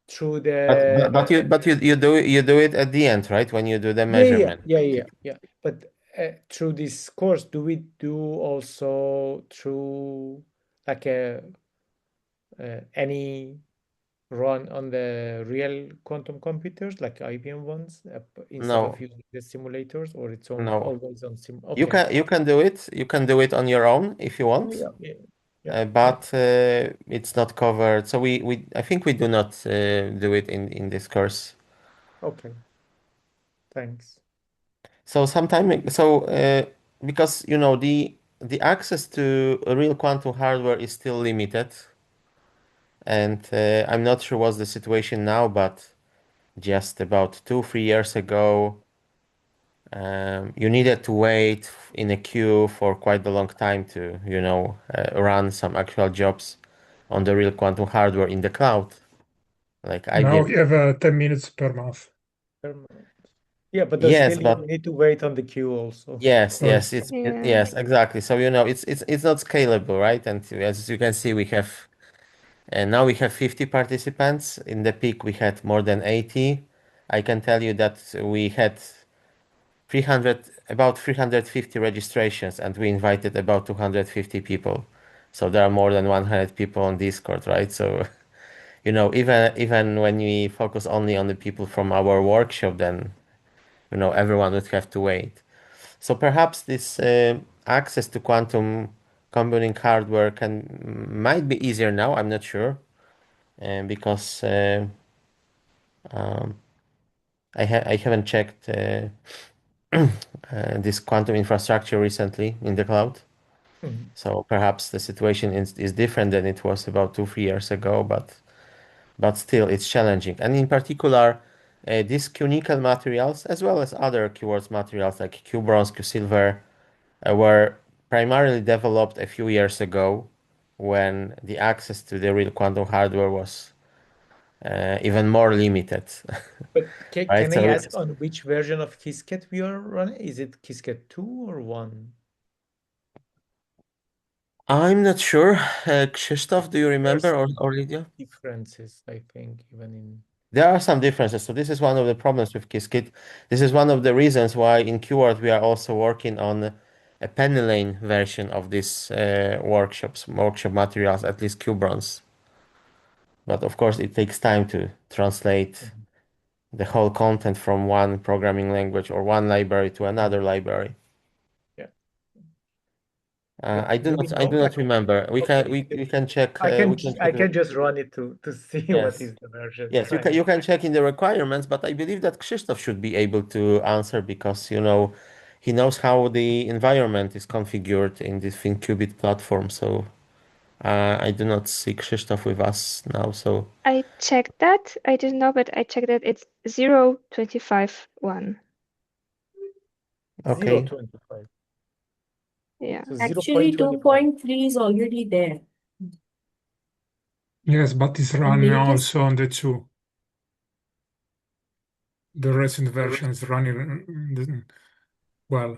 through But you do it at the end, right? When you do the measurement. yeah. But through this course, do we do also through like a any run on the real quantum computers like IBM ones instead of No, using the simulators, or it's on no. always on sim? You Okay. can you can do it. You can do it on your own if you Oh, want, yeah. but it's not covered. So we I think we do not do it in this course. Okay. Thanks. So because the access to real quantum hardware is still limited, and I'm not sure what's the situation now, but just about 2 3 years ago, you needed to wait in a queue for quite a long time to run some actual jobs on the real quantum hardware in the cloud. Like I Now did. you have 10 minutes per month. Yeah, but Yes, still but you need to wait on the queue also. yes, Sorry. yes, Yeah. yes, exactly. So it's not scalable, right? And as you can see, now we have 50 participants. In the peak, we had more than 80. I can tell you that we had about 350 registrations, and we invited about 250 people. So there are more than 100 people on Discord, right? So, even when we focus only on the people from our workshop, then, everyone would have to wait. So perhaps this access to quantum computing hardware might be easier now. I'm not sure, because I haven't checked this quantum infrastructure recently in the cloud. So perhaps the situation is different than it was about 2-3 years ago, but still it's challenging. And in particular, these QNickel materials, as well as other QWorks materials like QBronze, QSilver, were primarily developed a few years ago when the access to the real quantum hardware was even more limited. But Right? can I So ask on which version of Qiskit we are running? Is it Qiskit 2 or 1? I'm not sure. Krzysztof, do you remember, or Lydia? Differences, I think, even in. There are some differences. So this is one of the problems with Qiskit. This is one of the reasons why in QWorld we are also working on a penny lane version of this workshop materials, at least QBronze. But of course, it takes time to translate the whole content from one programming language or one library to another library. Yeah. I do not remember. We can check. I can just run it to see what Yes. is the version. Yes, you can check in the requirements, but I believe that Krzysztof should be able to answer because he knows how the environment is configured in this ThinQubit platform. So I do not see Krzysztof with us now. So I checked that. I didn't know, but I checked that it's 0.25.1. okay. 0.25. Yeah. So Actually, 0.25. 2.3 is already there. Yes, but it's running also on the 2. The recent version is running well.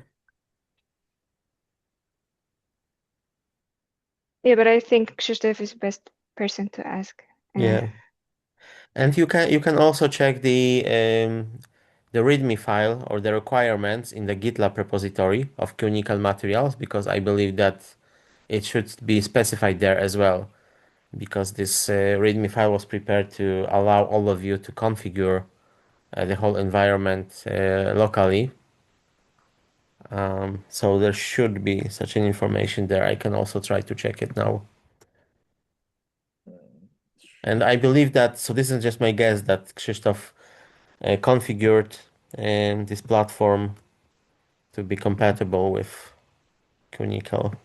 Yeah, but I think Krzysztof is the best person to ask. Yeah. And you can also check the README file or the requirements in the GitLab repository of QNickel materials, because I believe that it should be specified there as well, because this README file was prepared to allow all of you to configure the whole environment locally. So there should be such an information there. I can also try to check it now. And I believe that, so this is just my guess, that Krzysztof configured this platform to be compatible with QNickel.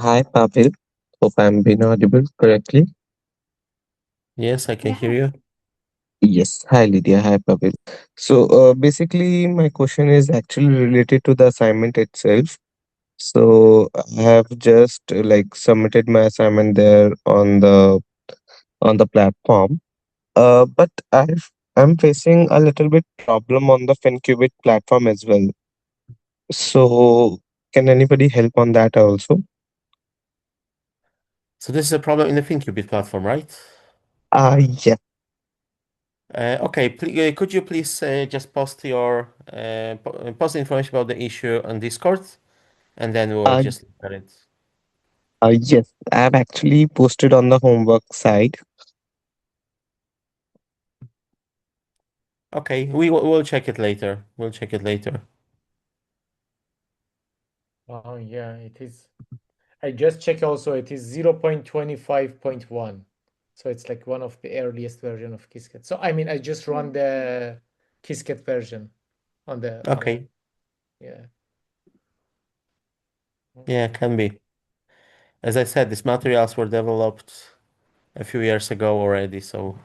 Hi, Pavel. Hope I'm being audible correctly. Yes, I can hear you. Yes. Hi, Lydia. Hi, Pavel. So, basically, my question is actually related to the assignment itself. So, I have just submitted my assignment there on the platform. But I'm facing a little bit problem on the FinQubit platform as well. So, can anybody help on that also? So this is a problem in the ThinQubit platform, right? Yeah. Okay, could you please just post post information about the issue on Discord, and then we'll just look at it. Yes, I've actually posted on the homework side. Okay, we'll check it later. We'll check it later. Oh yeah, it is. I just checked also. It is 0.25.1. So it's like one of the earliest version of Qiskit. So I mean, I just run the Qiskit version on the. Okay. Yeah. Yeah, can be. As I said, these materials were developed a few years ago already, so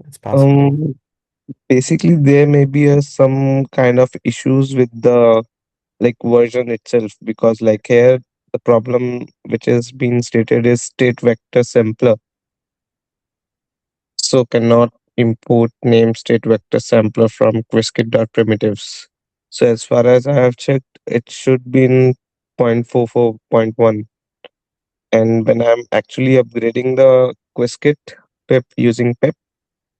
it's possible. Basically, there may be some kind of issues with the like version itself, because like here the problem which is being stated is state vector sampler, so cannot import name state vector sampler from Qiskit.primitives. So as far as I have checked, it should be in 0.44.1. And when I'm actually upgrading the Qiskit pip using pip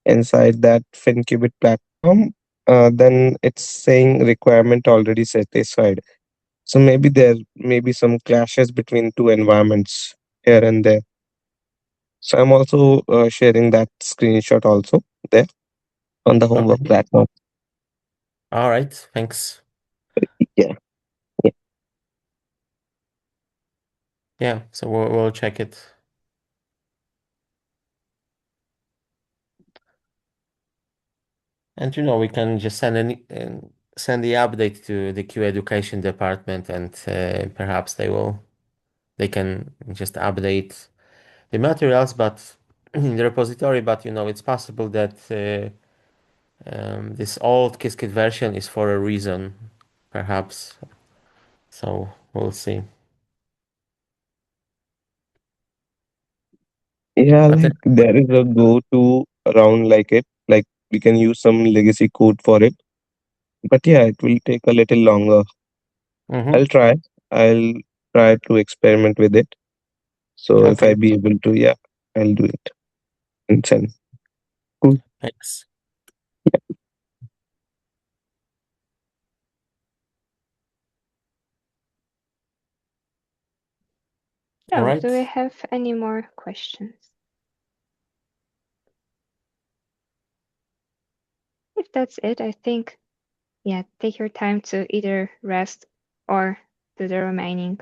inside that FinQubit platform, then it's saying requirement already satisfied. So maybe there may be some clashes between two environments here and there. So I'm also sharing that screenshot also there on the homework Okay. platform. All right, thanks. Yeah. Yeah, so we'll check it. And we can just send the update to the Q Education department, and perhaps they can just update the materials, but in the repository. But it's possible that this old Qiskit version is for a reason, perhaps. So we'll see. Yeah, But like there is a go-to around like it. Like we can use some legacy code for it. But yeah, it will take a little longer. I'll try. I'll try to experiment with it. So if I Okay. be able to, yeah, I'll do it and send. Cool. Thanks. So, All right. do we have any more questions? If that's it, I think, yeah, take your time to either rest or do the remaining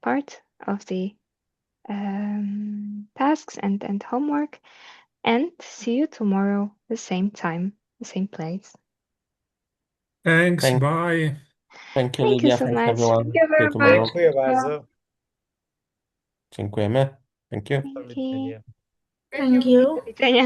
part of the tasks and homework. And see you tomorrow, the same time, the same place. Thanks. Thank- Bye. Thank you, Thank you Lydia. so Thanks, much. everyone. Thank you very See you tomorrow. much. Dziękuję bardzo. Dziękujemy. Thank you. Dzięki. Do widzenia. Thank you. Do widzenia.